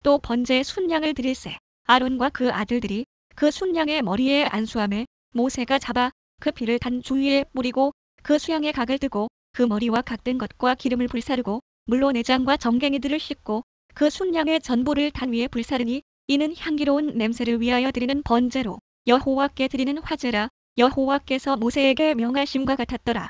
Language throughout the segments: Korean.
또 번제의 순양을 드릴세. 아론과 그 아들들이 그 순양의 머리에 안수하매 모세가 잡아 그 피를 단 주위에 뿌리고 그 수양의 각을 뜨고 그 머리와 각된 것과 기름을 불사르고 물로 내장과 정갱이들을 씻고 그 순양의 전부를 단 위에 불사르니 이는 향기로운 냄새를 위하여 드리는 번제로 여호와께 드리는 화제라. 여호와께서 모세에게 명하심과 같았더라.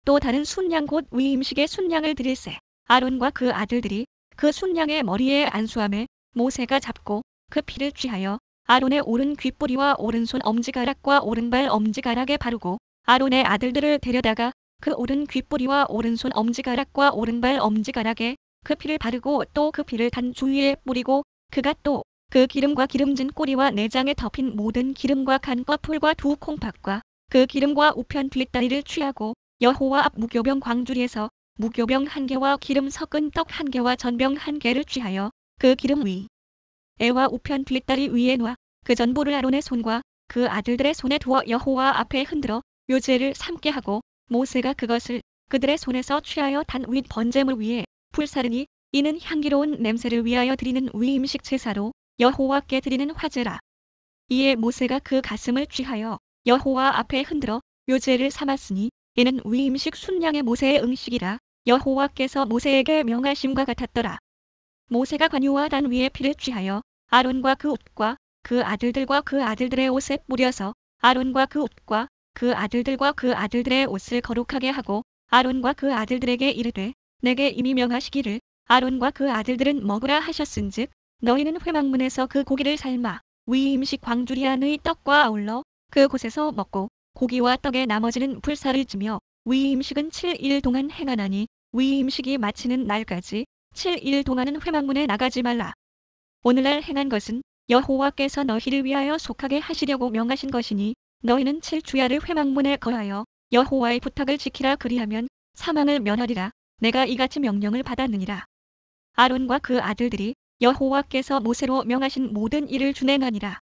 또 다른 순양 곧 위임식의 순양을 드릴세. 아론과 그 아들들이 그 순양의 머리에 안수하매 모세가 잡고 그 피를 취하여 아론의 오른 귓뿌리와 오른손 엄지가락과 오른발 엄지가락에 바르고 아론의 아들들을 데려다가 그 오른 귓뿌리와 오른손 엄지가락과 오른발 엄지가락에 그 피를 바르고 또 그 피를 단 주위에 뿌리고 그가 또 그 기름과 기름진 꼬리와 내장에 덮인 모든 기름과 간꺼풀과 두 콩팥과 그 기름과 우편 뒷다리를 취하고 여호와 앞 무교병 광주리에서 무교병 한 개와 기름 섞은 떡 한 개와 전병 한 개를 취하여 그 기름 위에와 우편 뒷다리 위에 놓아 그 전부를 아론의 손과 그 아들들의 손에 두어 여호와 앞에 흔들어 요제를 삼게 하고 모세가 그것을 그들의 손에서 취하여 단 윗 번제물 위에 불사르니 이는 향기로운 냄새를 위하여 드리는 위임식 제사로 여호와께 드리는 화제라. 이에 모세가 그 가슴을 취하여 여호와 앞에 흔들어 요제를 삼았으니 이는 위임식 순양의 모세의 응식이라. 여호와께서 모세에게 명하심과 같았더라. 모세가 관유와 단 위에 피를 취하여 아론과 그 옷과 그 아들들과 그 아들들의 옷에 뿌려서 아론과 그 옷과 그 아들들과 그 아들들의 옷을 거룩하게 하고 아론과 그 아들들에게 이르되 내게 이미 명하시기를 아론과 그 아들들은 먹으라 하셨은즉 너희는 회막문에서 그 고기를 삶아 위임식 광주리 안의 떡과 아울러 그곳에서 먹고 고기와 떡의 나머지는 불사를 지며 위임식은 7일 동안 행하나니 위임식이 마치는 날까지 7일 동안은 회막문에 나가지 말라. 오늘날 행한 것은 여호와께서 너희를 위하여 속하게 하시려고 명하신 것이니 너희는 7주야를 회막문에 거하여 여호와의 부탁을 지키라. 그리하면 사망을 면하리라. 내가 이같이 명령을 받았느니라. 아론과 그 아들들이 여호와께서 모세로 명하신 모든 일을 준행하니라.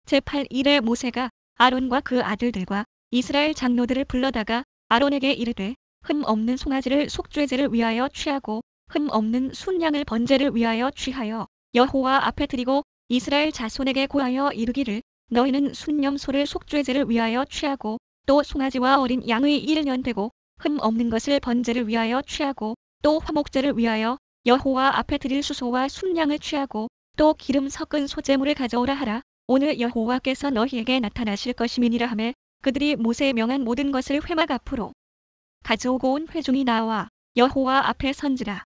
제8일에 모세가 아론과 그 아들들과 이스라엘 장로들을 불러다가 아론에게 이르되 흠 없는 송아지를 속죄제를 위하여 취하고 흠 없는 순양을 번제를 위하여 취하여 여호와 앞에 드리고 이스라엘 자손에게 고하여 이르기를 너희는 순념소를 속죄제를 위하여 취하고 또 송아지와 어린 양의 1년 되고 흠 없는 것을 번제를 위하여 취하고 또 화목제를 위하여 여호와 앞에 드릴 수소와 순양을 취하고 또 기름 섞은 소제물을 가져오라 하라. 오늘 여호와께서 너희에게 나타나실 것임이니라 하매 그들이 모세의 명한 모든 것을 회막 앞으로 가져오고 온 회중이 나와 여호와 앞에 선지라.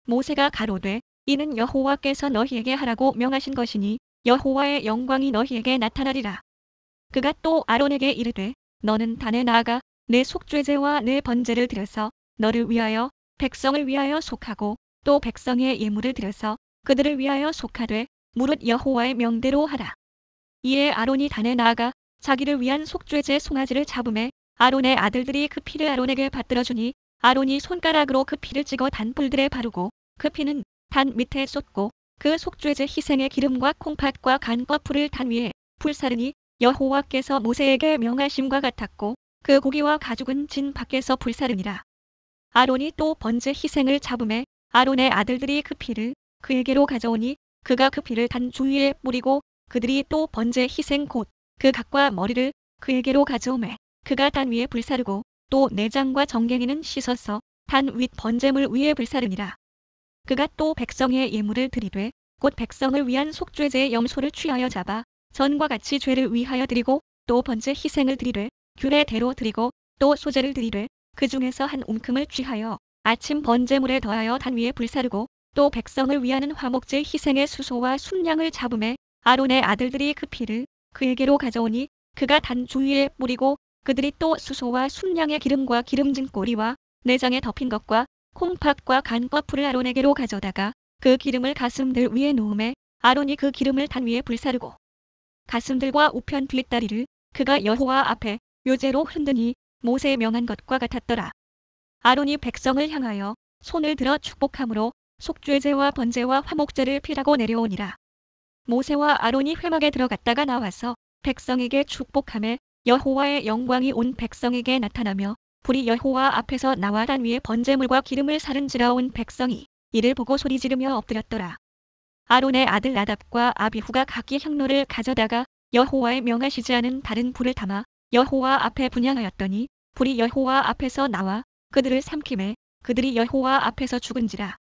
모세가 가로되 이는 여호와께서 너희에게 하라고 명하신 것이니 여호와의 영광이 너희에게 나타나리라. 그가 또 아론에게 이르되 너는 단에 나아가 내 속죄제와 내 번제를 드려서 너를 위하여 백성을 위하여 속하고 또 백성의 예물을 드려서 그들을 위하여 속하되 무릇 여호와의 명대로 하라. 이에 아론이 단에 나아가 자기를 위한 속죄제 송아지를 잡음에 아론의 아들들이 그 피를 아론에게 받들어 주니 아론이 손가락으로 그 피를 찍어 단불들에 바르고 그 피는 단 밑에 쏟고 그 속죄제 희생의 기름과 콩팥과 간꺼풀을 단 위에 불사르니 여호와께서 모세에게 명하심과 같았고 그 고기와 가죽은 진 밖에서 불사르니라. 아론이 또 번제 희생을 잡음에 아론의 아들들이 그 피를 그에게로 가져오니 그가 그 피를 단 주위에 뿌리고 그들이 또 번제 희생 곧 그 각과 머리를 그에게로 가져오매 그가 단 위에 불사르고 또 내장과 정갱이는 씻어서 단 윗 번제물 위에 불사르니라. 그가 또 백성의 예물을 드리되 곧 백성을 위한 속죄제의 염소를 취하여 잡아 전과 같이 죄를 위하여 드리고 또 번제 희생을 드리되 규례대로 드리고 또 소제를 드리되 그 중에서 한 움큼을 취하여 아침 번제물에 더하여 단 위에 불사르고 또 백성을 위하는 화목제 희생의 수소와 순양을 잡음에 아론의 아들들이 그 피를 그에게로 가져오니 그가 단 주위에 뿌리고 그들이 또 수소와 순양의 기름과 기름진 꼬리와 내장에 덮인 것과 콩팥과 간꺼풀을 아론에게로 가져다가 그 기름을 가슴들 위에 놓음에 아론이 그 기름을 단 위에 불사르고 가슴들과 우편 뒷다리를 그가 여호와 앞에 요제로 흔드니 모세의 명한 것과 같았더라. 아론이 백성을 향하여 손을 들어 축복함으로 속죄제와 번제와 화목제를 피라고 내려오니라. 모세와 아론이 회막에 들어갔다가 나와서 백성에게 축복하매 여호와의 영광이 온 백성에게 나타나며 불이 여호와 앞에서 나와 단 위에 번제물과 기름을 사른지라. 온 백성이 이를 보고 소리 지르며 엎드렸더라. 아론의 아들 나답과 아비후가 각기 향로를 가져다가 여호와의 명하시지 않은 다른 불을 담아 여호와 앞에 분향하였더니 불이 여호와 앞에서 나와 그들을 삼키매 그들이 여호와 앞에서 죽은지라.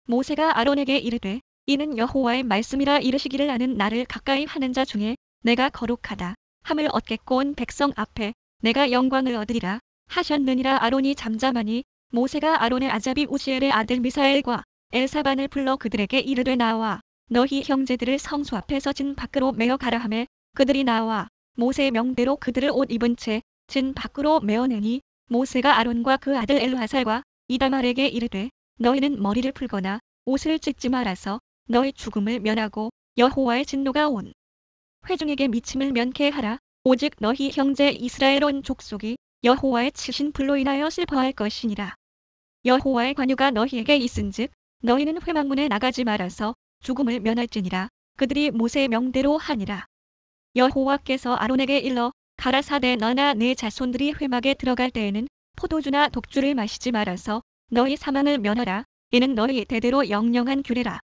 모세가 아론에게 이르되 이는 여호와의 말씀이라 이르시기를 나는 나를 가까이 하는 자 중에 내가 거룩하다 함을 얻겠고 온 백성 앞에 내가 영광을 얻으리라 하셨느니라. 아론이 잠잠하니 모세가 아론의 아잡이 우시엘의 아들 미사엘과 엘사반을 불러 그들에게 이르되 나와 너희 형제들을 성소 앞에서 진 밖으로 메어 가라 하매 그들이 나와 모세의 명대로 그들을 옷 입은 채 진 밖으로 메어내니 모세가 아론과 그 아들 엘르하살과 이다말에게 이르되 너희는 머리를 풀거나 옷을 찢지 말아서 너희 죽음을 면하고 여호와의 진노가 온 회중에게 미침을 면케하라. 오직 너희 형제 이스라엘 온 족속이 여호와의 치신 불로 인하여 슬퍼할 것이니라. 여호와의 관유가 너희에게 있은즉 너희는 회막문에 나가지 말아서 죽음을 면할지니라. 그들이 모세의 명대로 하니라. 여호와께서 아론에게 일러 가라사대 너나 네 자손들이 회막에 들어갈 때에는 포도주나 독주를 마시지 말아서 너희 사망을 면하라. 이는 너희 대대로 영영한 규례라.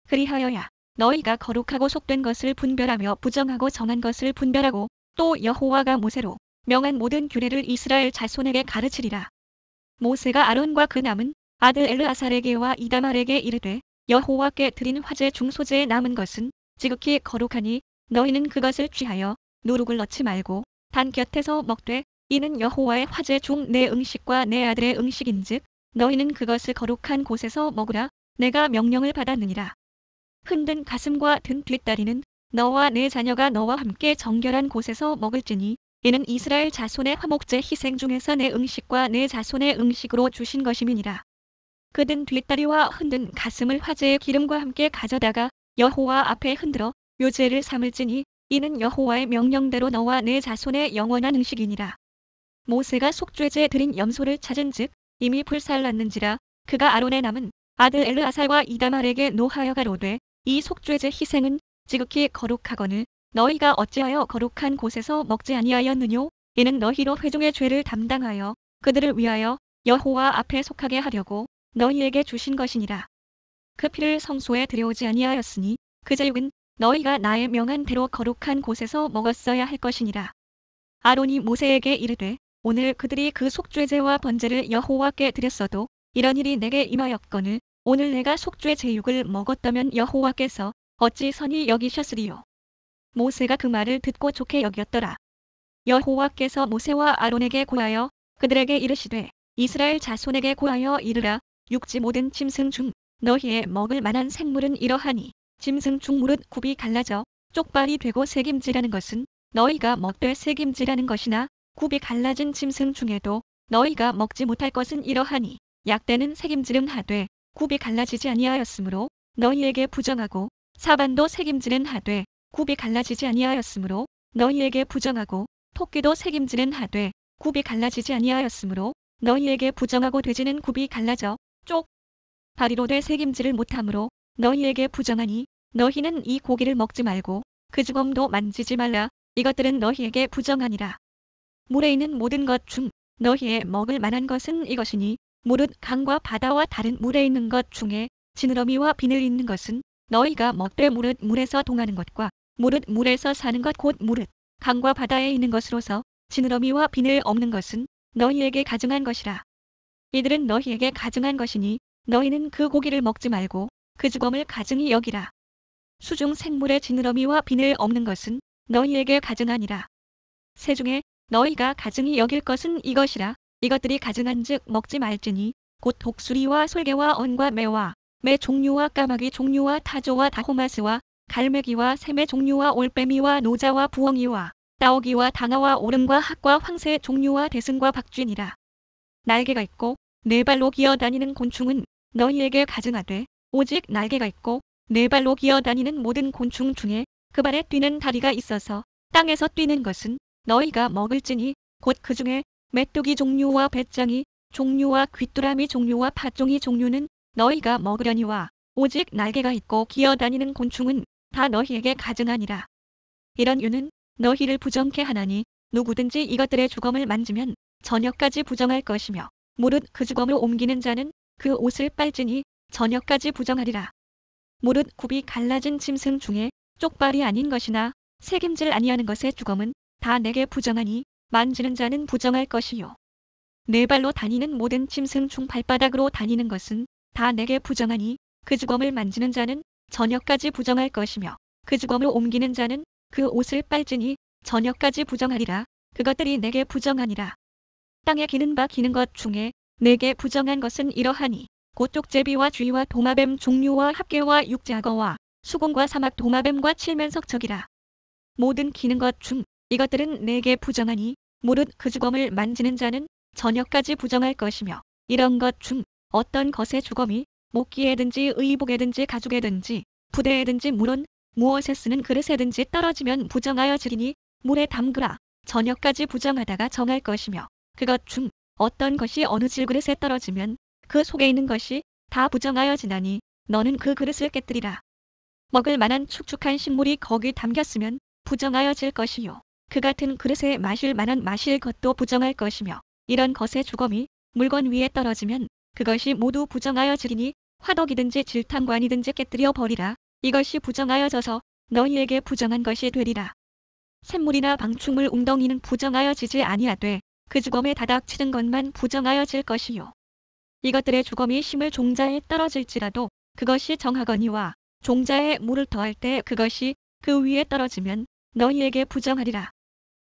그리하여야 너희가 거룩하고 속된 것을 분별하며 부정하고 정한 것을 분별하고 또 여호와가 모세로 명한 모든 규례를 이스라엘 자손에게 가르치리라. 모세가 아론과 그 남은 아들 엘르아살에게와 이다말에게 이르되 여호와께 드린 화제 중 소재에 남은 것은 지극히 거룩하니 너희는 그것을 취하여 누룩을 넣지 말고 단 곁에서 먹되 이는 여호와의 화제 중 내 음식과 내 아들의 음식인즉 너희는 그것을 거룩한 곳에서 먹으라. 내가 명령을 받았느니라. 흔든 가슴과 든 뒷다리는 너와 내 자녀가 너와 함께 정결한 곳에서 먹을지니 이는 이스라엘 자손의 화목제 희생 중에서 내 음식과 내 자손의 음식으로 주신 것임이니라. 그 든 뒷다리와 흔든 가슴을 화제의 기름과 함께 가져다가 여호와 앞에 흔들어 묘제를 삼을지니 이는 여호와의 명령대로 너와 내 자손의 영원한 음식이니라. 모세가 속죄제 드린 염소를 찾은즉 이미 불살랐는지라. 그가 아론의 남은 아들 엘르아살과 이다말에게 노하여 가로되 이 속죄제 희생은 지극히 거룩하거늘 너희가 어찌하여 거룩한 곳에서 먹지 아니하였느뇨. 이는 너희로 회중의 죄를 담당하여 그들을 위하여 여호와 앞에 속하게 하려고 너희에게 주신 것이니라. 그 피를 성소에 들여오지 아니하였으니 그 제육은 너희가 나의 명한 대로 거룩한 곳에서 먹었어야 할 것이니라. 아론이 모세에게 이르되 오늘 그들이 그 속죄제와 번제를 여호와께 드렸어도 이런 일이 내게 임하였거늘 오늘 내가 속죄 제육을 먹었다면 여호와께서 어찌 선히 여기셨으리요. 모세가 그 말을 듣고 좋게 여겼더라. 여호와께서 모세와 아론에게 고하여 그들에게 이르시되 이스라엘 자손에게 고하여 이르라. 육지 모든 짐승 중 너희의 먹을 만한 생물은 이러하니 짐승 중 무릇 굽이 갈라져 쪽발이 되고 새김질하는 것은 너희가 먹되 새김질하는 것이나 굽이 갈라진 짐승 중에도 너희가 먹지 못할 것은 이러하니 약대는 새김질은 하되 굽이 갈라지지 아니하였으므로 너희에게 부정하고 사반도 새김질은 하되 굽이 갈라지지 아니하였으므로 너희에게 부정하고 토끼도 새김질은 하되 굽이 갈라지지 아니하였으므로 너희에게 부정하고 돼지는 굽이 갈라져 쪽 다리로 돼 새김질을 못하므로 너희에게 부정하니 너희는 이 고기를 먹지 말고 그 주검도 만지지 말라. 이것들은 너희에게 부정하니라. 물에 있는 모든 것 중 너희의 먹을 만한 것은 이것이니 무릇 강과 바다와 다른 물에 있는 것 중에 지느러미와 비늘 있는 것은 너희가 먹되 무릇 물에서 동하는 것과 무릇 물에서 사는 것 곧 무릇 강과 바다에 있는 것으로서 지느러미와 비늘 없는 것은 너희에게 가증한 것이라. 이들은 너희에게 가증한 것이니 너희는 그 고기를 먹지 말고 그 주검을 가증히 여기라. 수중 생물의 지느러미와 비늘 없는 것은 너희에게 가증하니라. 새 중에 너희가 가증히 여길 것은 이것이라. 이것들이 가증한즉 먹지 말지니 곧 독수리와 솔개와 언과 매와 매 종류와 까마귀 종류와 타조와 다호마스와 갈매기와 샘의 종류와 올빼미와 노자와 부엉이와 따오기와 당아와 오름과 학과 황새 종류와 대승과 박쥐니라. 날개가 있고 네 발로 기어다니는 곤충은 너희에게 가증하되 오직 날개가 있고 네 발로 기어다니는 모든 곤충 중에 그 발에 뛰는 다리가 있어서 땅에서 뛰는 것은 너희가 먹을지니 곧 그 중에 메뚜기 종류와 배짱이 종류와 귀뚜라미 종류와 팥종이 종류는 너희가 먹으려니와 오직 날개가 있고 기어다니는 곤충은 다 너희에게 가증하니라. 이런 유는 너희를 부정케 하나니 누구든지 이것들의 주검을 만지면 저녁까지 부정할 것이며 무릇 그 주검을 옮기는 자는 그 옷을 빨지니 저녁까지 부정하리라. 무릇 굽이 갈라진 짐승 중에 쪽발이 아닌 것이나 새김질 아니하는 것의 주검은 다 내게 부정하니 만지는 자는 부정할 것이요. 네 발로 다니는 모든 짐승 중 발바닥으로 다니는 것은 다 내게 부정하니 그 주검을 만지는 자는 저녁까지 부정할 것이며 그 주검을 옮기는 자는 그 옷을 빨지니 저녁까지 부정하리라. 그것들이 내게 부정하니라. 땅에 기는 바 기는 것 중에 내게 부정한 것은 이러하니 곧 쪽제비와 쥐와 도마뱀 종류와 합개와 육지악어와 수공과 사막 도마뱀과 칠면석적이라. 모든 기는 것 중 이것들은 내게 부정하니 무릇 그 주검을 만지는 자는 저녁까지 부정할 것이며 이런 것 중 어떤 것의 주검이 목기에든지 의복에든지 가죽에든지 부대에든지 물론 무엇에 쓰는 그릇에든지 떨어지면 부정하여 지리니 물에 담그라. 저녁까지 부정하다가 정할 것이며 그것 중 어떤 것이 어느 질그릇에 떨어지면 그 속에 있는 것이 다 부정하여 지나니 너는 그 그릇을 깨뜨리라. 먹을 만한 축축한 식물이 거기 담겼으면 부정하여 질 것이요. 그 같은 그릇에 마실 만한 마실 것도 부정할 것이며 이런 것의 주검이 물건 위에 떨어지면 그것이 모두 부정하여 지리니 화덕이든지 질탕관이든지 깨뜨려 버리라. 이것이 부정하여 져서 너희에게 부정한 것이 되리라. 샘물이나 방충물 웅덩이는 부정하여 지지 아니하되 그 주검에 다닥치는 것만 부정하여 질 것이요. 이것들의 주검이 심을 종자에 떨어질지라도 그것이 정하거니와 종자에 물을 더할 때 그것이 그 위에 떨어지면 너희에게 부정하리라.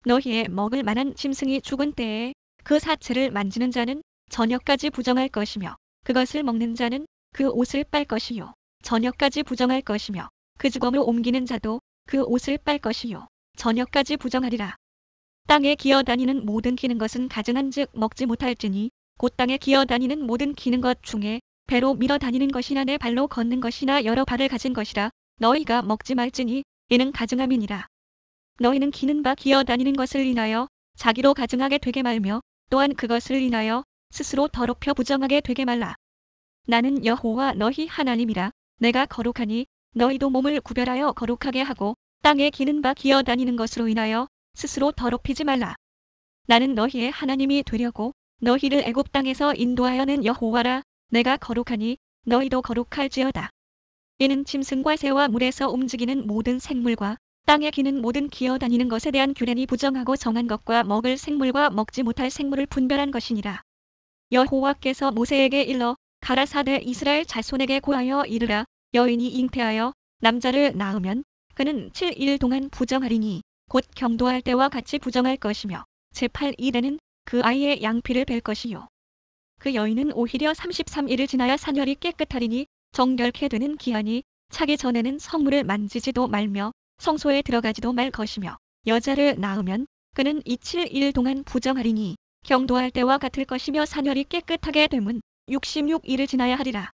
너희의 먹을 만한 짐승이 죽은 때에 그 사체를 만지는 자는 저녁까지 부정할 것이며 그것을 먹는 자는 그 옷을 빨 것이요. 저녁까지 부정할 것이며 그 주검을 옮기는 자도 그 옷을 빨 것이요. 저녁까지 부정하리라. 땅에 기어다니는 모든 기는 것은 가증한즉 먹지 못할지니 곧 땅에 기어다니는 모든 기는 것 중에 배로 밀어 다니는 것이나 네 발로 걷는 것이나 여러 발을 가진 것이라 너희가 먹지 말지니 이는 가증함이니라. 너희는 기는 바 기어다니는 것을 인하여 자기로 가증하게 되게 말며 또한 그것을 인하여 스스로 더럽혀 부정하게 되게 말라. 나는 여호와 너희 하나님이라. 내가 거룩하니 너희도 몸을 구별하여 거룩하게 하고 땅에 기는 바 기어다니는 것으로 인하여 스스로 더럽히지 말라. 나는 너희의 하나님이 되려고 너희를 애굽 땅에서 인도하여는 여호와라. 내가 거룩하니 너희도 거룩할지어다. 이는 짐승과 새와 물에서 움직이는 모든 생물과 땅에 기는 모든 기어다니는 것에 대한 규례니 부정하고 정한 것과 먹을 생물과 먹지 못할 생물을 분별한 것이니라. 여호와께서 모세에게 일러 가라사대 이스라엘 자손에게 고하여 이르라. 여인이 잉태하여 남자를 낳으면 그는 7일 동안 부정하리니 곧 경도할 때와 같이 부정할 것이며 제8일에는 그 아이의 양피를 뺄 것이요. 그 여인은 오히려 33일을 지나야 사녀리 깨끗하리니 정결케 되는 기한이 차기 전에는 성물을 만지지도 말며 성소에 들어가지도 말 것이며 여자를 낳으면 그는 이 7일 동안 부정하리니 경도할 때와 같을 것이며 사녀리 깨끗하게 되면 66일을 지나야 하리라.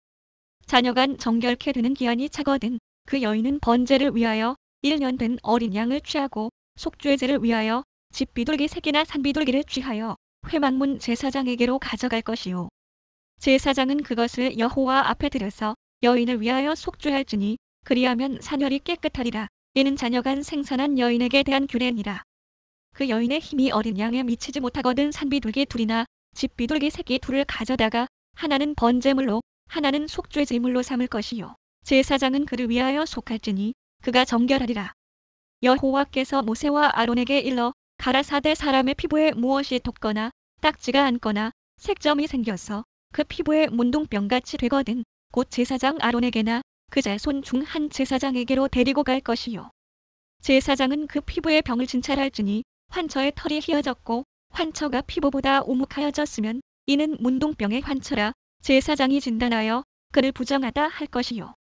자녀간 정결케 되는 기한이 차거든 그 여인은 번제를 위하여 1년 된 어린 양을 취하고 속죄제를 위하여 집비둘기 새끼나 산비둘기를 취하여 회막문 제사장에게로 가져갈 것이요. 제사장은 그것을 여호와 앞에 들여서 여인을 위하여 속죄할지니 그리하면 사녀리 깨끗하리라. 이는 자녀간 생산한 여인에게 대한 규례니라. 그 여인의 힘이 어린 양에 미치지 못하거든 산비둘기 둘이나 집비둘기 새끼 둘을 가져다가 하나는 번제물로 하나는 속죄제물로 삼을 것이요. 제사장은 그를 위하여 속할지니 그가 정결하리라. 여호와께서 모세와 아론에게 일러 가라사대 사람의 피부에 무엇이 돋거나 딱지가 않거나 색점이 생겨서 그 피부에 문둥병같이 되거든 곧 제사장 아론에게나 그 자손 중 한 제사장에게로 데리고 갈 것이요. 제사장은 그 피부에 병을 진찰할지니 환처의 털이 휘어졌고 환처가 피부보다 오목하여졌으면 이는 문둥병의 환처라. 제사장이 진단하여 그를 부정하다 할 것이요.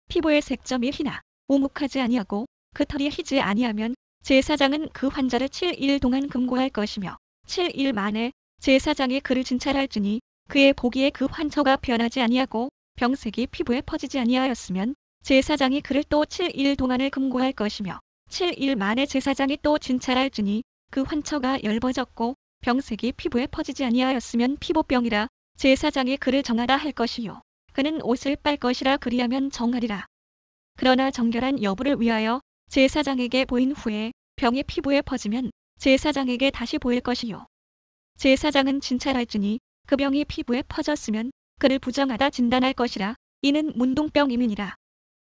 피부의 색점이 희나 오목하지 아니하고 그 털이 희지 아니하면 제사장은 그 환자를 7일 동안 금고할 것이며 7일 만에 제사장이 그를 진찰할지니 그의 보기에 그 환처가 변하지 아니하고 병색이 피부에 퍼지지 아니하였으면 제사장이 그를 또 7일 동안을 금고할 것이며 7일 만에 제사장이 또 진찰할지니 그 환처가 엷어졌고 병색이 피부에 퍼지지 아니하였으면 피부병이라. 제사장이 그를 정하라 할 것이요. 그는 옷을 빨 것이라. 그리하면 정하리라. 그러나 정결한 여부를 위하여 제사장에게 보인 후에 병이 피부에 퍼지면 제사장에게 다시 보일 것이요. 제사장은 진찰할지니 그 병이 피부에 퍼졌으면 그를 부정하다 진단할 것이라. 이는 문둥병임이니라.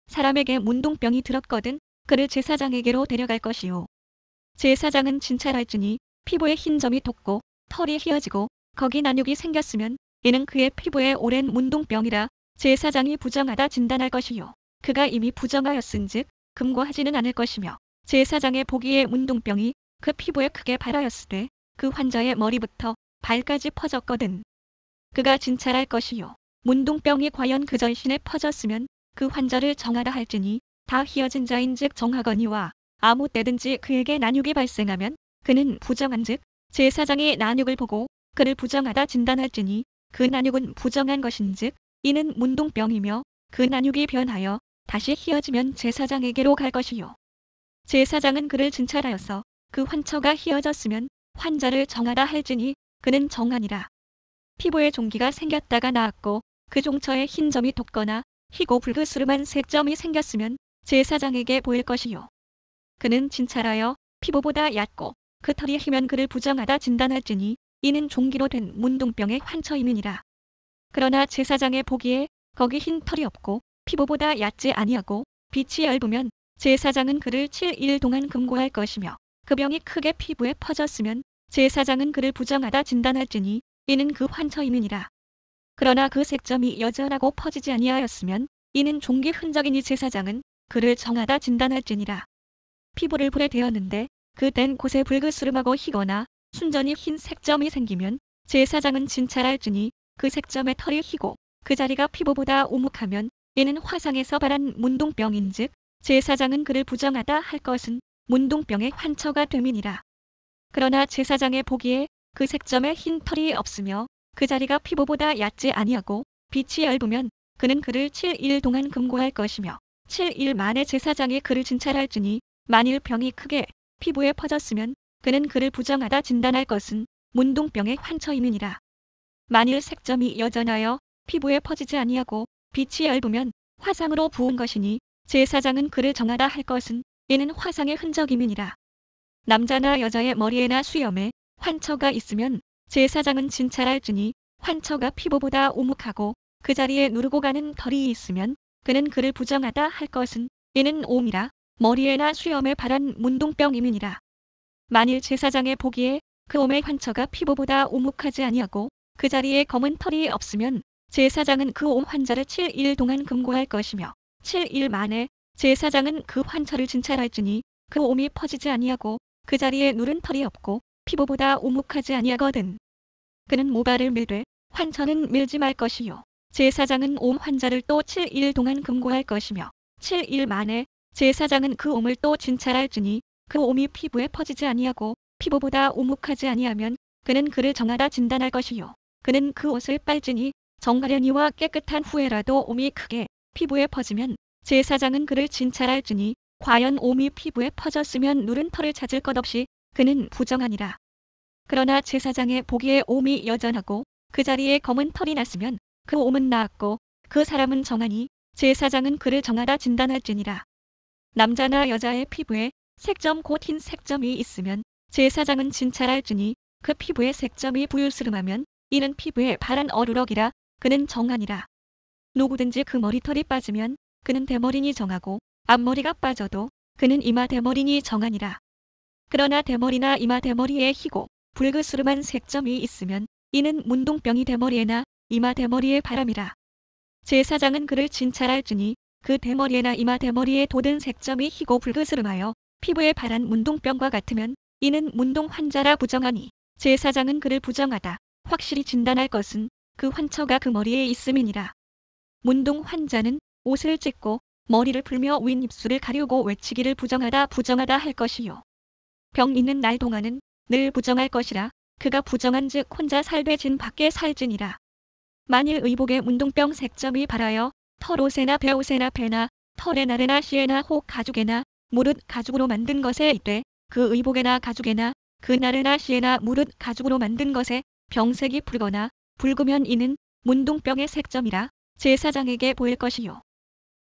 사람에게 문둥병이 들었거든 그를 제사장에게로 데려갈 것이요. 제사장은 진찰할지니 피부에 흰 점이 돋고 털이 휘어지고 거기 난육이 생겼으면 이는 그의 피부에 오랜 문둥병이라 제사장이 부정하다 진단할 것이요. 그가 이미 부정하였은즉 금고하지는 않을 것이며 제사장의 보기에 문둥병이 그 피부에 크게 발하였으되 그 환자의 머리부터 발까지 퍼졌거든. 그가 진찰할 것이요. 문둥병이 과연 그 전신에 퍼졌으면 그 환자를 정하라 할지니 다 휘어진 자인즉 정하거니와 아무 때든지 그에게 난육이 발생하면 그는 부정한즉 제사장이 난육을 보고 그를 부정하다 진단할지니 그 난육은 부정한 것인즉 이는 문둥병이며 그 난육이 변하여 다시 휘어지면 제사장에게로 갈 것이요. 제사장은 그를 진찰하여서 그 환처가 휘어졌으면 환자를 정하라 할지니 그는 정하니라. 피부에 종기가 생겼다가 나았고 그 종처에 흰 점이 돋거나 희고 불그스름한 색점이 생겼으면 제사장에게 보일 것이요. 그는 진찰하여 피부보다 얕고 그 털이 희면 그를 부정하다 진단할지니 이는 종기로 된 문둥병의 환처임이니라. 그러나 제사장의 보기에 거기 흰 털이 없고 피부보다 얕지 아니하고 빛이 얇으면 제사장은 그를 7일 동안 금고할 것이며 그 병이 크게 피부에 퍼졌으면 제사장은 그를 부정하다 진단할지니 이는 그 환처임이니라. 그러나 그 색점이 여전하고 퍼지지 아니하였으면 이는 종기 흔적이니 제사장은 그를 정하다 진단할지니라. 피부를 불에 대었는데 그 된 곳에 불그스름하고 희거나 순전히 흰 색점이 생기면 제사장은 진찰할지니 그 색점의 털이 희고 그 자리가 피부보다 오묵하면 이는 화상에서 발한 문둥병인즉 제사장은 그를 부정하다 할 것은 문둥병의 환처가 됨이니라. 그러나 제사장의 보기에 그 색점에 흰 털이 없으며 그 자리가 피부보다 얕지 아니하고 빛이 얇으면 그는 그를 7일 동안 금고할 것이며 7일 만에 제사장이 그를 진찰할지니 만일 병이 크게 피부에 퍼졌으면 그는 그를 부정하다 진단할 것은 문둥병의 환처임이니라. 만일 색점이 여전하여 피부에 퍼지지 아니하고 빛이 얇으면 화상으로 부은 것이니 제사장은 그를 정하다 할 것은 이는 화상의 흔적임이니라. 남자나 여자의 머리에나 수염에 환처가 있으면 제사장은 진찰할지니 환처가 피부보다 오묵하고 그 자리에 누르고 가는 털이 있으면 그는 그를 부정하다 할 것은 이는 옴이라 머리에나 수염에 발한 문둥병임이니라. 만일 제사장의 보기에 그 옴의 환처가 피부보다 오묵하지 아니하고 그 자리에 검은 털이 없으면 제사장은 그 옴 환자를 7일 동안 금고할 것이며 7일 만에 제사장은 그 환처를 진찰할지니 그 옴이 퍼지지 아니하고 그 자리에 누른 털이 없고 피부보다 오묵하지 아니하거든. 그는 모발을 밀되 환처는 밀지 말 것이요. 제사장은 옴 환자를 또 7일 동안 금고할 것이며 7일 만에 제사장은 그 옴을 또 진찰할지니 그 옴이 피부에 퍼지지 아니하고 피부보다 오묵하지 아니하면 그는 그를 정하다 진단할 것이요. 그는 그 옷을 빨지니 정가련이와 깨끗한 후에라도 옴이 크게 피부에 퍼지면 제사장은 그를 진찰할지니 과연 옴이 피부에 퍼졌으면 누른 털을 찾을 것 없이 그는 부정하니라. 그러나 제사장의 보기에 옴이 여전하고 그 자리에 검은 털이 났으면 그 옴은 나았고 그 사람은 정하니 제사장은 그를 정하다 진단할지니라. 남자나 여자의 피부에 색점 곧 흰 색점이 있으면 제사장은 진찰할지니 그 피부에 색점이 부유스름하면 이는 피부에 발한 어루럭이라 그는 정하니라. 누구든지 그 머리털이 빠지면 그는 대머리니 정하고 앞머리가 빠져도 그는 이마 대머리니 정하니라. 그러나 대머리나 이마 대머리에 희고 불그스름한 색점이 있으면 이는 문둥병이 대머리에나 이마 대머리에 바람이라. 제사장은 그를 진찰할지니 그 대머리에나 이마 대머리에 돋은 색점이 희고 불그스름하여 피부에 발한 문둥병과 같으면 이는 문둥 환자라 부정하니 제사장은 그를 부정하다 확실히 진단할 것은 그 환처가 그 머리에 있음이니라. 문둥 환자는 옷을 찢고 머리를 풀며 윗입술을 가리우고 외치기를 부정하다 할 것이요. 병 있는 날 동안은 늘 부정할 것이라 그가 부정한즉 혼자 살되 진 밖에 살지니라. 만일 의복에 문둥병 색점이 발하여 털옷에나 배옷에나 배나 털에 나래나 시에나 혹 가죽에나 무릇 가죽으로 만든 것에 있되 그 의복에나 가죽에나 그 나래나 시에나 무릇 가죽으로 만든 것에 병색이 붉거나 붉으면 이는 문둥병의 색점이라 제사장에게 보일 것이요.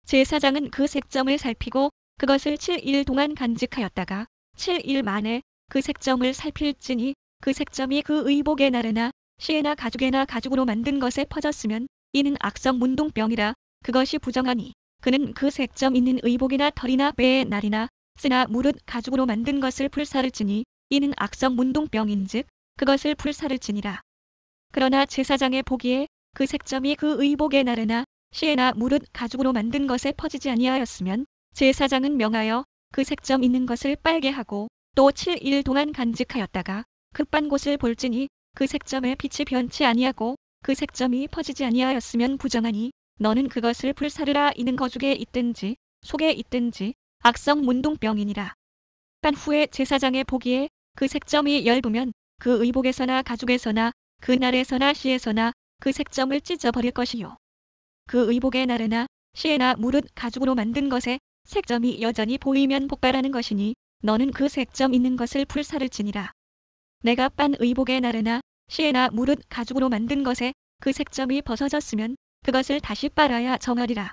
제사장은 그 색점을 살피고 그것을 7일 동안 간직하였다가 7일 만에 그 색점을 살필지니 그 색점이 그 의복의 나래나 시에나 가죽에나 가죽으로 만든 것에 퍼졌으면 이는 악성 문둥병이라 그것이 부정하니 그는 그 색점 있는 의복이나 털이나 배의 날이나 쓰나 무릇 가죽으로 만든 것을 불사를 지니 이는 악성 문둥병인즉 그것을 불사를 지니라. 그러나 제사장의 보기에 그 색점이 그 의복의 나르나 시에나 무릇 가죽으로 만든 것에 퍼지지 아니하였으면 제사장은 명하여 그 색점 있는 것을 빨게 하고 또 7일 동안 간직하였다가 급한 곳을 볼지니 그 색점의 빛이 변치 아니하고 그 색점이 퍼지지 아니하였으면 부정하니 너는 그것을 불사르라. 이는 거죽에 있든지 속에 있든지 악성 문둥병이니라. 한 후에 제사장의 보기에 그 색점이 엷으면 그 의복에서나 가죽에서나 그 날에서나 시에서나 그 색점을 찢어버릴 것이요. 그 의복의 날에나 시에나 무릇 가죽으로 만든 것에 색점이 여전히 보이면 복발하는 것이니 너는 그 색점 있는 것을 불사를 지니라. 내가 빤 의복의 날에나 시에나 무릇 가죽으로 만든 것에 그 색점이 벗어졌으면 그것을 다시 빨아야 정하리라.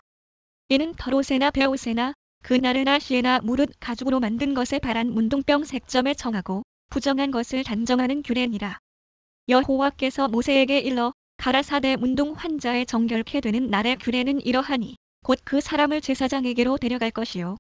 이는 털옷에나 베옷에나 그 날에나 시에나 무릇 가죽으로 만든 것에 발한 문둥병 색점에 정하고 부정한 것을 단정하는 규례니라. 여호와께서 모세에게 일러 가라사대 문둥 환자의 정결케 되는 날의 규례는 이러하니 곧 그 사람을 제사장에게로 데려갈 것이요.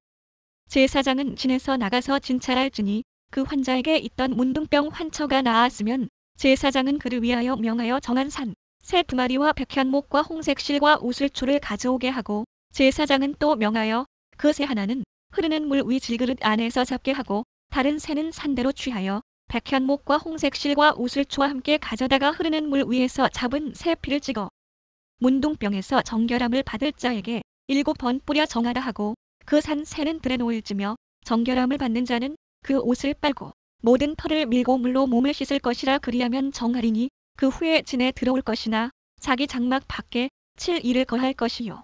제사장은 진에서 나가서 진찰할지니 그 환자에게 있던 문둥병 환처가 나았으면 제사장은 그를 위하여 명하여 정한 산, 새 2마리와 백현목과 홍색 실과 우슬초를 가져오게 하고 제사장은 또 명하여 그 새 하나는 흐르는 물 위 질그릇 안에서 잡게 하고 다른 새는 산대로 취하여 백현목과 홍색 실과 우슬초와 함께 가져다가 흐르는 물 위에서 잡은 새 피를 찍어 문둥병에서 정결함을 받을 자에게 7번 뿌려 정하라 하고 그 산 새는 들에 놓을지며 정결함을 받는 자는 그 옷을 빨고 모든 털을 밀고 물로 몸을 씻을 것이라. 그리하면 정하리니 그 후에 진에 들어올 것이나 자기 장막 밖에 7일을 거할 것이요.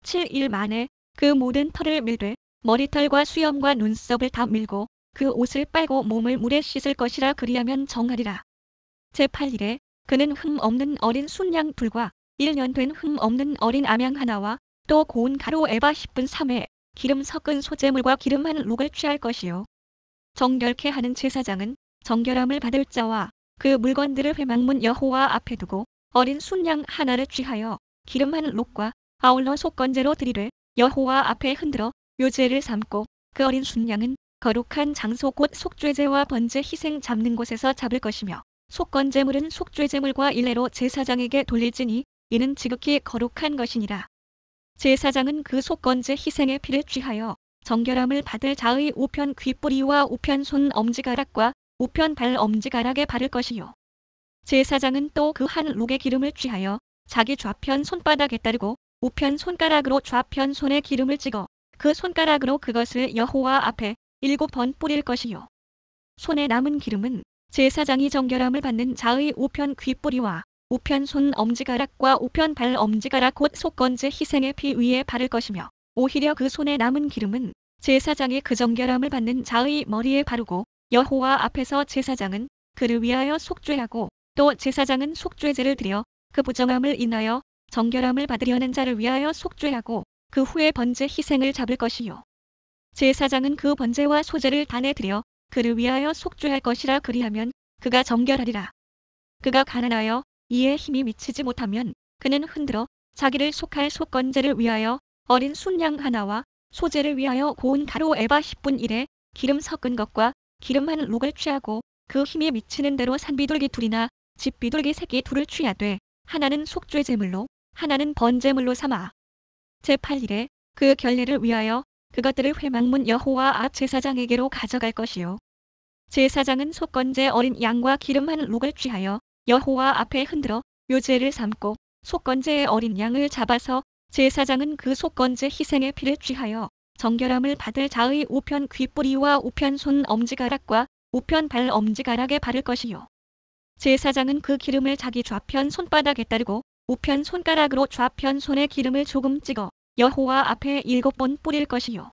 7일 만에 그 모든 털을 밀되 머리털과 수염과 눈썹을 다 밀고 그 옷을 빨고 몸을 물에 씻을 것이라. 그리하면 정하리라. 제8일에 그는 흠 없는 어린 순양 둘과 1년 된 흠 없는 어린 암양 하나와 또 고운 가루 에바 10분 3회 기름 섞은 소재물과 기름 한 룩을 취할 것이요. 정결케 하는 제사장은 정결함을 받을 자와 그 물건들을 회막문 여호와 앞에 두고 어린 순양 하나를 취하여 기름 한 룩과 아울러 속건제로 드리되 여호와 앞에 흔들어 요제를 삼고 그 어린 순양은 거룩한 장소 곧 속죄제와 번제 희생 잡는 곳에서 잡을 것이며 속건제물은 속죄제물과 일례로 제사장에게 돌릴지니 이는 지극히 거룩한 것이니라. 제사장은 그 속건제 희생의 피를 취하여 정결함을 받을 자의 우편 귓뿌리와 우편 손 엄지가락과 우편 발 엄지가락에 바를 것이요. 제사장은 또 그 한 룩의 기름을 취하여 자기 좌편 손바닥에 따르고 우편 손가락으로 좌편 손에 기름을 찍어 그 손가락으로 그것을 여호와 앞에 7번 뿌릴 것이요. 손에 남은 기름은 제사장이 정결함을 받는 자의 우편 귓뿌리와 우편 손 엄지가락과 우편 발 엄지가락 곧 속건제 희생의 피 위에 바를 것이며 오히려 그 손에 남은 기름은 제사장이 그 정결함을 받는 자의 머리에 바르고 여호와 앞에서 제사장은 그를 위하여 속죄하고 또 제사장은 속죄제를 드려 그 부정함을 인하여 정결함을 받으려는 자를 위하여 속죄하고 그 후에 번제 희생을 잡을 것이요. 제사장은 그 번제와 소제를 단에 드려 그를 위하여 속죄할 것이라. 그리하면 그가 정결하리라. 그가 가난하여 이에 힘이 미치지 못하면 그는 흔들어 자기를 속할 속건제를 위하여 어린 순양 하나와 소제를 위하여 고운 가루 에바 10분 1에 기름 섞은 것과 기름 한 룩을 취하고 그 힘이 미치는 대로 산비둘기 둘이나 집비둘기 새끼 둘을 취하되 하나는 속죄제물로 하나는 번제물로 삼아 제8일에 그 결례를 위하여 그것들을 회막문 여호와 앞 제사장에게로 가져갈 것이요. 제사장은 속건제 어린 양과 기름 한 룩을 취하여 여호와 앞에 흔들어 요제를 삼고 속건제의 어린 양을 잡아서 제사장은 그 속건제 희생의 피를 취하여 정결함을 받을 자의 우편 귓뿌리와 우편 손 엄지가락과 우편 발 엄지가락에 바를 것이요. 제사장은 그 기름을 자기 좌편 손바닥에 따르고 우편 손가락으로 좌편 손에 기름을 조금 찍어 여호와 앞에 7번 뿌릴 것이요.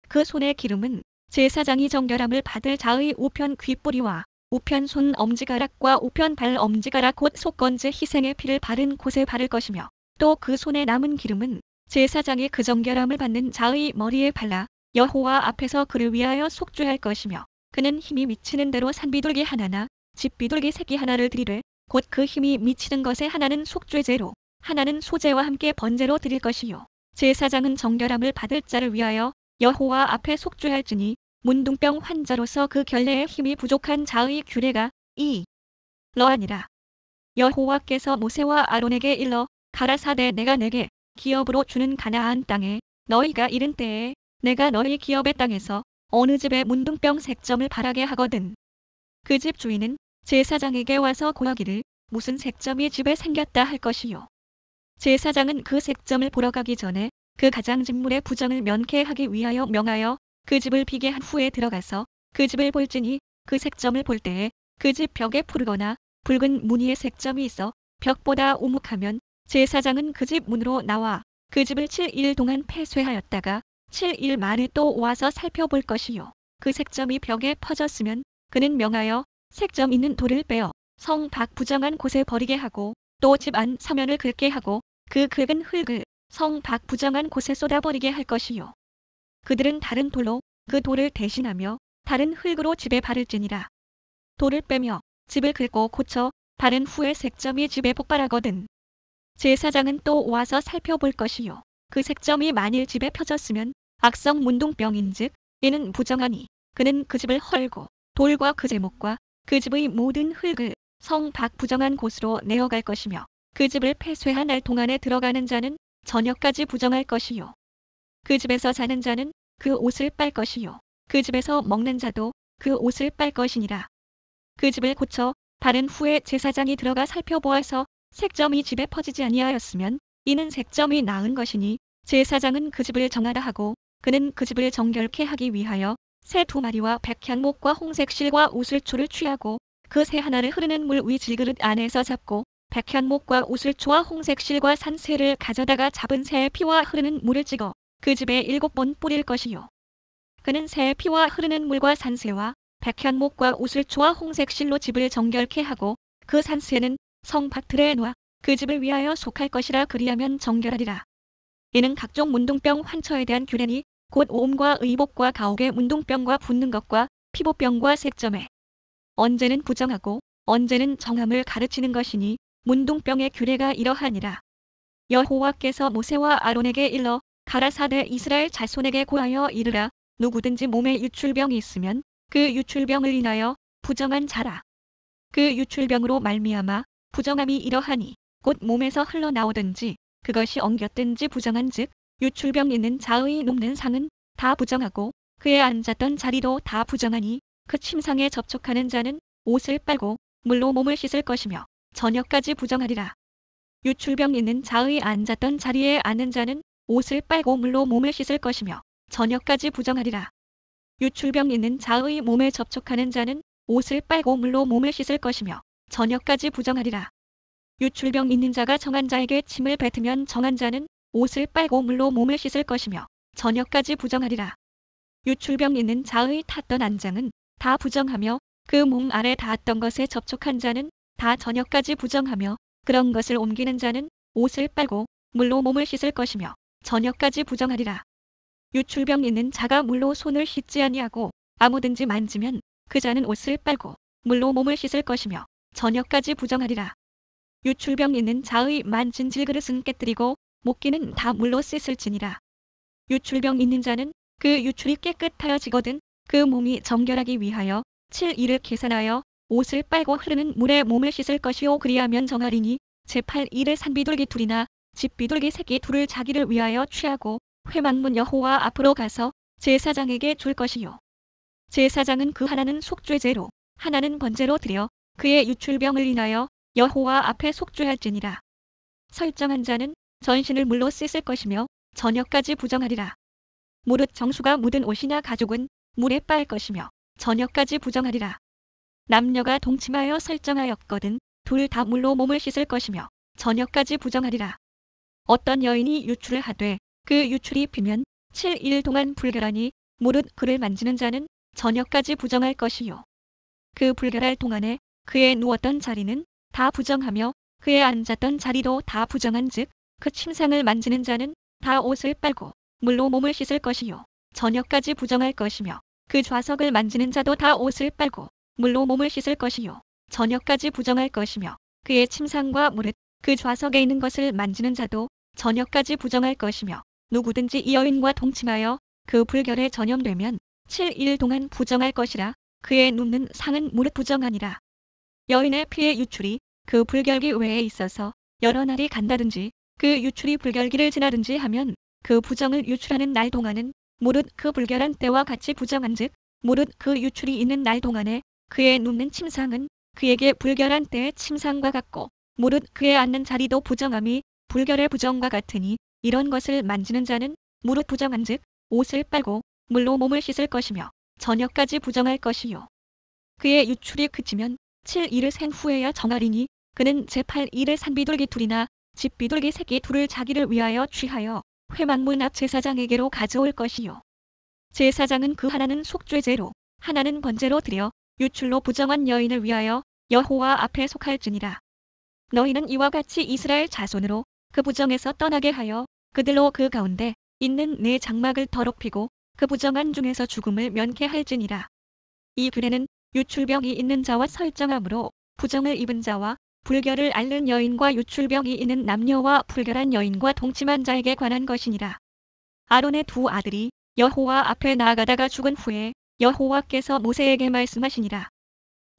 그 손의 기름은 제사장이 정결함을 받을 자의 우편 귓뿌리와 우편 손 엄지가락과 우편 발 엄지가락 곧 속건제 희생의 피를 바른 곳에 바를 것이며 또 그 손에 남은 기름은 제사장이 그 정결함을 받는 자의 머리에 발라 여호와 앞에서 그를 위하여 속죄할 것이며 그는 힘이 미치는 대로 산비둘기 하나나 집비둘기 새끼 하나를 드리되 곧 그 힘이 미치는 것에 하나는 속죄제로 하나는 소제와 함께 번제로 드릴 것이요. 제사장은 정결함을 받을 자를 위하여 여호와 앞에 속죄할지니 문둥병 환자로서 그 결례의 힘이 부족한 자의 규례가 이러하니라. 여호와께서 모세와 아론에게 일러 가라사대 내가 내게 기업으로 주는 가나안 땅에 너희가 이른 때에 내가 너희 기업의 땅에서 어느 집에 문둥병 색점을 바라게 하거든. 그 집 주인은 제사장에게 와서 고하기를 무슨 색점이 집에 생겼다 할 것이요. 제사장은 그 색점을 보러 가기 전에 그 가장직물의 부정을 면케하기 위하여 명하여 그 집을 비게 한 후에 들어가서 그 집을 볼지니 그 색점을 볼 때에 그 집 벽에 푸르거나 붉은 무늬의 색점이 있어 벽보다 오묵하면 제사장은 그 집 문으로 나와 그 집을 7일 동안 폐쇄하였다가 7일 만에 또 와서 살펴볼 것이요. 그 색점이 벽에 퍼졌으면 그는 명하여 색점 있는 돌을 빼어 성 밖 부정한 곳에 버리게 하고 또 집 안 서면을 긁게 하고 그 긁은 흙을 성 밖 부정한 곳에 쏟아버리게 할 것이요. 그들은 다른 돌로 그 돌을 대신하며 다른 흙으로 집에 바를지니라. 돌을 빼며 집을 긁고 고쳐 바른 후에 색점이 집에 폭발하거든. 제사장은 또 와서 살펴볼 것이요. 그 색점이 만일 집에 펴졌으면 악성 문둥병인즉 이는 부정하니 그는 그 집을 헐고 돌과 그 제목과 그 집의 모든 흙을 성 밖 부정한 곳으로 내어갈 것이며 그 집을 폐쇄한 날 동안에 들어가는 자는 저녁까지 부정할 것이요. 그 집에서 자는 자는 그 옷을 빨 것이요. 그 집에서 먹는 자도 그 옷을 빨 것이니라. 그 집을 고쳐 바른 후에 제사장이 들어가 살펴보아서 색점이 집에 퍼지지 아니하였으면 이는 색점이 나은 것이니 제사장은 그 집을 정하라 하고 그는 그 집을 정결케 하기 위하여 새 2마리와 백향목과 홍색실과 우슬초를 취하고 그 새 하나를 흐르는 물 위 질그릇 안에서 잡고 백향목과 우슬초와 홍색실과 산새를 가져다가 잡은 새의 피와 흐르는 물을 찍어 그 집에 7번 뿌릴 것이요. 그는 새의 피와 흐르는 물과 산새와 백향목과 우슬초와 홍색실로 집을 정결케 하고 그 산새는 성 밖 들에 놔 그 집을 위하여 속할 것이라 그리하면 정결하리라. 이는 각종 문둥병 환처에 대한 규례니 곧 오음과 의복과 가옥의 문둥병과 붓는 것과 피부병과 색점에 언제는 부정하고 언제는 정함을 가르치는 것이니 문둥병의 규례가 이러하니라. 여호와께서 모세와 아론에게 일러 가라사대 이스라엘 자손에게 고하여 이르라. 누구든지 몸에 유출병이 있으면 그 유출병을 인하여 부정한 자라. 그 유출병으로 말미암아 부정함이 이러하니 곧 몸에서 흘러나오든지 그것이 엉겼든지 부정한즉 유출병 있는 자의 눕는 상은 다 부정하고 그의 앉았던 자리도 다 부정하니 그 침상에 접촉하는 자는 옷을 빨고 물로 몸을 씻을 것이며 저녁까지 부정하리라. 유출병 있는 자의 앉았던 자리에 앉는 자는 옷을 빨고 물로 몸을 씻을 것이며 저녁까지 부정하리라. 유출병 있는 자의 몸에 접촉하는 자는 옷을 빨고 물로 몸을 씻을 것이며 저녁까지 부정하리라. 유출병 있는 자가 정한 자에게 침을 뱉으면 정한 자는 옷을 빨고 물로 몸을 씻을 것이며 저녁까지 부정하리라. 유출병 있는 자의 탔던 안장은 다 부정하며 그 몸 아래 닿았던 것에 접촉한 자는 다 저녁까지 부정하며 그런 것을 옮기는 자는 옷을 빨고 물로 몸을 씻을 것이며 저녁까지 부정하리라. 유출병 있는 자가 물로 손을 씻지 아니하고 아무든지 만지면 그 자는 옷을 빨고 물로 몸을 씻을 것이며 저녁까지 부정하리라. 유출병 있는 자의 만진 질그릇은 깨뜨리고 목기는 다 물로 씻을지니라. 유출병 있는 자는 그 유출이 깨끗하여지거든 그 몸이 정결하기 위하여 7일을 계산하여 옷을 빨고 흐르는 물에 몸을 씻을 것이요 그리하면 정하리니 제8일에 산비둘기 둘이나 집비둘기 새끼 둘을 자기를 위하여 취하고 회막문 여호와 앞으로 가서 제사장에게 줄 것이요. 제사장은 그 하나는 속죄제로 하나는 번제로 드려 그의 유출병을 인하여 여호와 앞에 속죄할지니라. 설정한 자는 전신을 물로 씻을 것이며 저녁까지 부정하리라. 무릇 정수가 묻은 옷이나 가죽은 물에 빠을 것이며 저녁까지 부정하리라. 남녀가 동침하여 설정하였거든 둘 다 물로 몸을 씻을 것이며 저녁까지 부정하리라. 어떤 여인이 유출을 하되 그 유출이 비면 7일 동안 불결하니 무릇 그를 만지는 자는 저녁까지 부정할 것이요. 그 불결할 동안에 그의 누웠던 자리는 다 부정하며 그의 앉았던 자리도 다 부정한즉 그 침상을 만지는 자는 다 옷을 빨고 물로 몸을 씻을 것이요. 저녁까지 부정할 것이며 그 좌석을 만지는 자도 다 옷을 빨고 물로 몸을 씻을 것이요. 저녁까지 부정할 것이며 그의 침상과 무릇 그 좌석에 있는 것을 만지는 자도 저녁까지 부정할 것이며 누구든지 이 여인과 동침하여 그 불결에 전염되면 7일 동안 부정할 것이라. 그의 눕는 상은 무릇 부정하니라. 여인의 피의 유출이 그 불결기 외에 있어서 여러 날이 간다든지 그 유출이 불결기를 지나든지 하면 그 부정을 유출하는 날 동안은 무릇 그 불결한 때와 같이 부정한즉 무릇 그 유출이 있는 날 동안에 그의 눕는 침상은 그에게 불결한 때의 침상과 같고 무릇 그의 앉는 자리도 부정함이 불결의 부정과 같으니 이런 것을 만지는 자는 무릇 부정한즉 옷을 빨고 물로 몸을 씻을 것이며 저녁까지 부정할 것이요. 그의 유출이 그치면 7일을 생 후에야 정하리니 그는 제8일을 산비둘기 둘이나 집비둘기 새끼 둘을 자기를 위하여 취하여 회막문 앞 제사장에게로 가져올 것이요. 제사장은 그 하나는 속죄제로 하나는 번제로 드려 유출로 부정한 여인을 위하여 여호와 앞에 속할지니라. 너희는 이와 같이 이스라엘 자손으로 그 부정에서 떠나게 하여 그들로 그 가운데 있는 내 장막을 더럽히고 그 부정한 중에서 죽음을 면케할지니라. 이 규례는 유출병이 있는 자와 설정하므로 부정을 입은 자와 불결을 앓는 여인과 유출병이 있는 남녀와 불결한 여인과 동침한 자에게 관한 것이니라. 아론의 두 아들이 여호와 앞에 나아가다가 죽은 후에 여호와께서 모세에게 말씀하시니라.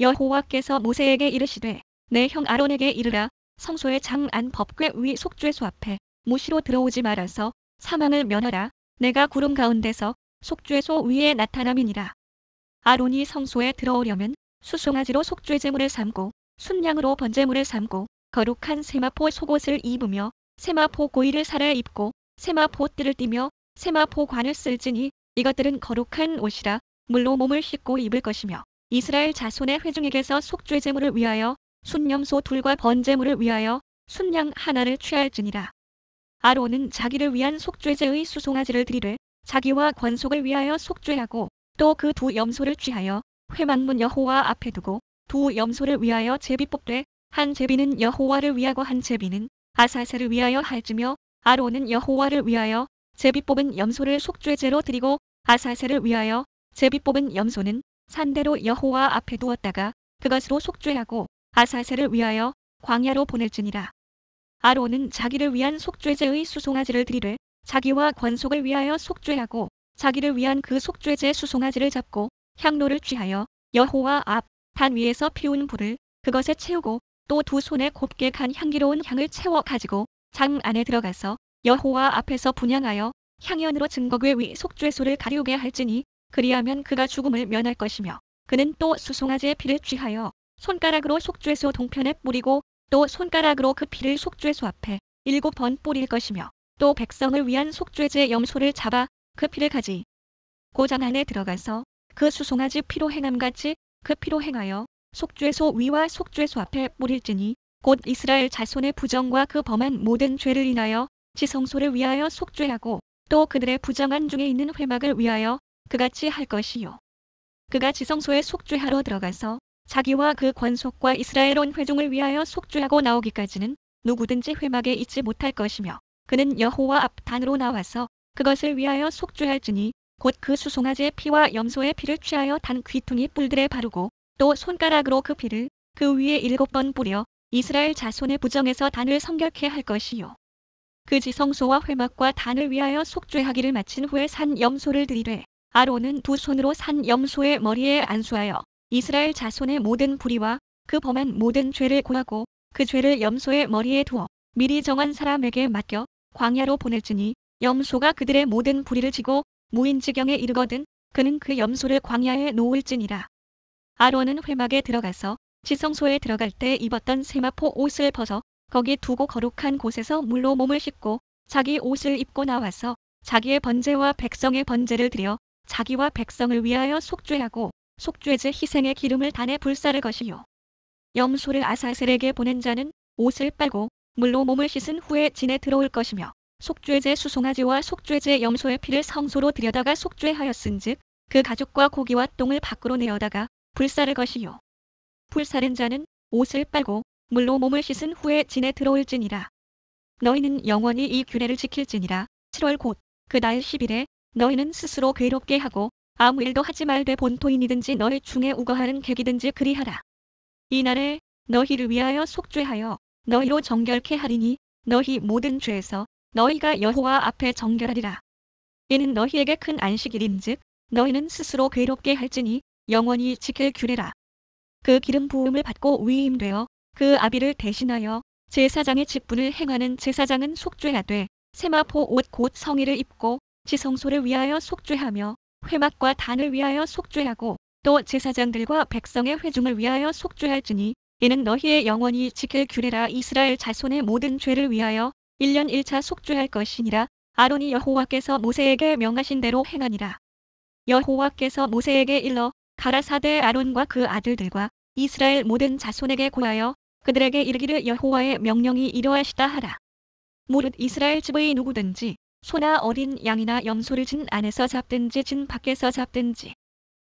여호와께서 모세에게 이르시되 내 형 아론에게 이르라. 성소의 장 안 법궤 위 속죄소 앞에 무시로 들어오지 말아서 사망을 면하라. 내가 구름 가운데서 속죄소 위에 나타남이니라. 아론이 성소에 들어오려면 수송아지로 속죄제물을 삼고 순양으로 번제물을 삼고 거룩한 세마포 속옷을 입으며 세마포 고이를 살에 입고 세마포 뜰을 띠며 세마포 관을 쓸지니 이것들은 거룩한 옷이라. 물로 몸을 씻고 입을 것이며 이스라엘 자손의 회중에게서 속죄제물을 위하여 순염소 둘과 번제물을 위하여 순양 하나를 취할지니라. 아론은 자기를 위한 속죄제의 수송아지를 드리되 자기와 권속을 위하여 속죄하고 또 그 두 염소를 취하여 회막문 여호와 앞에 두고 두 염소를 위하여 제비 뽑되 한 제비는 여호와를 위하고 한 제비는 아사셀을 위하여 할지며 아론은 여호와를 위하여 제비 뽑은 염소를 속죄제로 드리고 아사셀을 위하여 제비 뽑은 염소는 산대로 여호와 앞에 두었다가 그것으로 속죄하고 아사셀을 위하여 광야로 보낼지니라. 아론은 자기를 위한 속죄제의 수송아지를 드리되 자기와 권속을 위하여 속죄하고 자기를 위한 그 속죄제 수송아지를 잡고 향로를 취하여 여호와 앞 단 위에서 피운 불을 그것에 채우고 또 두 손에 곱게 간 향기로운 향을 채워 가지고 장 안에 들어가서 여호와 앞에서 분향하여 향연으로 증거궤 위 속죄소를 가리우게 할지니 그리하면 그가 죽음을 면할 것이며 그는 또 수송아지의 피를 취하여 손가락으로 속죄소 동편에 뿌리고 또 손가락으로 그 피를 속죄소 앞에 7번 뿌릴 것이며 또 백성을 위한 속죄제 염소를 잡아 그 피를 가지 고장 안에 들어가서 그 수송아지 피로 행함같이 그 피로 행하여 속죄소 위와 속죄소 앞에 뿌릴지니 곧 이스라엘 자손의 부정과 그 범한 모든 죄를 인하여 지성소를 위하여 속죄하고 또 그들의 부정한 중에 있는 회막을 위하여 그같이 할 것이요. 그가 지성소에 속죄하러 들어가서 자기와 그 권속과 이스라엘 온 회중을 위하여 속죄하고 나오기까지는 누구든지 회막에 있지 못할 것이며 그는 여호와 앞 단으로 나와서 그것을 위하여 속죄할지니 곧 그 수송아지의 피와 염소의 피를 취하여 단 귀퉁이 뿔들에 바르고 또 손가락으로 그 피를 그 위에 7번 뿌려 이스라엘 자손의 부정에서 단을 성결케 할 것이요. 그 지성소와 회막과 단을 위하여 속죄하기를 마친 후에 산 염소를 드리되 아론은 두 손으로 산 염소의 머리에 안수하여 이스라엘 자손의 모든 불의와 그 범한 모든 죄를 고하고 그 죄를 염소의 머리에 두어 미리 정한 사람에게 맡겨 광야로 보낼지니 염소가 그들의 모든 불의를 지고 무인지경에 이르거든 그는 그 염소를 광야에 놓을지니라. 아론은 회막에 들어가서 지성소에 들어갈 때 입었던 세마포 옷을 벗어 거기 두고 거룩한 곳에서 물로 몸을 씻고 자기 옷을 입고 나와서 자기의 번제와 백성의 번제를 드려 자기와 백성을 위하여 속죄하고 속죄제 희생의 기름을 단에 불사를 것이요. 염소를 아사셀에게 보낸 자는 옷을 빨고 물로 몸을 씻은 후에 진에 들어올 것이며 속죄제 수송아지와 속죄제 염소의 피를 성소로 들여다가 속죄하였은즉 그 가죽과 고기와 똥을 밖으로 내어다가 불사를 것이요. 불사른 자는 옷을 빨고 물로 몸을 씻은 후에 진에 들어올지니라. 너희는 영원히 이 규례를 지킬지니라. 7월 곧 그 달 10일에 너희는 스스로 괴롭게 하고 아무 일도 하지 말되 본토인이든지 너희 중에 우거하는 객이든지 그리하라. 이날에 너희를 위하여 속죄하여 너희로 정결케 하리니 너희 모든 죄에서 너희가 여호와 앞에 정결하리라. 이는 너희에게 큰 안식일인즉 너희는 스스로 괴롭게 할지니 영원히 지킬 규례라. 그 기름 부음을 받고 위임되어 그 아비를 대신하여 제사장의 직분을 행하는 제사장은 속죄하되 세마포 옷 곧 성의를 입고 지성소를 위하여 속죄하며 회막과 단을 위하여 속죄하고 또 제사장들과 백성의 회중을 위하여 속죄할지니 이는 너희의 영원히 지킬 규례라. 이스라엘 자손의 모든 죄를 위하여 1년 1차 속죄할 것이니라. 아론이 여호와께서 모세에게 명하신 대로 행하니라. 여호와께서 모세에게 일러 가라사대 아론과 그 아들들과 이스라엘 모든 자손에게 고하여 그들에게 이르기를 여호와의 명령이 이러하시다 하라. 무릇 이스라엘 집의 누구든지 소나 어린 양이나 염소를 진 안에서 잡든지 진 밖에서 잡든지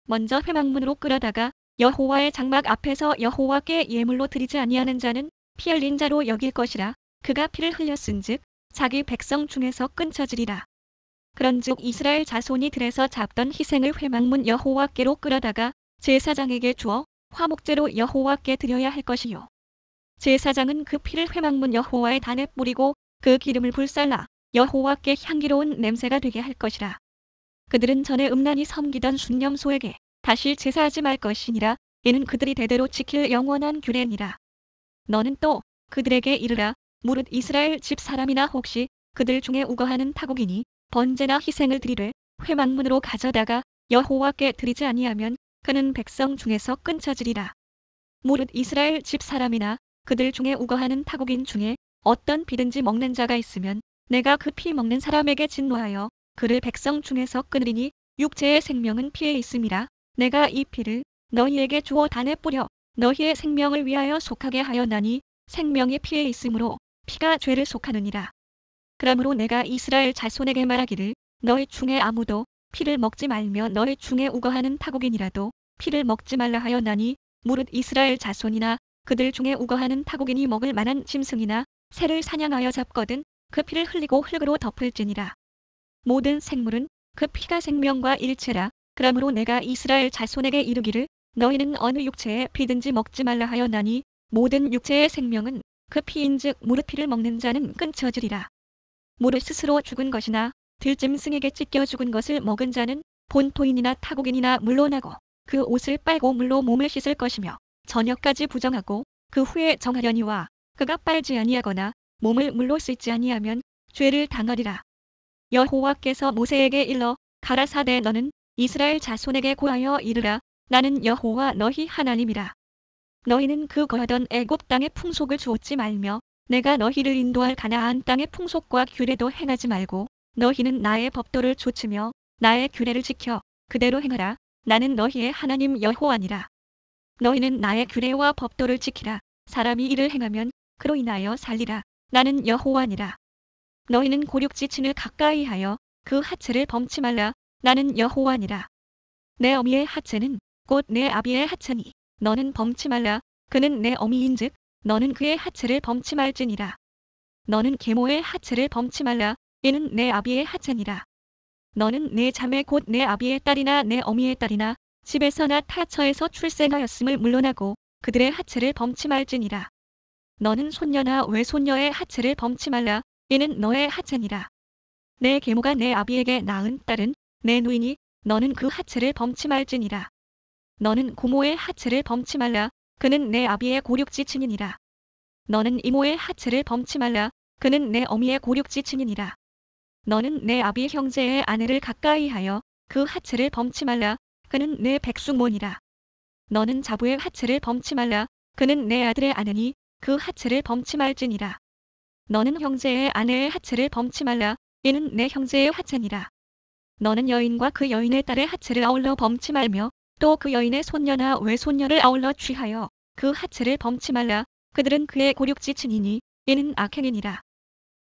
먼저 회막문으로 끌어다가 여호와의 장막 앞에서 여호와께 예물로 드리지 아니하는 자는 피 흘린 자로 여길 것이라. 그가 피를 흘렸은즉 자기 백성 중에서 끊쳐지리라. 그런즉 이스라엘 자손이 들에서 잡던 희생을 회막문 여호와께로 끌어다가 제사장에게 주어 화목제로 여호와께 드려야 할 것이요. 제사장은 그 피를 회막문 여호와의 단에 뿌리고 그 기름을 불살라 여호와께 향기로운 냄새가 되게 할 것이라. 그들은 전에 음란히 섬기던 순념소에게 다시 제사하지 말 것이니라. 이는 그들이 대대로 지킬 영원한 규례니라. 너는 또 그들에게 이르라. 무릇 이스라엘 집 사람이나 혹시 그들 중에 우거하는 타국이니 번제나 희생을 드리되 회막문으로 가져다가 여호와께 드리지 아니하면 그는 백성 중에서 끊쳐지리라. 무릇 이스라엘 집 사람이나 그들 중에 우거하는 타국인 중에 어떤 피든지 먹는 자가 있으면 내가 그 피 먹는 사람에게 진노하여 그를 백성 중에서 끊으리니 육체의 생명은 피에 있음이라. 내가 이 피를 너희에게 주어 단에 뿌려 너희의 생명을 위하여 속하게 하였나니 생명이 피에 있으므로 피가 죄를 속하느니라. 그러므로 내가 이스라엘 자손에게 말하기를 너희 중에 아무도 피를 먹지 말며 너희 중에 우거하는 타국인이라도 피를 먹지 말라 하였나니 무릇 이스라엘 자손이나 그들 중에 우거하는 타국인이 먹을 만한 짐승이나 새를 사냥하여 잡거든 그 피를 흘리고 흙으로 덮을지니라. 모든 생물은 그 피가 생명과 일체라. 그러므로 내가 이스라엘 자손에게 이르기를 너희는 어느 육체의 피든지 먹지 말라 하였나니 모든 육체의 생명은 그 피인즉 무릇 피를 먹는 자는 끊쳐지리라. 무릇 스스로 죽은 것이나 들짐승에게 찢겨 죽은 것을 먹은 자는 본토인이나 타국인이나 물론하고 그 옷을 빨고 물로 몸을 씻을 것이며 저녁까지 부정하고 그 후에 정하려니와 그가 빨지 아니하거나 몸을 물로 씻지 아니하면 죄를 당하리라. 여호와께서 모세에게 일러 가라사대 너는 이스라엘 자손에게 고하여 이르라. 나는 여호와 너희 하나님이라. 너희는 그 거하던 애굽 땅의 풍속을 주었지 말며 내가 너희를 인도할 가나안 땅의 풍속과 규례도 행하지 말고 너희는 나의 법도를 좇으며 나의 규례를 지켜 그대로 행하라. 나는 너희의 하나님 여호와니라. 너희는 나의 규례와 법도를 지키라. 사람이 이를 행하면 그로 인하여 살리라. 나는 여호와니라. 너희는 고륙지친을 가까이 하여 그 하체를 범치 말라. 나는 여호와니라. 내 어미의 하체는 곧 내 아비의 하체니 너는 범치 말라. 그는 내 어미인즉 너는 그의 하체를 범치 말지니라. 너는 계모의 하체를 범치 말라. 이는 내 아비의 하체니라. 너는 내 자매 곧 내 아비의 딸이나 내 어미의 딸이나 집에서나 타처에서 출생하였음을 물론하고 그들의 하체를 범치 말지니라. 너는 손녀나 외손녀의 하체를 범치 말라. 이는 너의 하체니라. 내 계모가 내 아비에게 낳은 딸은 내 누이니 너는 그 하체를 범치 말지니라. 너는 고모의 하체를 범치 말라. 그는 내 아비의 고륙지친이니라. 너는 이모의 하체를 범치 말라. 그는 내 어미의 고륙지친이니라. 너는 내 아비 형제의 아내를 가까이 하여 그 하체를 범치 말라. 그는 내 백숙모니라. 너는 자부의 하체를 범치 말라. 그는 내 아들의 아내니 그 하체를 범치 말지니라. 너는 형제의 아내의 하체를 범치 말라. 이는 내 형제의 하체니라. 너는 여인과 그 여인의 딸의 하체를 아울러 범치 말며 또 그 여인의 손녀나 외손녀를 아울러 취하여 그 하체를 범치 말라. 그들은 그의 고륙지친이니 이는 악행이니라.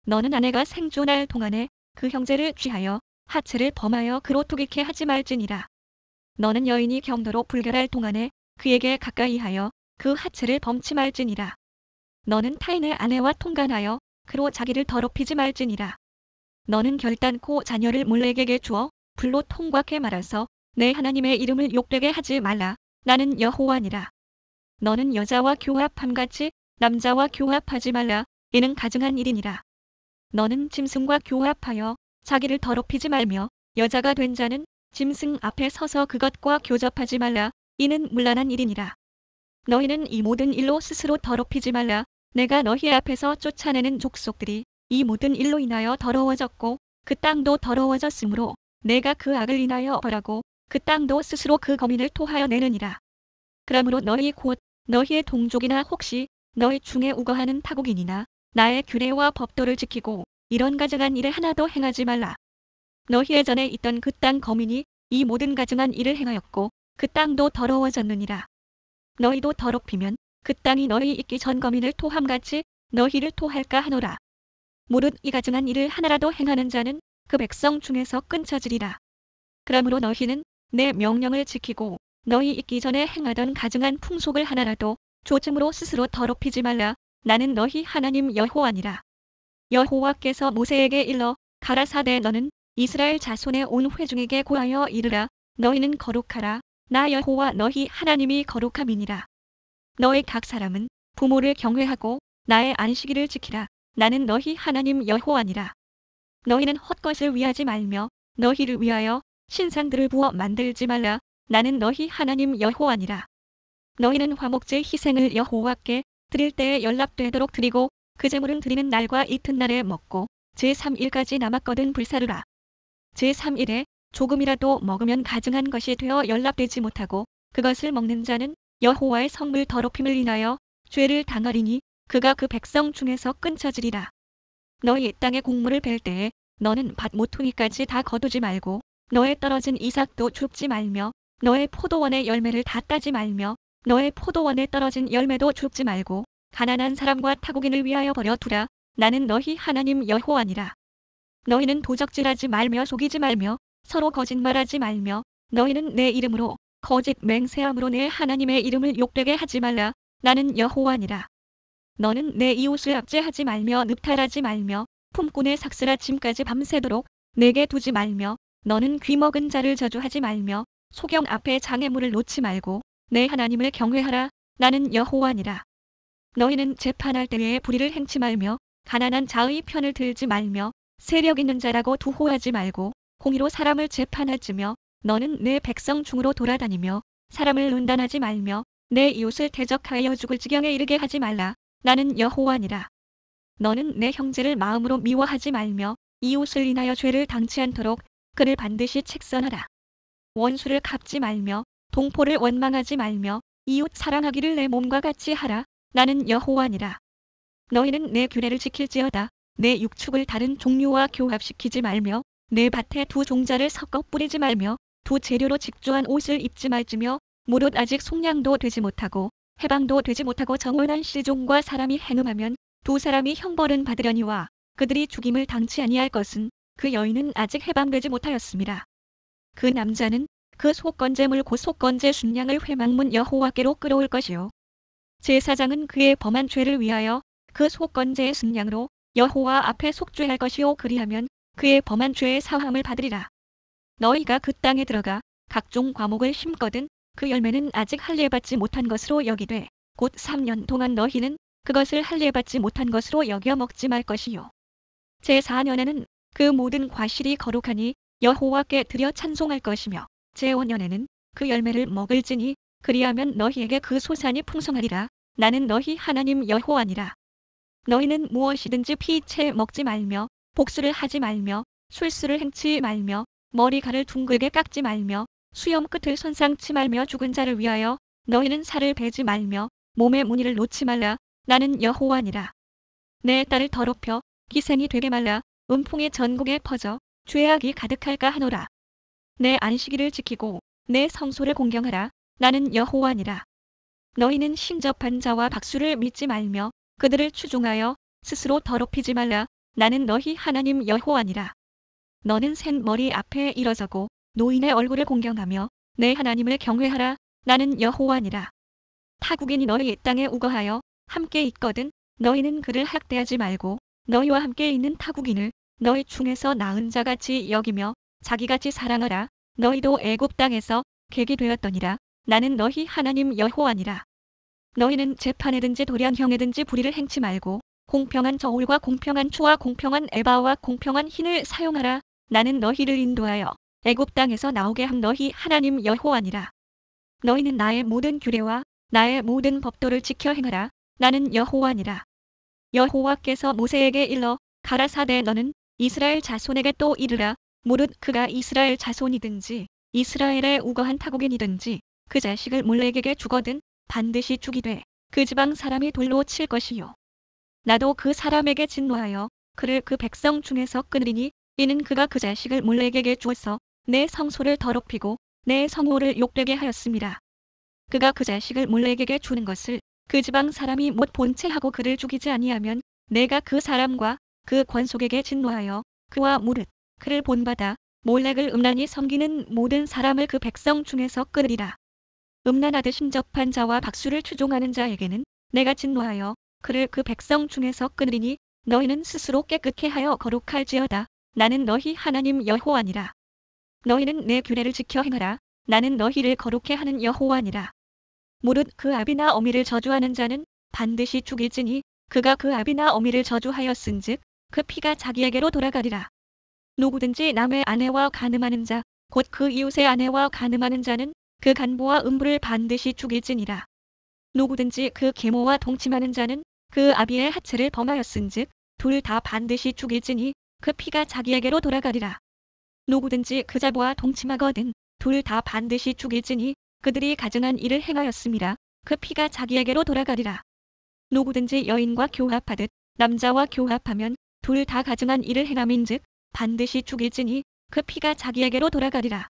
너는 아내가 생존할 동안에 그 형제를 취하여 하체를 범하여 그로 투기케 하지 말지니라. 너는 여인이 경도로 불결할 동안에 그에게 가까이 하여 그 하체를 범치 말지니라. 너는 타인의 아내와 통간하여 그로 자기를 더럽히지 말지니라. 너는 결단코 자녀를 몰렉에게 주어 불로 통과케 말아서 내 하나님의 이름을 욕되게 하지 말라. 나는 여호와니라. 너는 여자와 교합함같이 남자와 교합하지 말라. 이는 가증한 일이니라. 너는 짐승과 교합하여 자기를 더럽히지 말며 여자가 된 자는 짐승 앞에 서서 그것과 교접하지 말라. 이는 문란한 일이니라. 너희는 이 모든 일로 스스로 더럽히지 말라. 내가 너희 앞에서 쫓아내는 족속들이 이 모든 일로 인하여 더러워졌고 그 땅도 더러워졌으므로 내가 그 악을 인하여 벌하고 그 땅도 스스로 그 거민을 토하여 내느니라. 그러므로 너희 곧 너희의 동족이나 혹시 너희 중에 우거하는 타국인이나 나의 규례와 법도를 지키고 이런 가증한 일을 하나도 행하지 말라. 너희의 전에 있던 그 땅 거민이 이 모든 가증한 일을 행하였고 그 땅도 더러워졌느니라. 너희도 더럽히면 그 땅이 너희 있기 전 거민을 토함같이 너희를 토할까 하노라. 무릇 이 가증한 일을 하나라도 행하는 자는 그 백성 중에서 끊쳐지리라. 그러므로 너희는 내 명령을 지키고 너희 있기 전에 행하던 가증한 풍속을 하나라도 조짐으로 스스로 더럽히지 말라. 나는 너희 하나님 여호와니라. 여호와께서 모세에게 일러 가라사대 너는 이스라엘 자손의 온 회중에게 고하여 이르라. 너희는 거룩하라. 나 여호와 너희 하나님이 거룩함이니라. 너희 각 사람은 부모를 경외하고 나의 안식일을 지키라. 나는 너희 하나님 여호와니라. 너희는 헛것을 위하지 말며 너희를 위하여 신상들을 부어 만들지 말라. 나는 너희 하나님 여호와니라. 너희는 화목제 희생을 여호와께 드릴 때에 연락되도록 드리고 그 제물은 드리는 날과 이튿날에 먹고 제3일까지 남았거든 불사르라. 제3일에 조금이라도 먹으면 가증한 것이 되어 연락되지 못하고 그것을 먹는 자는 여호와의 성물 더럽힘을 인하여 죄를 당하리니 그가 그 백성 중에서 끊쳐지리라. 너희 땅에 곡물을 벨 때에 너는 밭 모퉁이까지 다 거두지 말고 너의 떨어진 이삭도 줍지 말며 너의 포도원의 열매를 다 따지 말며 너의 포도원에 떨어진 열매도 줍지 말고 가난한 사람과 타국인을 위하여 버려두라. 나는 너희 하나님 여호와니라. 너희는 도적질하지 말며 속이지 말며 서로 거짓말하지 말며 너희는 내 이름으로 거짓 맹세함으로 내 하나님의 이름을 욕되게 하지 말라. 나는 여호와니라. 너는 내 이웃을 압제하지 말며 늑탈하지 말며 품꾼의 삭슬아 짐까지 밤새도록 내게 두지 말며 너는 귀먹은 자를 저주하지 말며 소경 앞에 장애물을 놓지 말고 내 하나님을 경외하라. 나는 여호와니라. 너희는 재판할 때에 불의를 행치 말며 가난한 자의 편을 들지 말며 세력 있는 자라고 두호하지 말고 공의로 사람을 재판할지며 너는 내 백성 중으로 돌아다니며 사람을 lun단하지 말며 내 이웃을 대적하여 죽을 지경에 이르게 하지 말라. 나는 여호와니라. 너는 내 형제를 마음으로 미워하지 말며 이웃을 인하여 죄를 당치 않도록 그를 반드시 책선하라. 원수를 갚지 말며 동포를 원망하지 말며 이웃 사랑하기를 내 몸과 같이 하라. 나는 여호와니라. 너희는 내 규례를 지킬지어다. 내 육축을 다른 종류와 교합시키지 말며 내 밭에 두 종자를 섞어 뿌리지 말며 두 재료로 직조한 옷을 입지 말지며 무릇 아직 속량도 되지 못하고 해방도 되지 못하고 정혼한 시종과 사람이 행음하면 두 사람이 형벌은 받으려니와 그들이 죽임을 당치 아니할 것은 그 여인은 아직 해방되지 못하였습니다. 그 남자는 그 속건제물 곧 속건제 순양을 회막문 여호와께로 끌어올 것이요 제사장은 그의 범한 죄를 위하여 그 속건제의 순양으로 여호와 앞에 속죄할 것이요 그리하면 그의 범한 죄의 사함을 받으리라. 너희가 그 땅에 들어가 각종 과목을 심거든 그 열매는 아직 할례받지 못한 것으로 여기되 곧 3년 동안 너희는 그것을 할례받지 못한 것으로 여겨 먹지 말 것이요 제4년에는 그 모든 과실이 거룩하니 여호와께 드려 찬송할 것이며 제5년에는 그 열매를 먹을지니 그리하면 너희에게 그 소산이 풍성하리라. 나는 너희 하나님 여호와니라. 너희는 무엇이든지 피채 먹지 말며 복수를 하지 말며 술수를 행치 말며 머리칼을 둥글게 깎지 말며 수염 끝을 손상치 말며 죽은 자를 위하여 너희는 살을 베지 말며 몸에 무늬를 놓지 말라. 나는 여호와니라. 내 딸을 더럽혀 기생이 되게 말라. 음풍이 전국에 퍼져 죄악이 가득할까 하노라. 내 안식일을 지키고 내 성소를 공경하라. 나는 여호와니라. 너희는 신접한 자와 박수를 믿지 말며 그들을 추종하여 스스로 더럽히지 말라. 나는 너희 하나님 여호와니라. 너는 센 머리 앞에 일어서고 노인의 얼굴을 공경하며 내 하나님을 경외하라. 나는 여호와니라. 타국인이 너희 땅에 우거하여 함께 있거든 너희는 그를 학대하지 말고 너희와 함께 있는 타국인을 너희 중에서 나은 자같이 여기며 자기같이 사랑하라. 너희도 애굽 땅에서 객이 되었더니라. 나는 너희 하나님 여호와니라. 너희는 재판에든지 도련형에든지 불의를 행치 말고 공평한 저울과 공평한 추와 공평한 에바와 공평한 흰을 사용하라. 나는 너희를 인도하여 애굽 땅에서 나오게 한 너희 하나님 여호와니라. 너희는 나의 모든 규례와 나의 모든 법도를 지켜 행하라. 나는 여호와니라. 여호와께서 모세에게 일러 가라사대 너는 이스라엘 자손에게 또 이르라. 무릇 그가 이스라엘 자손이든지 이스라엘의 우거한 타국인이든지 그 자식을 몰렉에게 주거든 반드시 죽이되 그 지방 사람이 돌로 칠 것이요. 나도 그 사람에게 진노하여 그를 그 백성 중에서 끊으리니 이는 그가 그 자식을 몰렉에게 주어서 내 성소를 더럽히고 내 성호를 욕되게 하였습니다. 그가 그 자식을 몰렉에게 주는 것을 그 지방 사람이 못 본 채 하고 그를 죽이지 아니하면 내가 그 사람과 그 권속에게 진노하여 그와 무릇 그를 본받아 몰렉을 음란히 섬기는 모든 사람을 그 백성 중에서 끊으리라. 음란하듯 심접한 자와 박수를 추종하는 자에게는 내가 진노하여 그를 그 백성 중에서 끊으리니 너희는 스스로 깨끗게 하여 거룩할지어다. 나는 너희 하나님 여호와니라. 너희는 내 규례를 지켜 행하라. 나는 너희를 거룩해 하는 여호와니라. 무릇 그 아비나 어미를 저주하는 자는 반드시 죽일지니 그가 그 아비나 어미를 저주하였은즉 그 피가 자기에게로 돌아가리라. 누구든지 남의 아내와 간음하는 자 곧 그 이웃의 아내와 간음하는 자는 그 간부와 음부를 반드시 죽일지니라. 누구든지 그 계모와 동침하는 자는 그 아비의 하체를 범하였은즉 둘 다 반드시 죽일지니 그 피가 자기에게로 돌아가리라. 누구든지 그 자부와 동침하거든 둘 다 반드시 죽일지니 그들이 가증한 일을 행하였음이라. 그 피가 자기에게로 돌아가리라. 누구든지 여인과 교합하듯 남자와 교합하면 둘 다 가증한 일을 행함인즉 반드시 죽일지니 그 피가 자기에게로 돌아가리라.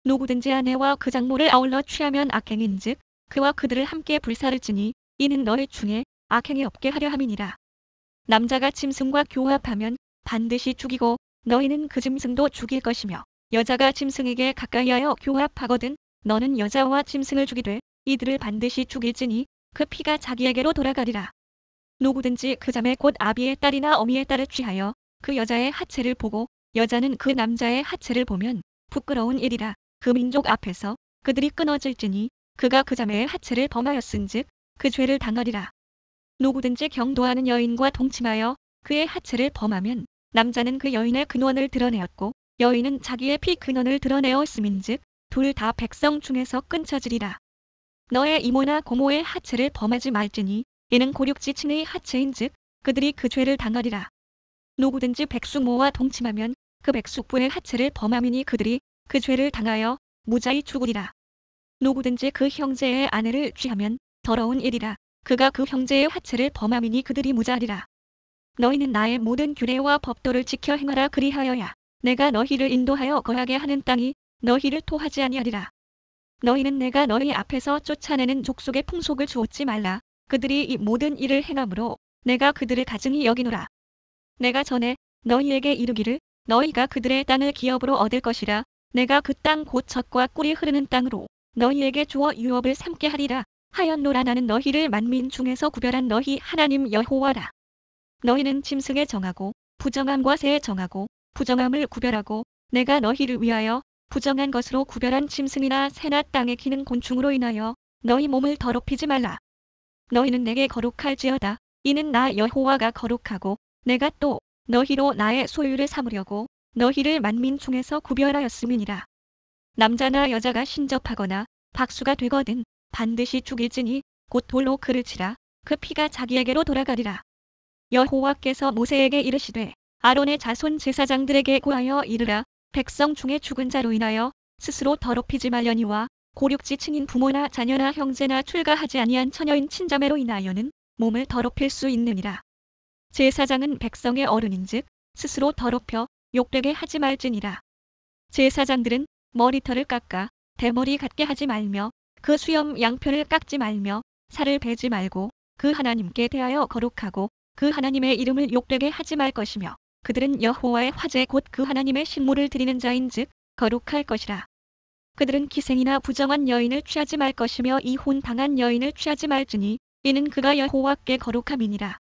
누구든지 아내와 그 장모를 아울러 취하면 악행인즉 그와 그들을 함께 불살을지니 이는 너희 중에 악행이 없게 하려 함이니라. 남자가 짐승과 교합하면 반드시 죽이고 너희는 그 짐승도 죽일 것이며 여자가 짐승에게 가까이하여 교합하거든 너는 여자와 짐승을 죽이되 이들을 반드시 죽일지니 그 피가 자기에게로 돌아가리라. 누구든지 그 자매 곧 아비의 딸이나 어미의 딸을 취하여 그 여자의 하체를 보고 여자는 그 남자의 하체를 보면 부끄러운 일이라. 그 민족 앞에서 그들이 끊어질지니 그가 그 자매의 하체를 범하였은즉 그 죄를 당하리라. 누구든지 경도하는 여인과 동침하여 그의 하체를 범하면 남자는 그 여인의 근원을 드러내었고 여인은 자기의 피 근원을 드러내었음인즉 둘 다 백성 중에서 끊쳐지리라. 너의 이모나 고모의 하체를 범하지 말지니 이는 고륙지친의 하체인즉 그들이 그 죄를 당하리라. 누구든지 백숙모와 동침하면 그 백숙부의 하체를 범함이니 그들이 그 죄를 당하여 무자히 죽으리라. 누구든지 그 형제의 아내를 취하면 더러운 일이라. 그가 그 형제의 하체를 범함이니 그들이 무자리라. 너희는 나의 모든 규례와 법도를 지켜 행하라. 그리하여야 내가 너희를 인도하여 거하게 하는 땅이 너희를 토하지 아니하리라. 너희는 내가 너희 앞에서 쫓아내는 족속의 풍속을 주었지 말라. 그들이 이 모든 일을 행함으로 내가 그들을 가증히 여기노라. 내가 전에 너희에게 이르기를 너희가 그들의 땅을 기업으로 얻을 것이라. 내가 그 땅 곧 젖과 꿀이 흐르는 땅으로 너희에게 주어 유업을 삼게 하리라 하였노라. 나는 너희를 만민 중에서 구별한 너희 하나님 여호와라. 너희는 짐승에 정하고 부정함과 새에 정하고 부정함을 구별하고 내가 너희를 위하여 부정한 것으로 구별한 짐승이나 새나 땅에 기는 곤충으로 인하여 너희 몸을 더럽히지 말라. 너희는 내게 거룩할지어다. 이는 나 여호와가 거룩하고 내가 또 너희로 나의 소유를 삼으려고 너희를 만민 중에서 구별하였음이니라. 남자나 여자가 신접하거나 박수가 되거든 반드시 죽일지니 곧 돌로 그를 치라. 그 피가 자기에게로 돌아가리라. 여호와께서 모세에게 이르시되 아론의 자손 제사장들에게 고하여 이르라. 백성 중에 죽은 자로 인하여 스스로 더럽히지 말려니와 고륙지층인 부모나 자녀나 형제나 출가하지 아니한 처녀인 친자매로 인하여는 몸을 더럽힐 수 있느니라. 제사장은 백성의 어른인즉 스스로 더럽혀 욕되게 하지 말지니라. 제사장들은 머리털을 깎아 대머리 같게 하지 말며 그 수염 양편을 깎지 말며 살을 베지 말고 그 하나님께 대하여 거룩하고 그 하나님의 이름을 욕되게 하지 말 것이며 그들은 여호와의 화제 곧 그 하나님의 식물을 드리는 자인즉 거룩할 것이라. 그들은 기생이나 부정한 여인을 취하지 말 것이며 이혼 당한 여인을 취하지 말지니 이는 그가 여호와께 거룩함이니라.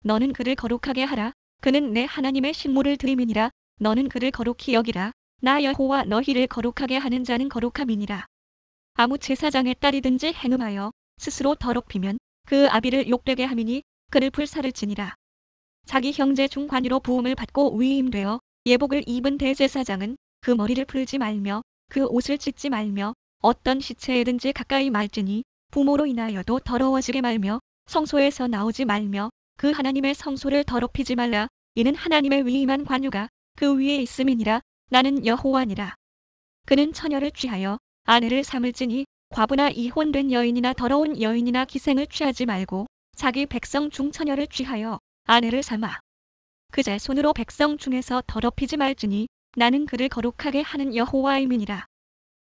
너는 그를 거룩하게 하라. 그는 내 하나님의 식물을 드림이니라. 너는 그를 거룩히 여기라. 나 여호와 너희를 거룩하게 하는 자는 거룩함이니라. 아무 제사장의 딸이든지 행음하여 스스로 더럽히면 그 아비를 욕되게 함이니 그를 불살을지니라. 자기 형제 중 관유로 부음을 받고 위임되어 예복을 입은 대제사장은 그 머리를 풀지 말며 그 옷을 찢지 말며 어떤 시체에든지 가까이 말지니 부모로 인하여도 더러워지게 말며 성소에서 나오지 말며 그 하나님의 성소를 더럽히지 말라. 이는 하나님의 위임한 관유가 그 위에 있음이니라. 나는 여호와니라. 그는 처녀를 취하여 아내를 삼을지니 과부나 이혼된 여인이나 더러운 여인이나 기생을 취하지 말고 자기 백성 중 처녀를 취하여 아내를 삼아 그 자손으로 백성 중에서 더럽히지 말지니 나는 그를 거룩하게 하는 여호와임이니라.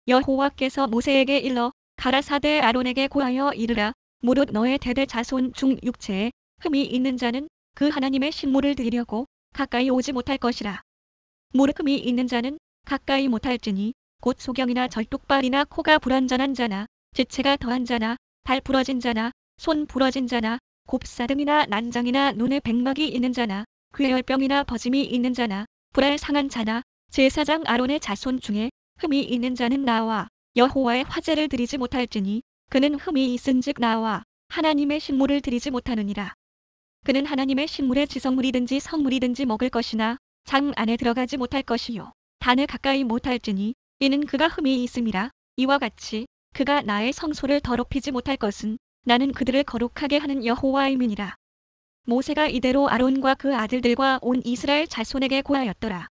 여호와께서 모세에게 일러 가라사대 아론에게 고하여 이르라. 무릇 너의 대대 자손 중 육체에 흠이 있는 자는 그 하나님의 식물을 드리려고 가까이 오지 못할 것이라. 무릇 흠이 있는 자는 가까이 못할지니 곧 소경이나 절뚝발이나 코가 불완전한 자나 지체가 더한 자나 발 부러진 자나 손 부러진 자나 곱사등이나 난장이나 눈에 백막이 있는 자나 괴혈병이나 버짐이 있는 자나 불알 상한 자나 제사장 아론의 자손 중에 흠이 있는 자는 나와 여호와의 화제를 드리지 못할지니 그는 흠이 있은즉 나와 하나님의 식물을 드리지 못하느니라. 그는 하나님의 식물의 지성물이든지 성물이든지 먹을 것이나 장 안에 들어가지 못할 것이요 단에 가까이 못할지니 이는 그가 흠이 있음이라. 이와 같이 그가 나의 성소를 더럽히지 못할 것은 나는 그들을 거룩하게 하는 여호와임이니라. 모세가 이대로 아론과 그 아들들과 온 이스라엘 자손에게 고하였더라.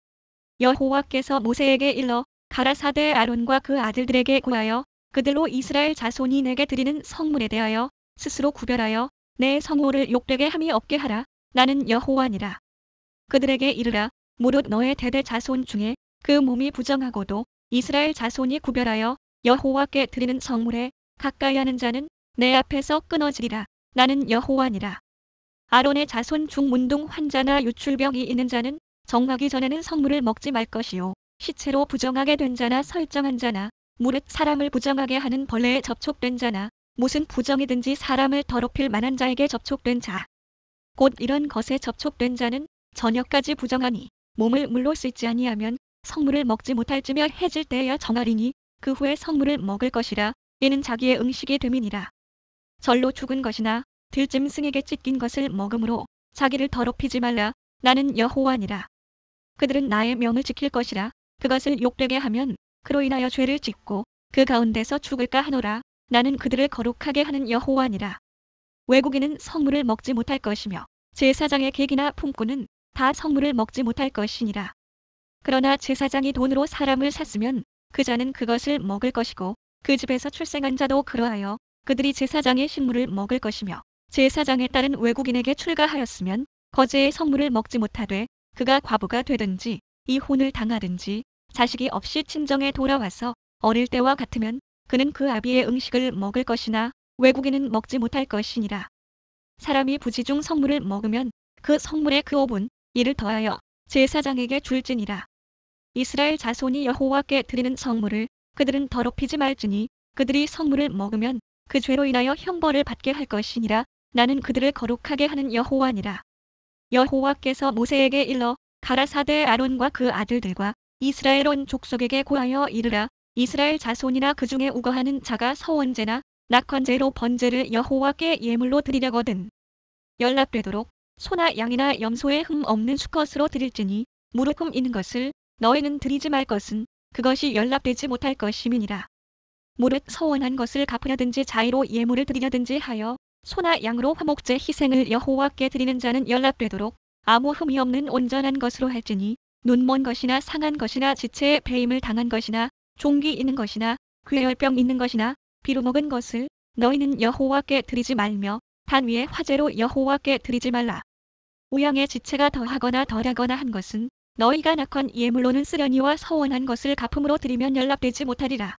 여호와께서 모세에게 일러 가라사대 아론과 그 아들들에게 고하여 그들로 이스라엘 자손이 내게 드리는 성물에 대하여 스스로 구별하여 내 성호를 욕되게 함이 없게 하라. 나는 여호와니라. 그들에게 이르라. 무릇 너의 대대 자손 중에 그 몸이 부정하고도 이스라엘 자손이 구별하여 여호와께 드리는 성물에 가까이 하는 자는 내 앞에서 끊어지리라. 나는 여호와니라. 아론의 자손 중 문둥 환자나 유출병이 있는 자는 정하기 전에는 성물을 먹지 말 것이요 시체로 부정하게 된 자나 설정한 자나 무릇 사람을 부정하게 하는 벌레에 접촉된 자나 무슨 부정이든지 사람을 더럽힐 만한 자에게 접촉된 자 곧 이런 것에 접촉된 자는 저녁까지 부정하니 몸을 물로 씻지 아니하면 성물을 먹지 못할지며 해질 때에야 정하리니 그 후에 성물을 먹을 것이라. 이는 자기의 음식이 됨이니라. 절로 죽은 것이나 들짐승에게 찢긴 것을 먹음으로 자기를 더럽히지 말라. 나는 여호와니라. 그들은 나의 명을 지킬 것이라. 그것을 욕되게 하면 그로 인하여 죄를 짓고 그 가운데서 죽을까 하노라. 나는 그들을 거룩하게 하는 여호와니라. 외국인은 성물을 먹지 못할 것이며 제사장의 객이나 품꾼은 다 성물을 먹지 못할 것이니라. 그러나 제사장이 돈으로 사람을 샀으면 그 자는 그것을 먹을 것이고 그 집에서 출생한 자도 그러하여 그들이 제사장의 식물을 먹을 것이며 제사장에 따른 외국인에게 출가하였으면 거제의 성물을 먹지 못하되 그가 과부가 되든지 이혼을 당하든지 자식이 없이 친정에 돌아와서 어릴 때와 같으면 그는 그 아비의 음식을 먹을 것이나 외국인은 먹지 못할 것이니라. 사람이 부지중 성물을 먹으면 그 성물의 그 5분 1을 더하여 제사장에게 줄지니라. 이스라엘 자손이 여호와께 드리는 성물을 그들은 더럽히지 말지니 그들이 성물을 먹으면 그 죄로 인하여 형벌을 받게 할 것이니라. 나는 그들을 거룩하게 하는 여호와니라. 여호와께서 모세에게 일러 가라사대 아론과 그 아들들과 이스라엘 온 족속에게 고하여 이르라. 이스라엘 자손이나 그 중에 우거하는 자가 서원제나 낙헌제로 번제를 여호와께 예물로 드리려거든 연락되도록 소나 양이나 염소의 흠 없는 수컷으로 드릴지니 무릇 흠 있는 것을 너희는 드리지 말 것은 그것이 연락되지 못할 것임이니라. 무릇 서원한 것을 갚으려든지 자의로 예물을 드리려든지 하여 소나 양으로 화목제 희생을 여호와께 드리는 자는 연락되도록 아무 흠이 없는 온전한 것으로 할지니 눈먼 것이나 상한 것이나 지체에 배임을 당한 것이나 종기 있는 것이나 괴혈병 있는 것이나 비루 먹은 것을 너희는 여호와께 드리지 말며 단 위에 화제로 여호와께 드리지 말라. 우양의 지체가 더하거나 덜하거나 한 것은 너희가 낙헌 예물로는 쓰려니와 서원한 것을 갚음으로 드리면 연락되지 못하리라.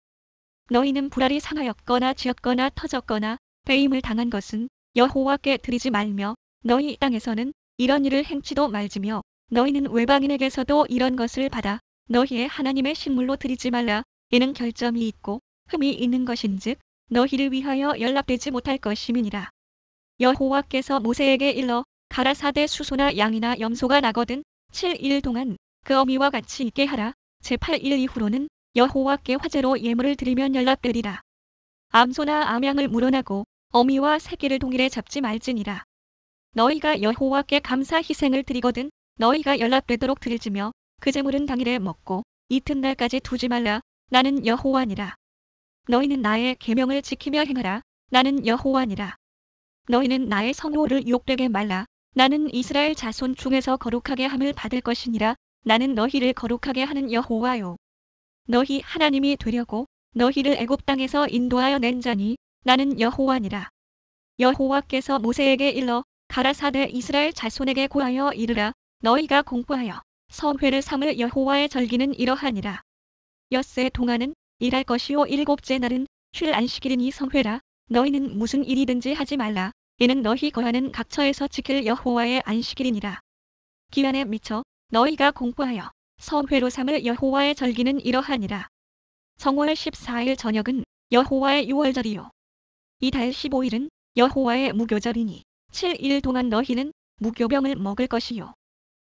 너희는 불알이 상하였거나 쥐었거나 터졌거나 배임을 당한 것은 여호와께 드리지 말며 너희 땅에서는 이런 일을 행치도 말지며 너희는 외방인에게서도 이런 것을 받아 너희의 하나님의 식물로 드리지 말라. 이는 결점이 있고 흠이 있는 것인즉 너희를 위하여 연락되지 못할 것임이니라. 여호와께서 모세에게 일러 가라사대 수소나 양이나 염소가 나거든 7일 동안 그 어미와 같이 있게 하라. 제8일 이후로는 여호와께 화제로 예물을 드리면 연락되리라. 암소나 암양을 물어나고 어미와 새끼를 동일에 잡지 말지니라. 너희가 여호와께 감사 희생을 드리거든 너희가 연락되도록 드릴지며 그 제물은 당일에 먹고 이튿날까지 두지 말라. 나는 여호와니라. 너희는 나의 계명을 지키며 행하라. 나는 여호와니라. 너희는 나의 성호를 욕되게 말라. 나는 이스라엘 자손 중에서 거룩하게 함을 받을 것이니라. 나는 너희를 거룩하게 하는 여호와요. 너희 하나님이 되려고 너희를 애굽 땅에서 인도하여 낸 자니 나는 여호와니라. 여호와께서 모세에게 일러 가라사대 이스라엘 자손에게 고하여 이르라. 너희가 공포하여 성회를 삼을 여호와의 절기는 이러하니라. 엿새 동안은 일할 것이요 일곱째 날은 쉴 안식일이니 성회라. 너희는 무슨 일이든지 하지 말라. 이는 너희 거하는 각처에서 지킬 여호와의 안식일이니라. 기한에 미쳐 너희가 공포하여 성회로 삼을 여호와의 절기는 이러하니라. 정월 14일 저녁은 여호와의 유월절이요. 이달 15일은 여호와의 무교절이니 7일 동안 너희는 무교병을 먹을 것이요.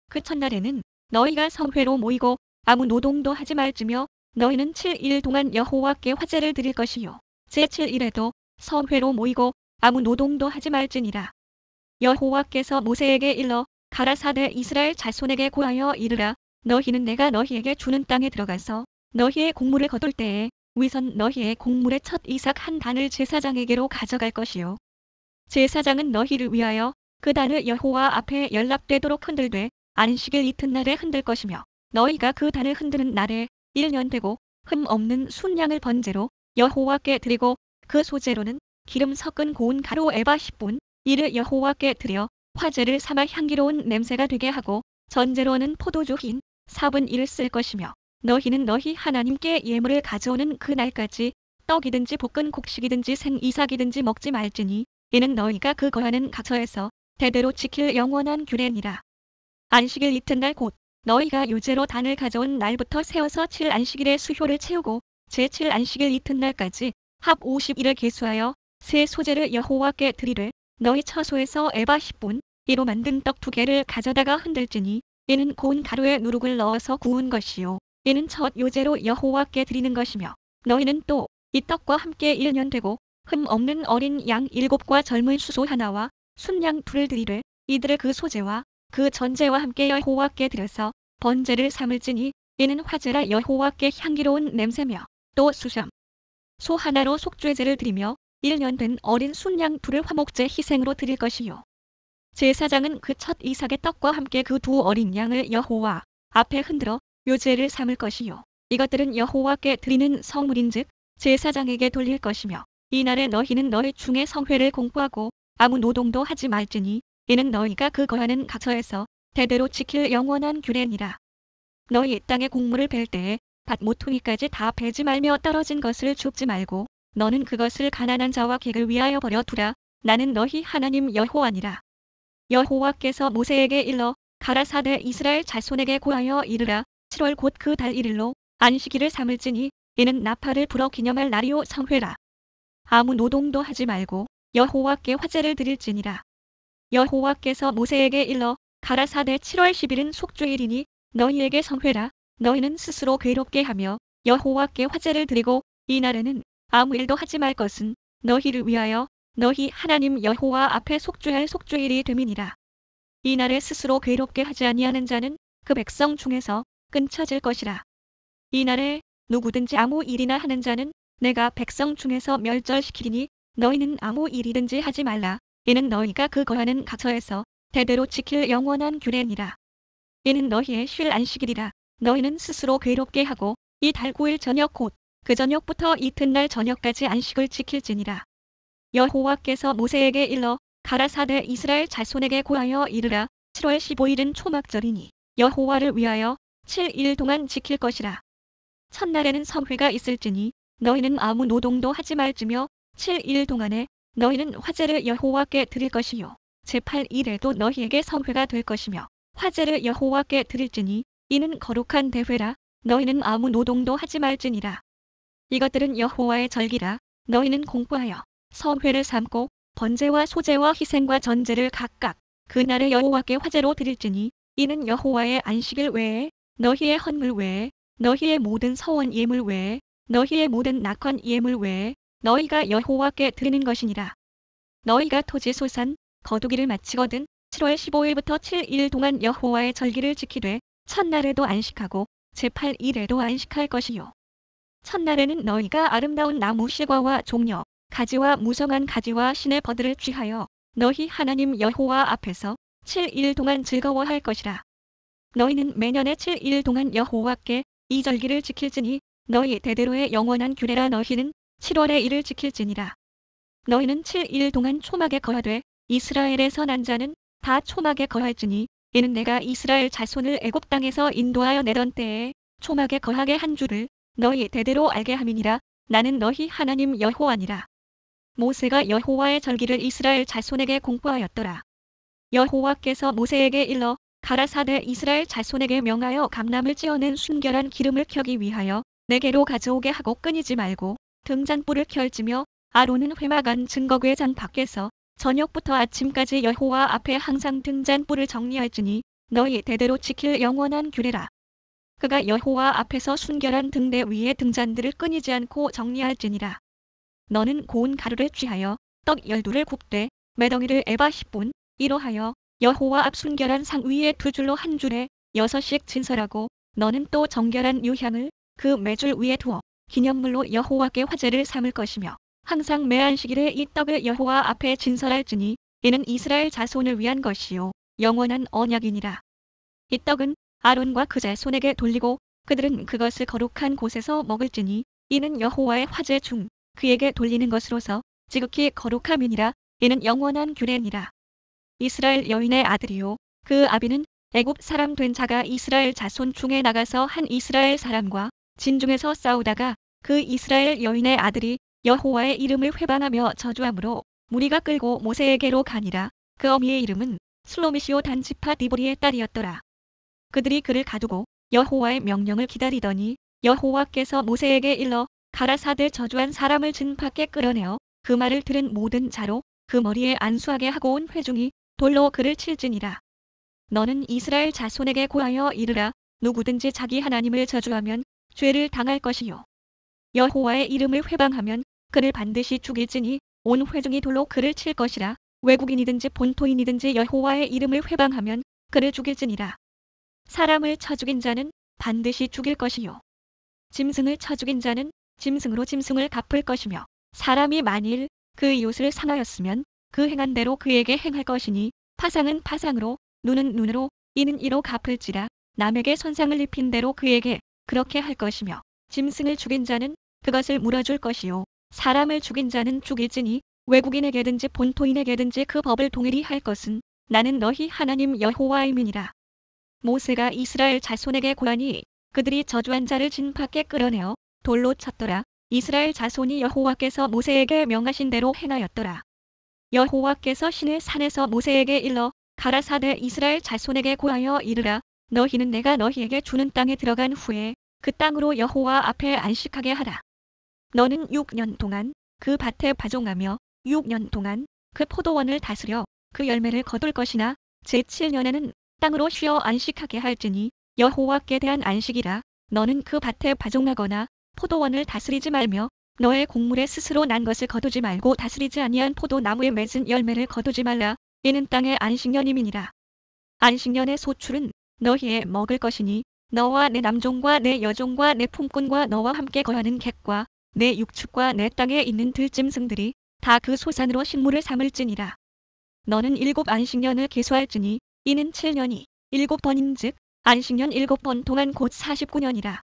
그 첫날에는 너희가 성회로 모이고 아무 노동도 하지 말지며 너희는 7일 동안 여호와께 화제를 드릴 것이요. 제7일에도 성회로 모이고 아무 노동도 하지 말지니라. 여호와께서 모세에게 일러 가라사대 이스라엘 자손에게 고하여 이르라. 너희는 내가 너희에게 주는 땅에 들어가서 너희의 곡물을 거둘 때에 위선 너희의 곡물의 첫 이삭 한 단을 제사장에게로 가져갈 것이요. 제사장은 너희를 위하여 그 단을 여호와 앞에 연락되도록 흔들되 안식일 이튿날에 흔들 것이며 너희가 그 단을 흔드는 날에 1년 되고 흠 없는 순양을 번제로 여호와께 드리고 그 소재로는 기름 섞은 고운 가루 에바 10분 이를 여호와께 드려 화제를 삼아 향기로운 냄새가 되게 하고 전제로는 포도주 흰 4분 1을 쓸 것이며 너희는 너희 하나님께 예물을 가져오는 그 날까지 떡이든지 볶은 곡식이든지 생이삭이든지 먹지 말지니 이는 너희가 그 거하는 각처에서 대대로 지킬 영원한 규례니라. 안식일 이튿날 곧 너희가 요제로 단을 가져온 날부터 세워서 7안식일의 수효를 채우고 제7안식일 이튿날까지 합 50일을 계수하여 새 소재를 여호와께 드리되 너희 처소에서 에바 10분 이로 만든 떡 2개를 가져다가 흔들지니 이는 고운 가루에 누룩을 넣어서 구운 것이요. 이는 첫 요제로 여호와께 드리는 것이며 너희는 또 이 떡과 함께 1년 되고 흠 없는 어린 양 7과 젊은 수소 하나와 순양 2를 드리되 이들을 그 소재와 그 전제와 함께 여호와께 드려서 번제를 삼을지니 이는 화제라 여호와께 향기로운 냄새며 또 수염 소 하나로 속죄제를 드리며 1년 된 어린 순양 2를 화목제 희생으로 드릴 것이요. 제사장은 그 첫 이삭의 떡과 함께 그 2 어린 양을 여호와 앞에 흔들어 요제를 삼을 것이요. 이것들은 여호와께 드리는 성물인즉 제사장에게 돌릴 것이며 이날에 너희는 너희 중에 성회를 공포하고 아무 노동도 하지 말지니 이는 너희가 그 거하는 각처에서 대대로 지킬 영원한 규례니라. 너희 땅에 곡물을 벨 때에 밭 모퉁이까지 다 베지 말며 떨어진 것을 줍지 말고 너는 그것을 가난한 자와 객을 위하여 버려두라. 나는 너희 하나님 여호와니라. 여호와께서 모세에게 일러 가라사대 이스라엘 자손에게 고하여 이르라. 7월 곧 그 달 1일로 안식일을 삼을지니 이는 나팔을 불어 기념할 날이요 성회라. 아무 노동도 하지 말고 여호와께 화제를 드릴지니라. 여호와께서 모세에게 일러 가라사대 7월 10일은 속죄일이니 너희에게 성회라. 너희는 스스로 괴롭게 하며 여호와께 화제를 드리고 이 날에는 아무 일도 하지 말 것은 너희를 위하여 너희 하나님 여호와 앞에 속죄할 속죄일이 됨이니라. 이 날에 스스로 괴롭게 하지 아니하는 자는 그 백성 중에서 끊쳐질 것이라. 이 날에 누구든지 아무 일이나 하는 자는 내가 백성 중에서 멸절시키리니 너희는 아무 일이든지 하지 말라. 이는 너희가 그 거하는 각처에서 대대로 지킬 영원한 규례니라. 이는 너희의 쉴 안식일이라. 너희는 스스로 괴롭게 하고 이 달 9일 저녁 곧 그 저녁부터 이튿날 저녁까지 안식을 지킬지니라. 여호와께서 모세에게 일러 가라사대 이스라엘 자손에게 고하여 이르라. 7월 15일은 초막절이니 여호와를 위하여 7일 동안 지킬 것이라. 첫날에는 성회가 있을지니 너희는 아무 노동도 하지 말지며 7일 동안에 너희는 화제를 여호와께 드릴 것이요. 제8일에도 너희에게 성회가 될 것이며 화제를 여호와께 드릴지니 이는 거룩한 대회라. 너희는 아무 노동도 하지 말지니라. 이것들은 여호와의 절기라. 너희는 공포하여 성회를 삼고 번제와 소제와 희생과 전제를 각각 그날의 여호와께 화제로 드릴지니 이는 여호와의 안식일 외에 너희의 헌물 외에 너희의 모든 서원 예물 외에 너희의 모든 낙헌 예물 외에 너희가 여호와께 드리는 것이니라. 너희가 토지 소산 거두기를 마치거든 7월 15일부터 7일 동안 여호와의 절기를 지키되 첫날에도 안식하고 제8일에도 안식할 것이요. 첫날에는 너희가 아름다운 나무 실과와 종려, 가지와 무성한 가지와 신의 버들을 취하여 너희 하나님 여호와 앞에서 7일 동안 즐거워할 것이라. 너희는 매년에 7일 동안 여호와께 이 절기를 지킬지니 너희 대대로의 영원한 규례라. 너희는 7월에 이를 지킬지니라. 너희는 7일 동안 초막에 거하되 이스라엘에서 난 자는 다 초막에 거할지니 이는 내가 이스라엘 자손을 애굽 땅에서 인도하여 내던 때에 초막에 거하게 한 줄을 너희 대대로 알게 함이니라. 나는 너희 하나님 여호와니라. 모세가 여호와의 절기를 이스라엘 자손에게 공포하였더라. 여호와께서 모세에게 일러 가라사대 이스라엘 자손에게 명하여 감람을 찌어낸 순결한 기름을 켜기 위하여 내게로 가져오게 하고 끊이지 말고 등잔불을 켤지며 아론은 회막안 증거궤장 밖에서 저녁부터 아침까지 여호와 앞에 항상 등잔불을 정리할지니 너희 대대로 지킬 영원한 규례라. 그가 여호와 앞에서 순결한 등대 위에 등잔들을 끊이지 않고 정리할지니라. 너는 고운 가루를 취하여 떡 12를 굽되 매덩이를 에바 10분 이로하여 여호와 앞 순결한 상 위에 두 줄로 한 줄에 6씩 진설하고 너는 또 정결한 유향을 그 매줄 위에 두어 기념물로 여호와께 화제를 삼을 것이며 항상 매 안식일에 이 떡을 여호와 앞에 진설할지니 이는 이스라엘 자손을 위한 것이요 영원한 언약이니라. 이 떡은 아론과 그 자손에게 돌리고 그들은 그것을 거룩한 곳에서 먹을지니 이는 여호와의 화제 중 그에게 돌리는 것으로서 지극히 거룩함이니라. 이는 영원한 규례니라. 이스라엘 여인의 아들이요 그 아비는 애굽 사람 된 자가 이스라엘 자손 중에 나가서 한 이스라엘 사람과 진중에서 싸우다가 그 이스라엘 여인의 아들이 여호와의 이름을 회방하며 저주함으로 무리가 끌고 모세에게로 가니라. 그 어미의 이름은 슬로미시오 단지파 디보리의 딸이었더라. 그들이 그를 가두고 여호와의 명령을 기다리더니 여호와께서 모세에게 일러 가라사대 저주한 사람을 진 밖에 끌어내어 그 말을 들은 모든 자로 그 머리에 안수하게 하고 온 회중이 돌로 그를 칠지니라. 너는 이스라엘 자손에게 고하여 이르라. 누구든지 자기 하나님을 저주하면 죄를 당할 것이요 여호와의 이름을 회방하면 그를 반드시 죽일지니 온 회중이 돌로 그를 칠 것이라. 외국인이든지 본토인이든지 여호와의 이름을 회방하면 그를 죽일지니라. 사람을 쳐 죽인 자는 반드시 죽일 것이요 짐승을 쳐 죽인 자는 짐승으로 짐승을 갚을 것이며 사람이 만일 그 이웃을 상하였으면 그 행한 대로 그에게 행할 것이니 파상은 파상으로 눈은 눈으로 이는 이로 갚을지라. 남에게 손상을 입힌 대로 그에게 그렇게 할 것이며 짐승을 죽인 자는 그것을 물어줄 것이요 사람을 죽인 자는 죽일지니 외국인에게든지 본토인에게든지 그 법을 동일히 할 것은 나는 너희 하나님 여호와임이니라. 모세가 이스라엘 자손에게 고하니 그들이 저주한 자를 진 밖에 끌어내어 돌로 쳤더라. 이스라엘 자손이 여호와께서 모세에게 명하신 대로 행하였더라. 여호와께서 시내 산에서 모세에게 일러 가라사대 이스라엘 자손에게 고하여 이르라. 너희는 내가 너희에게 주는 땅에 들어간 후에 그 땅으로 여호와 앞에 안식하게 하라. 너는 6년 동안 그 밭에 파종하며 6년 동안 그 포도원을 다스려 그 열매를 거둘 것이나 제7년에는 땅으로 쉬어 안식하게 할지니 여호와께 대한 안식이라. 너는 그 밭에 파종하거나 포도원을 다스리지 말며 너의 곡물에 스스로 난 것을 거두지 말고 다스리지 아니한 포도나무에 맺은 열매를 거두지 말라. 이는 땅의 안식년임이니라. 안식년의 소출은 너희의 먹을 것이니 너와 내 남종과 내 여종과 내 품꾼과 너와 함께 거하는 객과 내 육축과 내 땅에 있는 들짐승들이 다 그 소산으로 식물을 삼을지니라. 너는 7 안식년을 계수할지니 이는 7년이 7번인즉 안식년 7번 동안 곧 49년이라.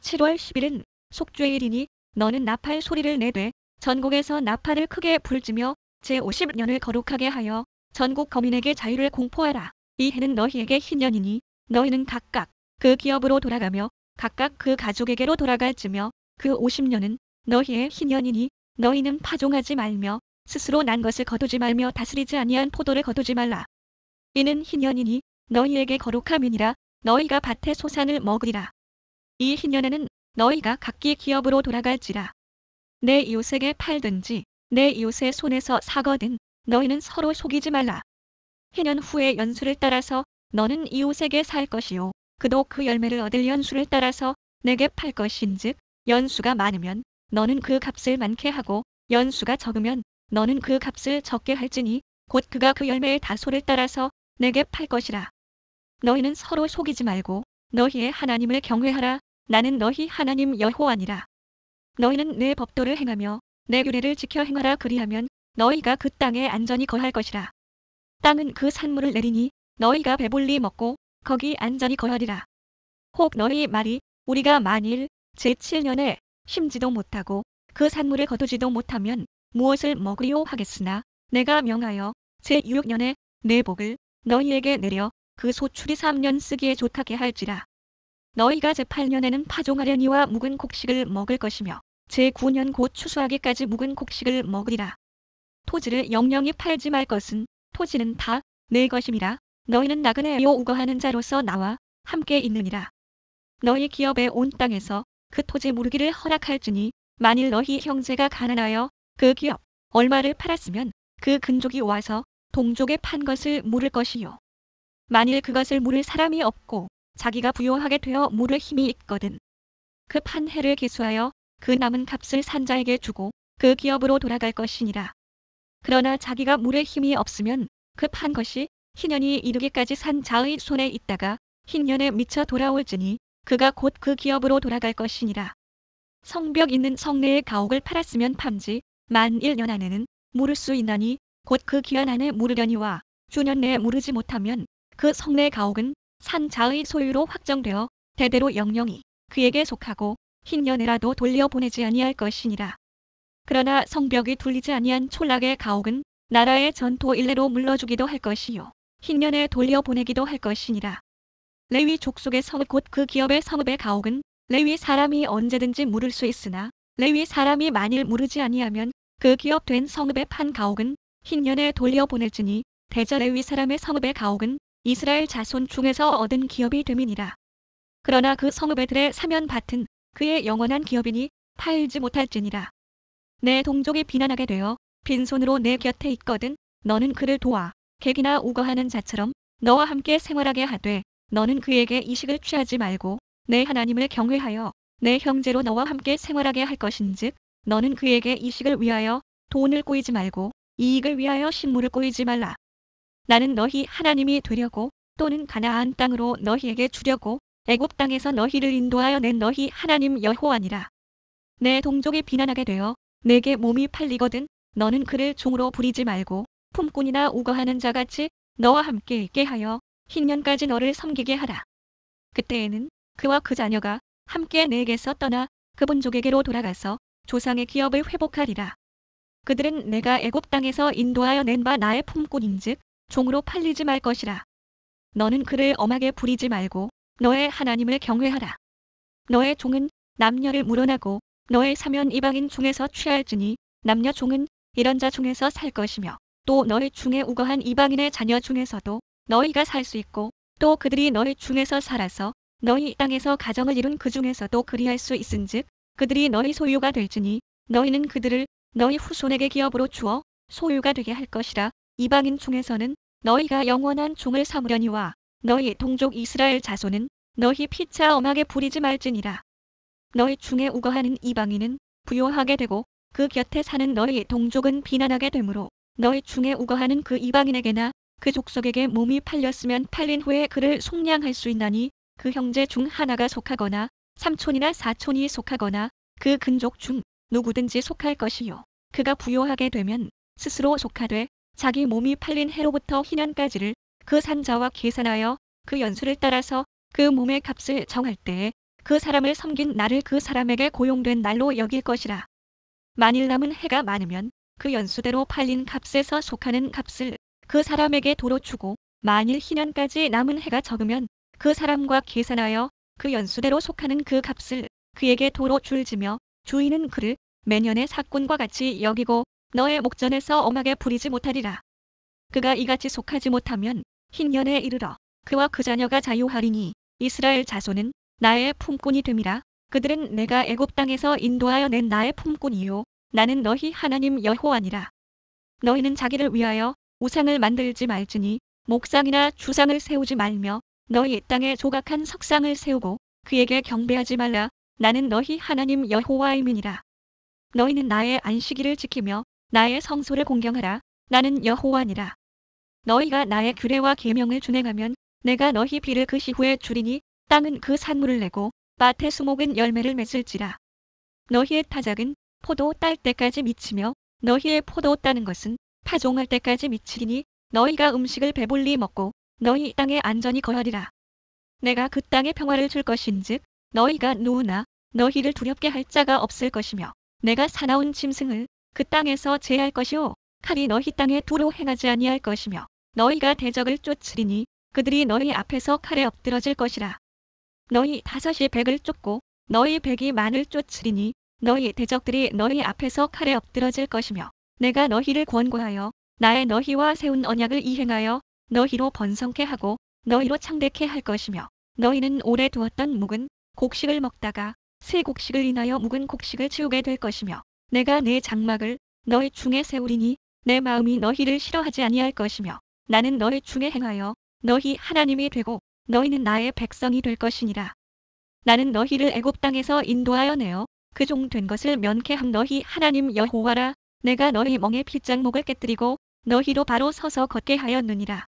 7월 10일은 속죄일이니 너는 나팔 소리를 내되 전국에서 나팔을 크게 불지며 제50년을 거룩하게 하여 전국 거민에게 자유를 공포하라. 이 해는 너희에게 희년이니 너희는 각각 그 기업으로 돌아가며 각각 그 가족에게로 돌아갈지며 그 50년은 너희의 희년이니 너희는 파종하지 말며 스스로 난 것을 거두지 말며 다스리지 아니한 포도를 거두지 말라. 이는 희년이니 너희에게 거룩함이니라. 너희가 밭의 소산을 먹으리라. 이 희년에는 너희가 각기 기업으로 돌아갈지라. 내 이웃에게 팔든지 내 이웃의 손에서 사거든 너희는 서로 속이지 말라. 희년 후의 연수를 따라서 너는 이웃에게 살 것이요 그도 그 열매를 얻을 연수를 따라서 내게 팔 것인즉 연수가 많으면 너는 그 값을 많게 하고 연수가 적으면 너는 그 값을 적게 할지니 곧 그가 그 열매의 다소를 따라서 내게 팔 것이라. 너희는 서로 속이지 말고 너희의 하나님을 경외하라. 나는 너희 하나님 여호와니라. 너희는 내 법도를 행하며 내 규례를 지켜 행하라. 그리하면 너희가 그 땅에 안전히 거할 것이라. 땅은 그 산물을 내리니 너희가 배불리 먹고 거기 안전히 거하리라. 혹 너희 말이 우리가 만일 제7년에 심지도 못하고 그 산물을 거두지도 못하면 무엇을 먹으리요 하겠으나 내가 명하여 제6년에 내 복을 너희에게 내려 그 소출이 3년 쓰기에 좋게 할지라. 너희가 제8년에는 파종하려니와 묵은 곡식을 먹을 것이며 제9년 곧 추수하기까지 묵은 곡식을 먹으리라. 토지를 영영히 팔지 말 것은 토지는 다 내 것임이라. 너희는 나그네요 우거하는 자로서 나와 함께 있느니라. 너희 기업의 온 땅에서 그 토지 무르기를 허락할지니 만일 너희 형제가 가난하여 그 기업 얼마를 팔았으면 그 근족이 와서 동족에 판 것을 물을 것이요. 만일 그것을 물을 사람이 없고 자기가 부요하게 되어 물을 힘이 있거든 그 판 해를 계수하여 그 남은 값을 산자에게 주고 그 기업으로 돌아갈 것이니라. 그러나 자기가 물을 힘이 없으면 그 판 것이 희년이 이르기까지 산자의 손에 있다가 희년에 미쳐 돌아올지니 그가 곧 그 기업으로 돌아갈 것이니라. 성벽 있는 성내의 가옥을 팔았으면 판지 만 1년 안에는 물을 수 있나니 곧 그 기한 안에 물으려니와 주년 내에 물으지 못하면 그 성내 가옥은 산자의 소유로 확정되어 대대로 영영이 그에게 속하고 흰년에라도 돌려보내지 아니할 것이니라. 그러나 성벽이 둘리지 아니한 촌락의 가옥은 나라의 전토 일례로 물러주기도 할 것이요 흰년에 돌려보내기도 할 것이니라. 레위 족속의 성읍 곧 그 기업의 성읍의 가옥은 레위 사람이 언제든지 물을 수 있으나 레위 사람이 만일 물으지 아니하면 그 기업된 성읍의 판 가옥은 흰년에 돌려보낼지니 대저 레위 사람의 성읍의 가옥은 이스라엘 자손 중에서 얻은 기업이 됨이니라. 그러나 그 성읍의 들의 사면밭은 그의 영원한 기업이니 팔지 못할지니라. 내 동족이 비난하게 되어 빈손으로 내 곁에 있거든 너는 그를 도와 객이나 우거하는 자처럼 너와 함께 생활하게 하되 너는 그에게 이식을 취하지 말고 내 하나님을 경외하여 내 형제로 너와 함께 생활하게 할 것인즉 너는 그에게 이식을 위하여 돈을 꼬이지 말고 이익을 위하여 식물을 꼬이지 말라. 나는 너희 하나님이 되려고 또는 가나안 땅으로 너희에게 주려고 애굽 땅에서 너희를 인도하여 낸 너희 하나님 여호와니라. 내 동족이 비난하게 되어 내게 몸이 팔리거든 너는 그를 종으로 부리지 말고 품꾼이나 우거하는 자같이 너와 함께 있게 하여 흰년까지 너를 섬기게 하라. 그때에는 그와 그 자녀가 함께 내게서 떠나 그 본족에게로 돌아가서 조상의 기업을 회복하리라. 그들은 내가 애굽 땅에서 인도하여 낸 바 나의 품꾼인즉 종으로 팔리지 말 것이라. 너는 그를 엄하게 부리지 말고 너의 하나님을 경외하라. 너의 종은 남녀를 물어나고 너의 사면 이방인 중에서 취할지니 남녀 종은 이런 자 중에서 살 것이며 또 너희 중에 우거한 이방인의 자녀 중에서도 너희가 살 수 있고 또 그들이 너희 중에서 살아서 너희 땅에서 가정을 이룬 그 중에서도 그리할 수 있은즉 그들이 너희 소유가 될지니 너희는 그들을 너희 후손에게 기업으로 주어 소유가 되게 할 것이라. 이방인 중에서는 너희가 영원한 종을 삼으려니와 너희 동족 이스라엘 자손은 너희 피차 엄하게 부리지 말지니라. 너희 중에 우거하는 이방인은 부요하게 되고 그 곁에 사는 너희 동족은 비난하게 되므로 너희 중에 우거하는 그 이방인에게나 그 족속에게 몸이 팔렸으면 팔린 후에 그를 속량할 수 있나니 그 형제 중 하나가 속하거나 삼촌이나 사촌이 속하거나 그 근족 중 누구든지 속할 것이요 그가 부요하게 되면 스스로 속하되 자기 몸이 팔린 해로부터 희년까지를 그 산자와 계산하여 그 연수를 따라서 그 몸의 값을 정할 때에 그 사람을 섬긴 날을 그 사람에게 고용된 날로 여길 것이라. 만일 남은 해가 많으면 그 연수대로 팔린 값에서 속하는 값을 그 사람에게 도로 주고 만일 희년까지 남은 해가 적으면 그 사람과 계산하여 그 연수대로 속하는 그 값을 그에게 도로 줄지며 주인은 그를 매년의 삭군과 같이 여기고 너의 목전에서 엄하게 부리지 못하리라. 그가 이같이 속하지 못하면 흰년에 이르러 그와 그 자녀가 자유하리니 이스라엘 자손은 나의 품꾼이 됨이라. 그들은 내가 애굽 땅에서 인도하여 낸 나의 품꾼이요 나는 너희 하나님 여호와니라. 너희는 자기를 위하여 우상을 만들지 말지니 목상이나 주상을 세우지 말며 너희 땅에 조각한 석상을 세우고 그에게 경배하지 말라. 나는 너희 하나님 여호와임이니라. 너희는 나의 안식일을 지키며 나의 성소를 공경하라. 나는 여호와니라. 너희가 나의 규례와 계명을 준행하면 내가 너희 비를 그 시후에 주리니 땅은 그 산물을 내고 밭의 수목은 열매를 맺을지라. 너희의 타작은 포도 딸 때까지 미치며 너희의 포도 따는 것은 파종할 때까지 미치리니 너희가 음식을 배불리 먹고 너희 땅에 안전히 거하리라. 내가 그 땅에 평화를 줄 것인즉 너희가 누우나 너희를 두렵게 할 자가 없을 것이며 내가 사나운 짐승을 그 땅에서 제할 것이요 칼이 너희 땅에 두루 행하지 아니할 것이며 너희가 대적을 쫓으리니 그들이 너희 앞에서 칼에 엎드러질 것이라. 너희 다섯이 백을 쫓고 너희 백이 만을 쫓으리니 너희 대적들이 너희 앞에서 칼에 엎드러질 것이며 내가 너희를 권고하여 나의 너희와 세운 언약을 이행하여 너희로 번성케 하고 너희로 창대케 할 것이며 너희는 오래 두었던 묵은 곡식을 먹다가 새 곡식을 인하여 묵은 곡식을 치우게 될 것이며 내가 내 장막을 너희 중에 세우리니 내 마음이 너희를 싫어하지 아니할 것이며 나는 너희 중에 행하여 너희 하나님이 되고 너희는 나의 백성이 될 것이니라. 나는 너희를 애굽 땅에서 인도하여 내어 그 종 된 것을 면케함 너희 하나님 여호와라. 내가 너희 멍에 핏장목을 깨뜨리고 너희로 바로 서서 걷게 하였느니라.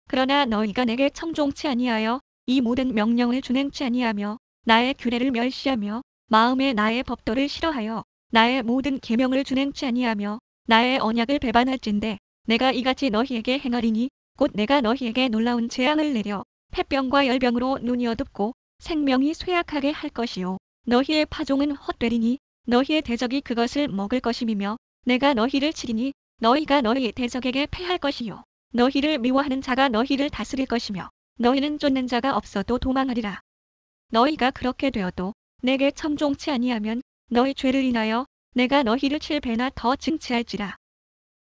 그러나 너희가 내게 청종치 아니하여 이 모든 명령을 준행치 아니하며 나의 규례를 멸시하며 마음에 나의 법도를 싫어하여 나의 모든 계명을 준행치 아니하며 나의 언약을 배반할진대 내가 이같이 너희에게 행하리니 곧 내가 너희에게 놀라운 재앙을 내려 폐병과 열병으로 눈이 어둡고 생명이 쇠약하게 할 것이요 너희의 파종은 헛되리니 너희의 대적이 그것을 먹을 것임이며 내가 너희를 치리니 너희가 너희 대적에게 패할 것이요 너희를 미워하는 자가 너희를 다스릴 것이며 너희는 쫓는 자가 없어도 도망하리라. 너희가 그렇게 되어도 내게 청종치 아니하면 너희 죄를 인하여 내가 너희를 7배나 더 증치할지라.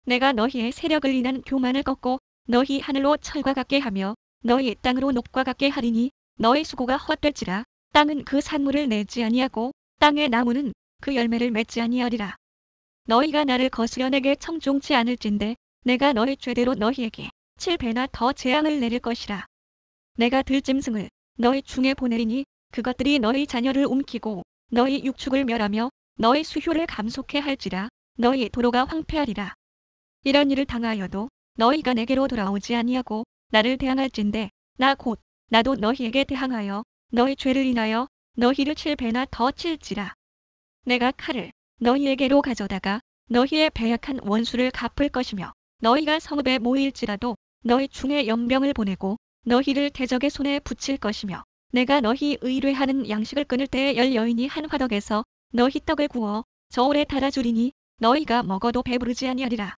내가 너희의 세력을 인한 교만을 꺾고 너희 하늘로 철과 같게 하며 너희 땅으로 녹과 같게 하리니 너희 수고가 헛될지라. 땅은 그 산물을 내지 아니하고 땅의 나무는 그 열매를 맺지 아니하리라. 너희가 나를 거스려 내게 청종치 않을진대 내가 너희 죄대로 너희에게 7배나 더 재앙을 내릴 것이라. 내가 들짐승을 너희 중에 보내리니 그것들이 너희 자녀를 움키고 너희 육축을 멸하며 너희 수효를 감속해 할지라. 너희 도로가 황폐하리라. 이런 일을 당하여도 너희가 내게로 돌아오지 아니하고 나를 대항할진대 나 곧 나도 너희에게 대항하여 너희 죄를 인하여 너희를 7배나 더 칠지라. 내가 칼을 너희에게로 가져다가 너희의 배약한 원수를 갚을 것이며 너희가 성읍에 모일지라도 너희 중에 연병을 보내고 너희를 대적의 손에 붙일 것이며 내가 너희 의뢰하는 양식을 끊을 때에 열 여인이 한 화덕에서 너희 떡을 구워 저울에 달아주리니 너희가 먹어도 배부르지 아니하리라.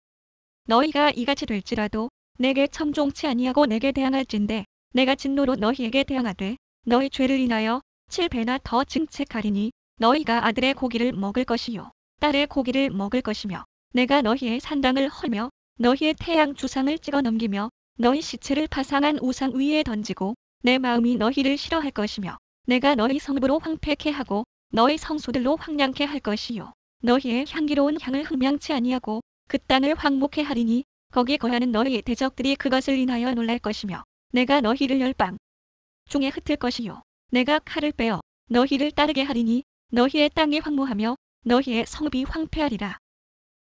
너희가 이같이 될지라도 내게 청종치 아니하고 내게 대항할진대 내가 진노로 너희에게 대항하되 너희 죄를 인하여 7배나 더 증책하리니 너희가 아들의 고기를 먹을 것이요 딸의 고기를 먹을 것이며 내가 너희의 산당을 헐며 너희의 태양 주상을 찍어 넘기며 너희 시체를 파상한 우상 위에 던지고 내 마음이 너희를 싫어할 것이며 내가 너희 성읍으로 황폐케 하고 너희 성소들로 황량케 할 것이요 너희의 향기로운 향을 흠양치 아니하고 그 땅을 황목해 하리니 거기 거하는 너희 대적들이 그것을 인하여 놀랄 것이며 내가 너희를 열방 중에 흩을 것이요 내가 칼을 빼어 너희를 따르게 하리니 너희의 땅이 황무하며 너희의 성읍이 황폐하리라.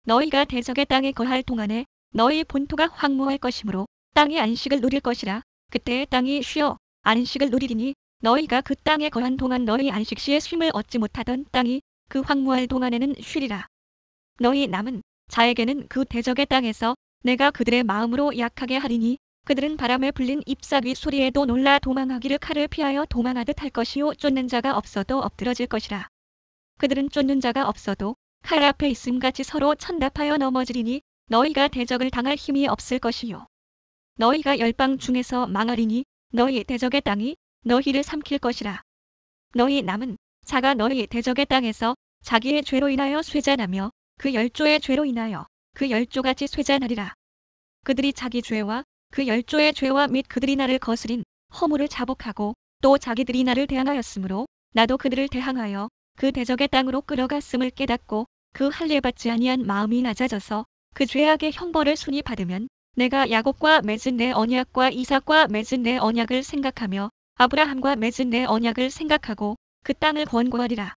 너희가 대적의 땅에 거할 동안에 너희 본토가 황무할 것이므로 땅이 안식을 누릴 것이라. 그때의 땅이 쉬어 안식을 누리리니 너희가 그 땅에 거한 동안 너희 안식시에 쉼을 얻지 못하던 땅이 그 황무할 동안에는 쉬리라. 너희 남은 자에게는 그 대적의 땅에서 내가 그들의 마음으로 약하게 하리니 그들은 바람에 불린 잎사귀 소리에도 놀라 도망하기를 칼을 피하여 도망하듯 할 것이요 쫓는 자가 없어도 엎드러질 것이라. 그들은 쫓는 자가 없어도 칼 앞에 있음같이 서로 천답하여 넘어지리니 너희가 대적을 당할 힘이 없을 것이요 너희가 열방 중에서 망하리니 너희 대적의 땅이 너희를 삼킬 것이라. 너희 남은 자가 너희 대적의 땅에서 자기의 죄로 인하여 쇠잔하며 그 열조의 죄로 인하여 그 열조같이 쇠잔하리라. 그들이 자기 죄와 그 열조의 죄와 및 그들이 나를 거스린 허물을 자복하고 또 자기들이 나를 대항하였으므로 나도 그들을 대항하여 그 대적의 땅으로 끌어갔음을 깨닫고 그 할례 받지 아니한 마음이 낮아져서 그 죄악의 형벌을 순히 받으면 내가 야곱과 맺은 내 언약과 이삭과 맺은 내 언약을 생각하며 아브라함과 맺은 내 언약을 생각하고 그 땅을 권고하리라.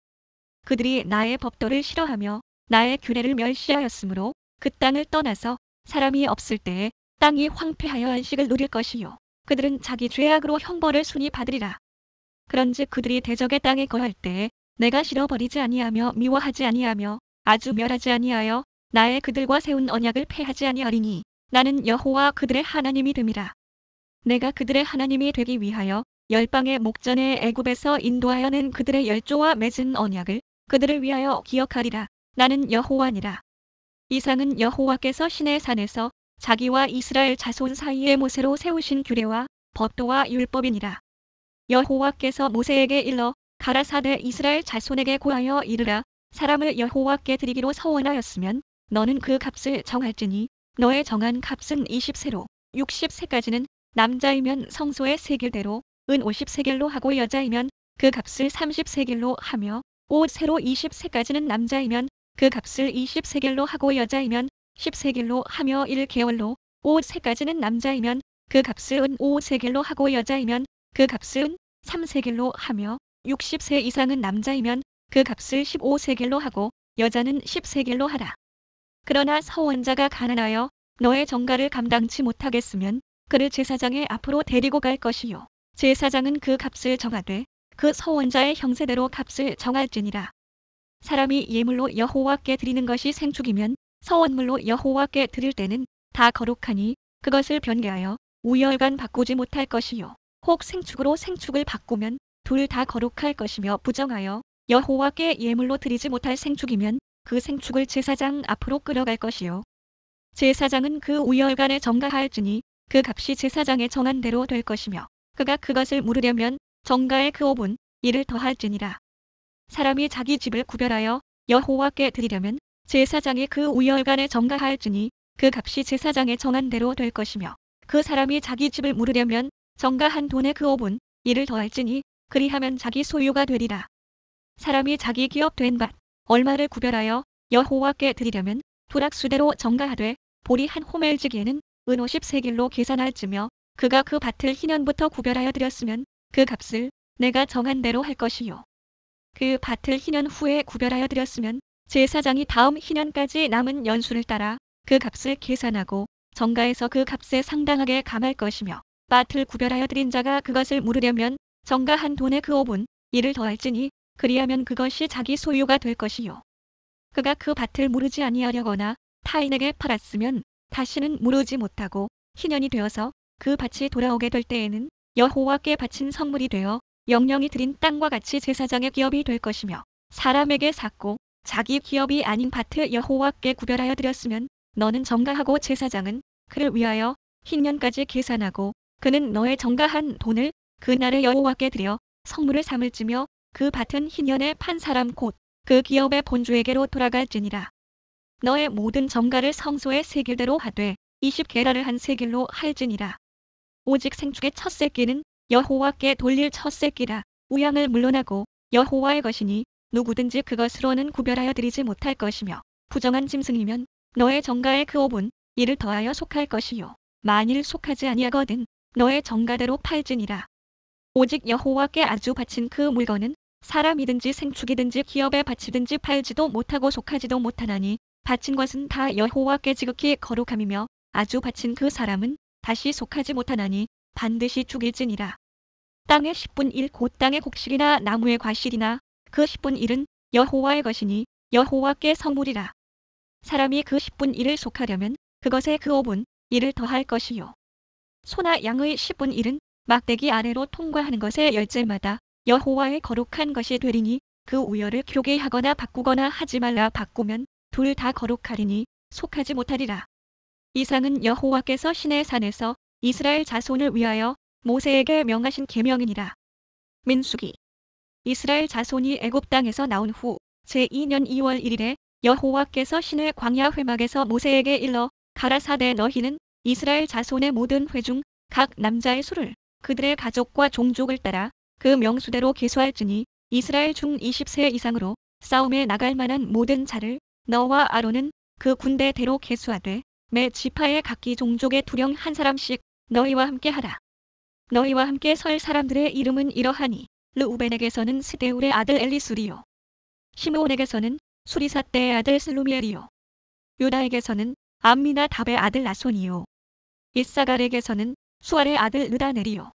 그들이 나의 법도를 싫어하며 나의 규례를 멸시하였으므로 그 땅을 떠나서 사람이 없을 때에 땅이 황폐하여 안식을 누릴 것이요 그들은 자기 죄악으로 형벌을 순히 받으리라. 그런즉 그들이 대적의 땅에 거할 때에 내가 실어버리지 아니하며 미워하지 아니하며 아주 멸하지 아니하여 나의 그들과 세운 언약을 폐하지 아니하리니 나는 여호와 그들의 하나님이 됨이라. 내가 그들의 하나님이 되기 위하여 열방의 목전에 애굽에서 인도하여 낸 그들의 열조와 맺은 언약을 그들을 위하여 기억하리라. 나는 여호와니라. 이상은 여호와께서 시내 산에서 자기와 이스라엘 자손 사이에 모세로 세우신 규례와 법도와 율법이니라. 여호와께서 모세에게 일러 가라사대 이스라엘 자손에게 고하여 이르라. 사람을 여호와께 드리기로 서원하였으면 너는 그 값을 정할지니 너의 정한 값은 20세로 60세까지는 남자이면 성소의 세겔대로 은 50세겔로 하고 여자이면 그 값을 30세겔로 하며 5세로 20세까지는 남자이면 그 값을 20세겔로 하고 여자이면 10세겔로 하며 1개월로 5세까지는 남자이면 그 값을 은 5세겔로 하고 여자이면 그 값을 은 3세겔로 하며 60세 이상은 남자이면 그 값을 15세겔로 하고 여자는 10세겔로 하라. 그러나 서원자가 가난하여 너의 정가를 감당치 못하겠으면 그를 제사장의 앞으로 데리고 갈 것이요 제사장은 그 값을 정하되 그 서원자의 형세대로 값을 정할지니라. 사람이 예물로 여호와께 드리는 것이 생축이면 서원물로 여호와께 드릴 때는 다 거룩하니 그것을 변개하여 우열간 바꾸지 못할 것이요 혹 생축으로 생축을 바꾸면 둘 다 거룩할 것이며 부정하여 여호와께 예물로 드리지 못할 생축이면 그 생축을 제사장 앞으로 끌어갈 것이요 제사장은 그 우열간에 정가하할지니 그 값이 제사장의 정한 대로 될 것이며 그가 그것을 물으려면 정가의 그 5분 1을 더할지니라. 사람이 자기 집을 구별하여 여호와께 드리려면 제사장이 그 우열간에 정가하할지니 그 값이 제사장의 정한 대로 될 것이며 그 사람이 자기 집을 물으려면 정가한 돈의 그 5분 1을 더할지니 그리하면 자기 소유가 되리라. 사람이 자기 기업된 밭 얼마를 구별하여 여호와께 드리려면 두락수대로 정가하되 보리 한 호멜지기에는 은 50세겔로 계산할지며 그가 그 밭을 희년부터 구별하여 드렸으면 그 값을 내가 정한 대로 할 것이요 그 밭을 희년 후에 구별하여 드렸으면 제사장이 다음 희년까지 남은 연수를 따라 그 값을 계산하고 정가에서 그 값에 상당하게 감할 것이며 밭을 구별하여 드린 자가 그것을 물으려면 정가한 돈의 그 5분 1을 더할지니 그리하면 그것이 자기 소유가 될 것이요 그가 그 밭을 무르지 아니하려거나 타인에게 팔았으면 다시는 무르지 못하고 희년이 되어서 그 밭이 돌아오게 될 때에는 여호와께 바친 성물이 되어 영영이 드린 땅과 같이 제사장의 기업이 될 것이며 사람에게 샀고 자기 기업이 아닌 밭을 여호와께 구별하여 드렸으면 너는 정가하고 제사장은 그를 위하여 희년까지 계산하고 그는 너의 정가한 돈을 그날에 여호와께 드려 성물을 삼을지며 그 밭은 희년에 판 사람 곧 그 기업의 본주에게로 돌아갈지니라. 너의 모든 정가를 성소의 세겔대로 하되 20게라를 한 세겔로 할지니라. 오직 생축의 첫 새끼는 여호와께 돌릴 첫 새끼라. 우양을 물론하고 여호와의 것이니 누구든지 그것으로는 구별하여 드리지 못할 것이며 부정한 짐승이면 너의 정가의 그 5분 1을 더하여 속할 것이요 만일 속하지 아니하거든 너의 정가대로 팔지니라. 오직 여호와께 아주 바친 그 물건은 사람이든지 생축이든지 기업에 바치든지 팔지도 못하고 속하지도 못하나니 바친 것은 다 여호와께 지극히 거룩함이며 아주 바친 그 사람은 다시 속하지 못하나니 반드시 죽일지니라. 땅의 10분 1 곧 땅의 곡식이나 나무의 과실이나 그 10분 1은 여호와의 것이니 여호와께 성물이라. 사람이 그 10분 1을 속하려면 그것에 그 5분 1을 더할 것이요 소나 양의 10분 1은 막대기 아래로 통과하는 것의 열째마다 여호와의 거룩한 것이 되리니 그 우열을 교개하거나 바꾸거나 하지 말라. 바꾸면 둘 다 거룩하리니 속하지 못하리라. 이상은 여호와께서 시내 산에서 이스라엘 자손을 위하여 모세에게 명하신 계명이니라. 민수기. 이스라엘 자손이 애굽 땅에서 나온 후 제2년 2월 1일에 여호와께서 시내 광야 회막에서 모세에게 일러 가라사대 너희는 이스라엘 자손의 모든 회 중 각 남자의 수를 그들의 가족과 종족을 따라 그 명수대로 계수할지니 이스라엘 중 20세 이상으로 싸움에 나갈 만한 모든 자를 너와 아론은 그 군대대로 계수하되 매 지파의 각기 종족의 두령 한 사람씩 너희와 함께 하라. 너희와 함께 설 사람들의 이름은 이러하니 르우벤에게서는 스데울의 아들 엘리수리요 시므온에게서는 수리삿대의 아들 슬루미엘이요 유다에게서는 암미나답의 아들 나손이요. 이사갈에게서는 수알의 아들 느다넬이요.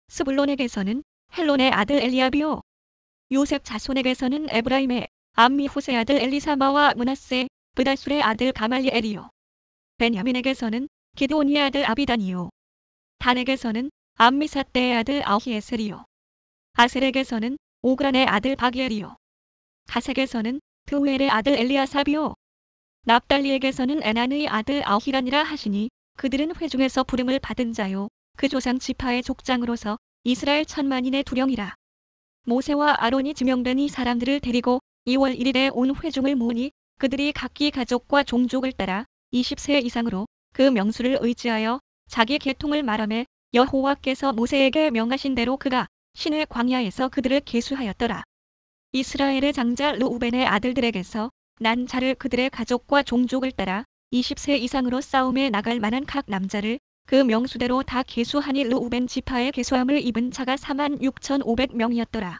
스불론에게서는 헬론의 아들 엘리압이요. 요셉 자손에게서는 에브라임의 암미 후세 아들 엘리사마와 므낫세 브다술의 아들 가말리엘이요. 베냐민에게서는 기드온의 아들 아비단이요. 단에게서는 암미사떼의 아들 아히에셀이요. 아셀에게서는 오그란의 아들 바기엘이요. 가색에서는 드우엘의 아들 엘리아삽이요. 납달리에게서는 에난의 아들 아히란이라 하시니 그들은 회중에서 부름을 받은 자요. 그 조상 지파의 족장으로서 이스라엘 10,000만인의 두령이라. 모세와 아론이 지명된 이 사람들을 데리고 2월 1일에 온 회중을 모으니 그들이 각기 가족과 종족을 따라 20세 이상으로 그 명수를 의지하여 자기 계통을 말하매 여호와께서 모세에게 명하신 대로 그가 시내 광야에서 그들을 계수하였더라. 이스라엘의 장자 르우벤의 아들들에게서 난 자를 그들의 가족과 종족을 따라 20세 이상으로 싸움에 나갈 만한 각 남자를 그 명수대로 다 계수하니 르우벤 지파의 계수함을 입은 자가 46,500명이었더라.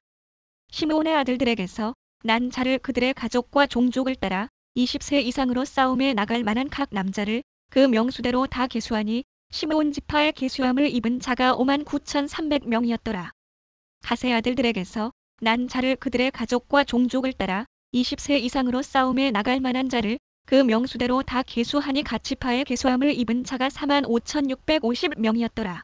시므온의 아들들에게서 난 자를 그들의 가족과 종족을 따라 20세 이상으로 싸움에 나갈 만한 각 남자를 그 명수대로 다 계수하니 시므온 지파의 계수함을 입은 자가 59,300명이었더라. 갓의 아들들에게서 난 자를 그들의 가족과 종족을 따라 20세 이상으로 싸움에 나갈 만한 자를 그 명수대로 다 계수하니 갓 지파의 계수함을 입은 자가 45,650명이었더라.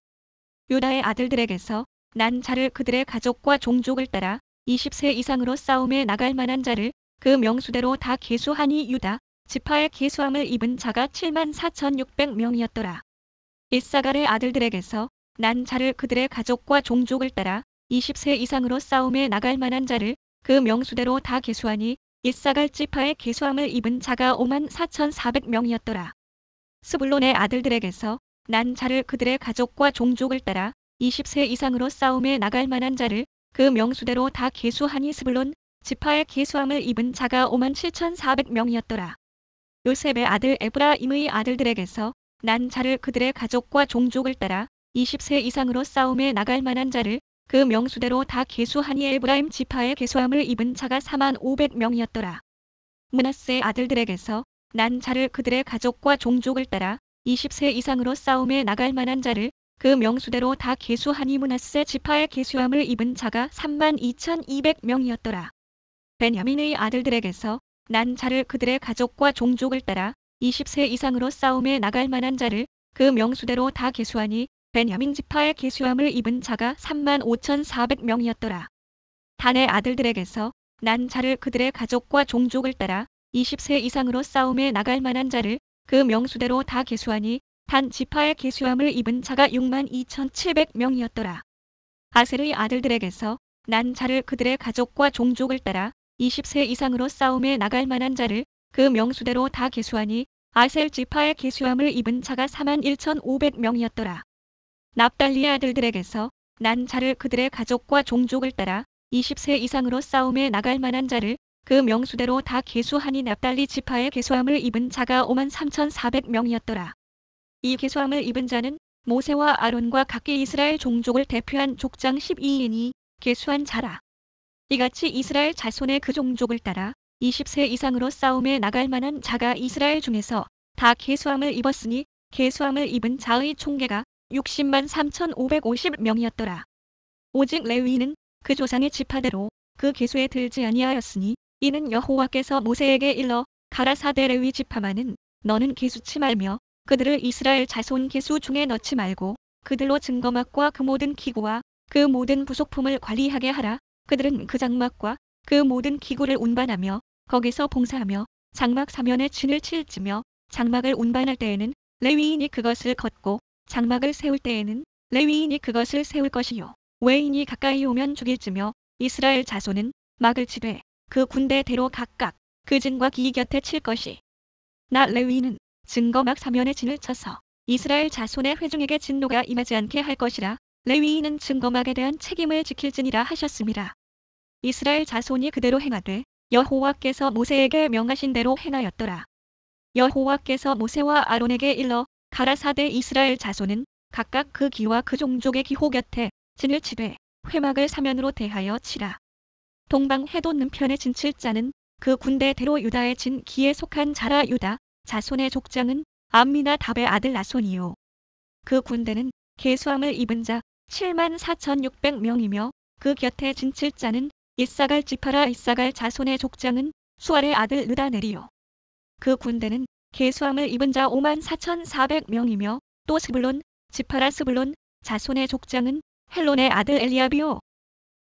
유다의 아들들에게서 난 자를 그들의 가족과 종족을 따라 20세 이상으로 싸움에 나갈 만한 자를 그 명수대로 다 계수하니 유다 지파의 계수함을 입은 자가 74,600명이었더라. 이사갈의 아들들에게서 난 자를 그들의 가족과 종족을 따라 20세 이상으로 싸움에 나갈 만한 자를 그 명수대로 다 계수하니 이사갈 지파의 계수함을 입은 자가 54,400명이었더라. 스불론의 아들들에게서 난 자를 그들의 가족과 종족을 따라 20세 이상으로 싸움에 나갈 만한 자를 그 명수대로 다 계수하니 스불론 지파의 계수함을 입은 자가 57,400명이었더라. 요셉의 아들 에브라임의 아들들에게서 난 자를 그들의 가족과 종족을 따라 20세 이상으로 싸움에 나갈 만한 자를 그 명수대로 다 계수하니 에브라임 지파의 계수함을 입은 자가 45,000명이었더라. 므낫세의 아들들에게서 난 자를 그들의 가족과 종족을 따라 20세 이상으로 싸움에 나갈 만한 자를 그 명수대로 다 계수하니 므낫세 지파의 계수함을 입은 자가 32,200명이었더라. 베냐민의 아들들에게서 난 자를 그들의 가족과 종족을 따라 20세 이상으로 싸움에 나갈 만한 자를 그 명수대로 다 계수하니 베냐민 지파의 계수함을 입은 자가 35,400명이었더라. 단의 아들들에게서 난 자를 그들의 가족과 종족을 따라 20세 이상으로 싸움에 나갈 만한 자를 그 명수대로 다 계수하니 단 지파의 계수함을 입은 자가 62,700명이었더라. 아셀의 아들들에게서 난 자를 그들의 가족과 종족을 따라 20세 이상으로 싸움에 나갈 만한 자를 그 명수대로 다 계수하니 아셀 지파의 계수함을 입은 자가 41,500명이었더라. 납달리의 아들들에게서 난 자를 그들의 가족과 종족을 따라 20세 이상으로 싸움에 나갈 만한 자를 그 명수대로 다 계수하니 납달리 지파의 계수함을 입은 자가 53,400명이었더라. 이 계수함을 입은 자는 모세와 아론과 각기 이스라엘 종족을 대표한 족장 12인이 계수한 자라. 이같이 이스라엘 자손의 그 종족을 따라 20세 이상으로 싸움에 나갈 만한 자가 이스라엘 중에서 다 계수함을 입었으니 계수함을 입은 자의 총계가 603,550명이었더라. 오직 레위는 그 조상의 지파대로 그 계수에 들지 아니하였으니 이는 여호와께서 모세에게 일러 가라사대 레위 지파만은 너는 계수치 말며 그들을 이스라엘 자손 계수 중에 넣지 말고 그들로 증거막과 그 모든 기구와 그 모든 부속품을 관리하게 하라. 그들은 그 장막과 그 모든 기구를 운반하며 거기서 봉사하며 장막 사면에 진을 칠지며 장막을 운반할 때에는 레위인이 그것을 걷고 장막을 세울 때에는 레위인이 그것을 세울 것이요 외인이 가까이 오면 죽일지며 이스라엘 자손은 막을 치되 그 군대대로 각각 그 진과 기 곁에 칠 것이. 나 레위인은 증거막 사면에 진을 쳐서 이스라엘 자손의 회중에게 진노가 임하지 않게 할 것이라. 레위인은 증거막에 대한 책임을 지킬지니라 하셨음이라. 이스라엘 자손이 그대로 행하되 여호와께서 모세에게 명하신 대로 행하였더라. 여호와께서 모세와 아론에게 일러 가라사대 이스라엘 자손은 각각 그 기와 그 종족의 기호 곁에 진을 치되 회막을 사면으로 대하여 치라. 동방 해돋는 편에 진 칠 자는 그 군대대로 유다의 진 기에 속한 자라. 유다 자손의 족장은 암미나답의 아들 나손이요. 그 군대는 계수함을 입은 자 74,600명이며 그 곁에 진칠자는 이사갈 지파라. 이사갈 자손의 족장은 수알의 아들 느다넬이요. 그 군대는 계수함을 입은 자 54,400명이며 또 스불론 지파라. 스불론 자손의 족장은 헬론의 아들 엘리압이요.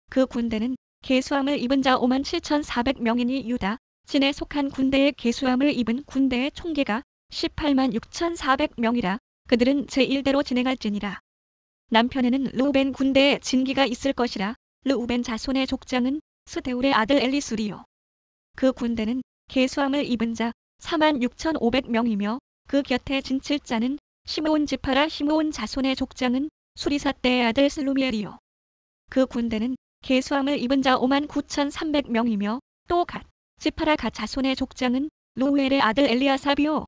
그 군대는 계수함을 입은 자 57,400명이니 유다 진에 속한 군대의 계수함을 입은 군대의 총계가 186,400명이라. 그들은 제1대로 진행할지니라. 남편에는 르우벤 군대에 진기가 있을 것이라. 르우벤 자손의 족장은 스데울의 아들 엘리술이요. 그 군대는 계수함을 입은 자 46,500명이며 그 곁에 진칠자는 시므온 지파라. 시므온 자손의 족장은 수리사 때의 아들 슬루미엘이요. 그 군대는 계수함을 입은 자 59,300명이며 또 갓 지파라. 갓 자손의 족장은 루엘의 아들 엘리아삽이요.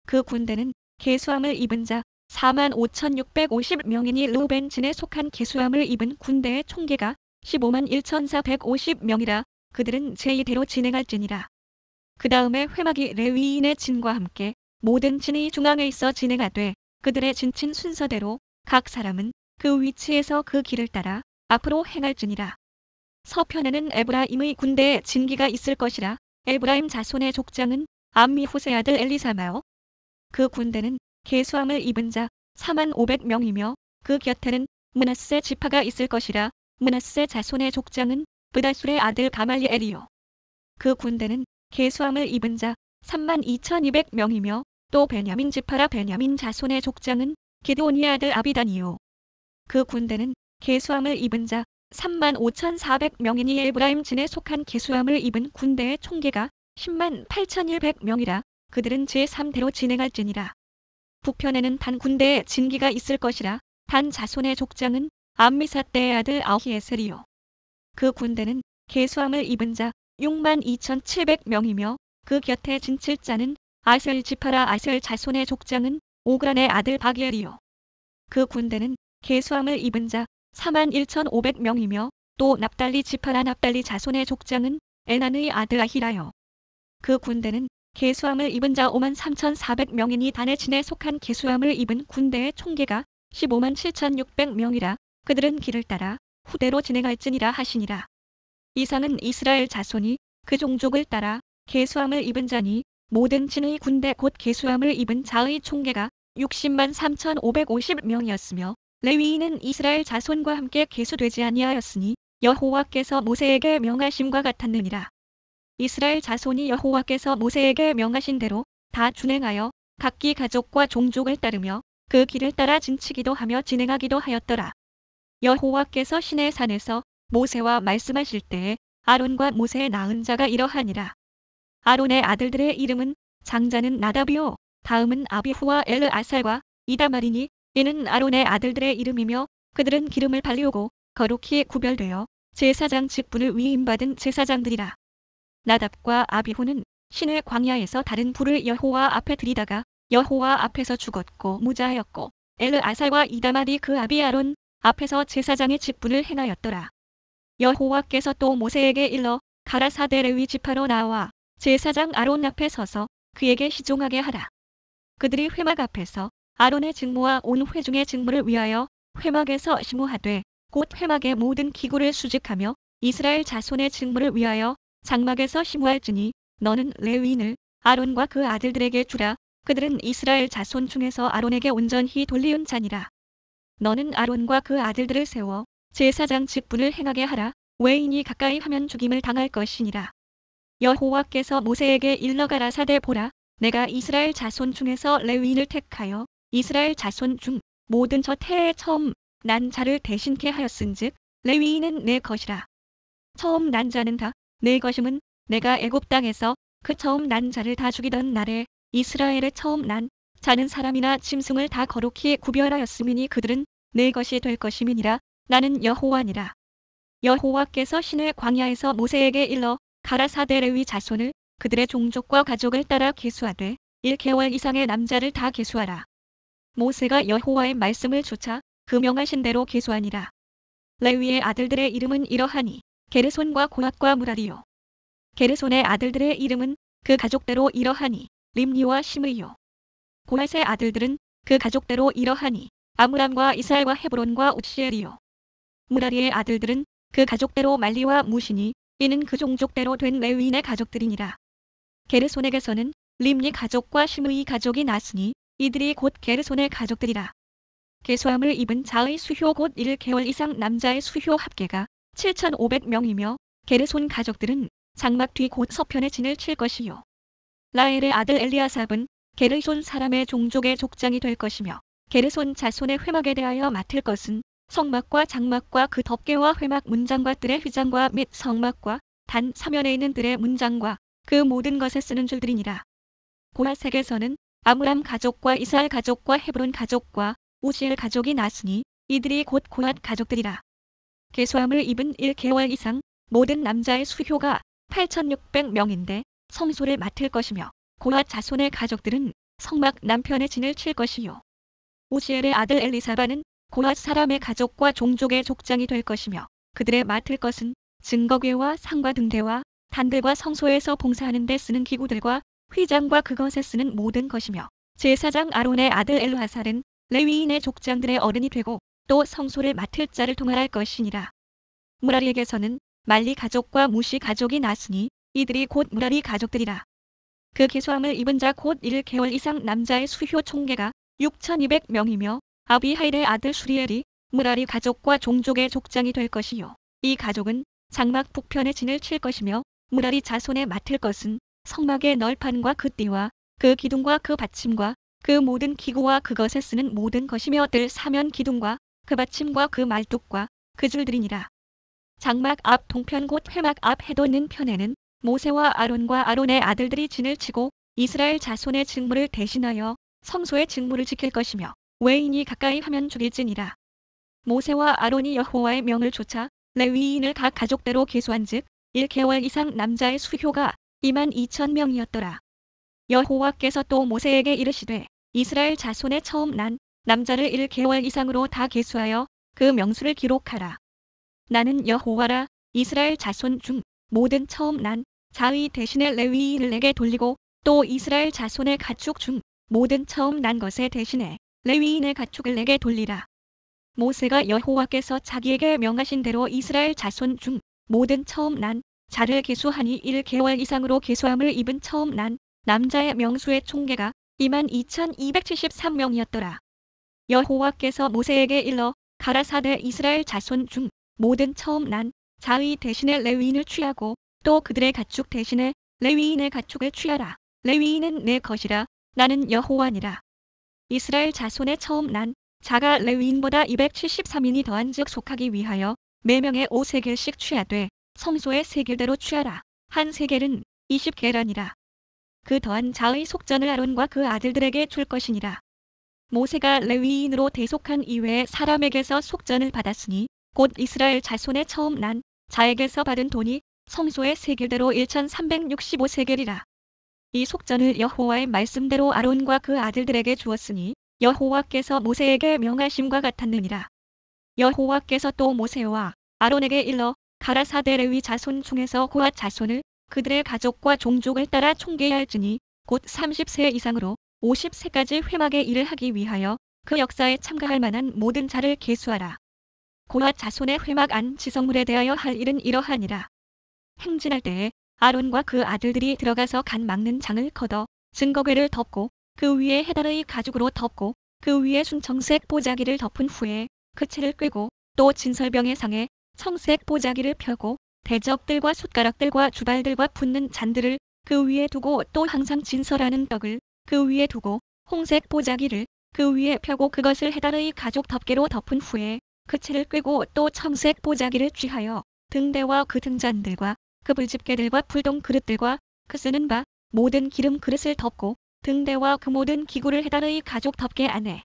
그 군대는 계수함을 입은 자 45,650명이니 르우벤 진에 속한 계수함을 입은 군대의 총계가 151,450명이라. 그들은 제2대로 진행할지니라. 그 다음에 회막이 레위인의 진과 함께 모든 진의 중앙에 있어 진행하되 그들의 진친 순서대로 각 사람은 그 위치에서 그 길을 따라 앞으로 행할지니라. 서편에는 에브라임의 군대에 진기가 있을 것이라. 에브라임 자손의 족장은 암미 후세 아들 엘리사마요. 그 군대는 계수함을 입은 자 45,000명이며 그 곁에는 므낫세 지파가 있을 것이라. 므낫세 자손의 족장은 브다술의 아들 가말리엘이요. 그 군대는 계수함을 입은 자 32,200명이며 또 베냐민 지파라. 베냐민 자손의 족장은 기드온의 아들 아비단이요. 그 군대는 계수함을 입은 자 35,400명이니 에브라임 진에 속한 계수함을 입은 군대의 총계가 108,100명이라. 그들은 제3대로 진행할지니라. 북편에는 단 군대에 진기가 있을 것이라. 단 자손의 족장은 암미사 때의 아들 아히에셀이요. 그 군대는 계수함을 입은 자 62,700명이며 그 곁에 진칠자는 아셀 지파라. 아셀 자손의 족장은 오그란의 아들 바기엘이요. 그 군대는 계수함을 입은 자 41,500명이며 또 납달리 지파라. 납달리 자손의 족장은 에난의 아들 아히라요. 그 군대는 계수함을 입은 자 53,400명이니 단의 진에 속한 계수함을 입은 군대의 총계가 157,600명이라. 그들은 길을 따라 후대로 진행할지니라 하시니라. 이상은 이스라엘 자손이 그 종족을 따라 계수함을 입은 자니 모든 진의 군대 곧 계수함을 입은 자의 총계가 603,550명이었으며 레위인은 이스라엘 자손과 함께 계수되지 아니하였으니 여호와께서 모세에게 명하심과 같았느니라. 이스라엘 자손이 여호와께서 모세에게 명하신 대로 다 준행하여 각기 가족과 종족을 따르며 그 길을 따라 진치기도 하며 진행하기도 하였더라. 여호와께서 시내 산에서 모세와 말씀하실 때에 아론과 모세의 낳은 자가 이러하니라. 아론의 아들들의 이름은 장자는 나답이요 다음은 아비후와 엘르아살과 이다말이니 이는 아론의 아들들의 이름이며 그들은 기름을 발리우고 거룩히 구별되어 제사장 직분을 위임받은 제사장들이라. 나답과 아비후는 시내 광야에서 다른 불을 여호와 앞에 들이다가 여호와 앞에서 죽었고 무자하였고 엘르아살과 이다말이 그 아비 아론 앞에서 제사장의 직분을 행하였더라. 여호와께서 또 모세에게 일러 가라사대 레위 지파로 나와 제사장 아론 앞에 서서 그에게 시종하게 하라. 그들이 회막 앞에서 아론의 직무와 온 회중의 직무를 위하여 회막에서 시무하되 곧 회막의 모든 기구를 수직하며 이스라엘 자손의 직무를 위하여 장막에서 시무할지니 너는 레위인을 아론과 그 아들들에게 주라. 그들은 이스라엘 자손 중에서 아론에게 온전히 돌리은 자니라. 너는 아론과 그 아들들을 세워 제사장 직분을 행하게 하라. 외인이 가까이 하면 죽임을 당할 것이니라. 여호와께서 모세에게 일러 가라사대 보라. 내가 이스라엘 자손 중에서 레위인을 택하여 이스라엘 자손 중 모든 저 태에 처음 난 자를 대신케 하였은즉 레위인은 내 것이라. 처음 난 자는 다 내 것임은 내가 애굽 땅에서 그 처음 난 자를 다 죽이던 날에 이스라엘의 처음 난 자는 사람이나 짐승을 다 거룩히 구별하였음이니 그들은 내 것이 될 것임이니라. 나는 여호와니라. 여호와께서 시내 광야에서 모세에게 일러 가라사대 레위 자손을 그들의 종족과 가족을 따라 계수하되 1개월 이상의 남자를 다 계수하라. 모세가 여호와의 말씀을 좇아 그 명하신 대로 계수하니라. 레위의 아들들의 이름은 이러하니 게르손과 고핫과 무라리요. 게르손의 아들들의 이름은 그 가족대로 이러하니 림니와 시므이요. 고핫의 아들들은 그 가족대로 이러하니 아므람과 이스라엘과 헤브론과 우시엘이요. 무라리의 아들들은 그 가족대로 말리와 무시니 이는 그 종족대로 된 레위인의 가족들이니라. 게르손에게서는 림니 가족과 시므이 가족이 났으니 이들이 곧 게르손의 가족들이라. 계수함을 입은 자의 수효 곧 1개월 이상 남자의 수효 합계가 7,500명이며 게르손 가족들은 장막 뒤 곧 서편에 진을 칠 것이요. 라엘의 아들 엘리아삽은 게르손 사람의 종족의 족장이 될 것이며 게르손 자손의 회막에 대하여 맡을 것은 성막과 장막과 그 덮개와 회막 문장과 뜰의 휘장과 및 성막과 단 사면에 있는 뜰의 문장과 그 모든 것에 쓰는 줄들이니라. 고핫에게서는 아므람 가족과 이스라엘 가족과 헤브론 가족과 우시엘 가족이 났으니 이들이 곧 고핫 가족들이라. 계수함을 입은 1개월 이상 모든 남자의 수효가 8,600명인데 성소를 맡을 것이며 고핫 자손의 가족들은 성막 남편에 진을 칠 것이요. 우시엘의 아들 엘리사바는 고핫 사람의 가족과 종족의 족장이 될 것이며 그들의 맡을 것은 증거궤와 상과 등대와 단들과 성소에서 봉사하는 데 쓰는 기구들과 휘장과 그것에 쓰는 모든 것이며 제사장 아론의 아들 엘르하살은 레위인의 족장들의 어른이 되고 또 성소를 맡을 자를 통할할 것이니라. 무라리에게서는 말리 가족과 무시 가족이 났으니 이들이 곧 무라리 가족들이라. 그 계수함을 입은 자 곧 1개월 이상 남자의 수효 총계가 6,200명이며 아비하일의 아들 수리엘이 무라리 가족과 종족의 족장이 될 것이요. 이 가족은 장막 북편에 진을 칠 것이며 무라리 자손에 맡을 것은 성막의 널판과 그 띠와 그 기둥과 그 받침과 그 모든 기구와 그것에 쓰는 모든 것이며 뜰 사면 기둥과 그 받침과 그 말뚝과 그 줄들이니라. 장막 앞 동편 곧 회막 앞 해돋는 편에는 모세와 아론과 아론의 아들들이 진을 치고 이스라엘 자손의 직무를 대신하여 성소의 직무를 지킬 것이며 외인이 가까이 하면 죽일지니라. 모세와 아론이 여호와의 명을 좇아 레위인을 각 가족대로 계수한즉 1개월 이상 남자의 수효가 22,000명이었더라. 여호와께서 또 모세에게 이르시되 이스라엘 자손의 처음 난 남자를 1개월 이상으로 다 계수하여 그 명수를 기록하라. 나는 여호와라. 이스라엘 자손 중 모든 처음 난 자의 대신에 레위인을 내게 돌리고 또 이스라엘 자손의 가축 중 모든 처음 난 것에 대신에 레위인의 가축을 내게 돌리라. 모세가 여호와께서 자기에게 명하신 대로 이스라엘 자손 중 모든 처음 난 자를 계수하니 1개월 이상으로 계수함을 입은 처음 난 남자의 명수의 총계가 22,273명이었더라. 여호와께서 모세에게 일러 가라사대 이스라엘 자손 중 모든 처음 난 자의 대신에 레위인을 취하고 또 그들의 가축 대신에 레위인의 가축을 취하라. 레위인은 내 것이라. 나는 여호와니라. 이스라엘 자손의 처음 난 자가 레위인보다 273인이 더한즉 속하기 위하여 매명에 5세겔씩 취하되 성소의 세겔대로 취하라. 한 세겔은 20계란이라. 그 더한 자의 속전을 아론과 그 아들들에게 줄 것이니라. 모세가 레위인으로 대속한 이외에 사람에게서 속전을 받았으니 곧 이스라엘 자손의 처음 난 자에게서 받은 돈이 성소의 세겔대로 1,365세겔이라. 이 속전을 여호와의 말씀대로 아론과 그 아들들에게 주었으니 여호와께서 모세에게 명하심과 같았느니라. 여호와께서 또 모세와 아론에게 일러 가라사대 레위 자손 중에서 고핫 자손을 그들의 가족과 종족을 따라 총계할지니 곧 30세 이상으로 50세까지 회막의 일을 하기 위하여 그 역사에 참가할 만한 모든 자를 계수하라. 고핫 자손의 회막 안 지성물에 대하여 할 일은 이러하니라. 행진할 때에 아론과 그 아들들이 들어가서 간 막는 장을 걷어 증거궤를 덮고 그 위에 해달의 가죽으로 덮고 그 위에 순청색 보자기를 덮은 후에 그 채를 꿰고 또 진설병의 상에 청색 보자기를 펴고 대적들과 숟가락들과 주발들과 붓는 잔들을 그 위에 두고 또 항상 진설하는 떡을 그 위에 두고 홍색 보자기를 그 위에 펴고 그것을 해달의 가죽 덮개로 덮은 후에 그 채를 꿰고 또 청색 보자기를 취하여 등대와 그 등잔들과 그 불집게들과 불동 그릇들과 그 쓰는 바 모든 기름 그릇을 덮고 등대와 그 모든 기구를 해달의 가죽 덮개 안에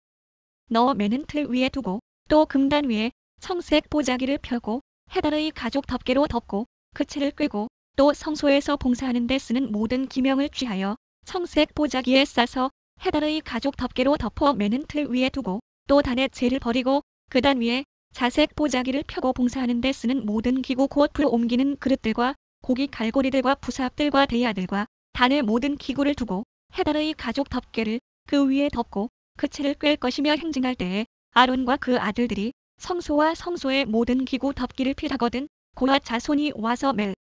넣어 매는 틀 위에 두고 또 금단 위에 청색 보자기를 펴고 해달의 가죽 덮개로 덮고 그 채를 꿰고 또 성소에서 봉사하는 데 쓰는 모든 기명을 취하여 청색 보자기에 싸서 해달의 가죽 덮개로 덮어 매는 틀 위에 두고 또 단에 재를 버리고 그 단 위에 자색 보자기를 펴고 봉사하는 데 쓰는 모든 기구 곧 불 옮기는 그릇들과 고기 갈고리들과 부삽들과 대야들과 단의 모든 기구를 두고 해달의 가죽 덮개를 그 위에 덮고 그 채를 꿰 것이며 행진할 때에 아론과 그 아들들이 성소와 성소의 모든 기구 덮기를 피하거든 고앗 자손이 와서 맬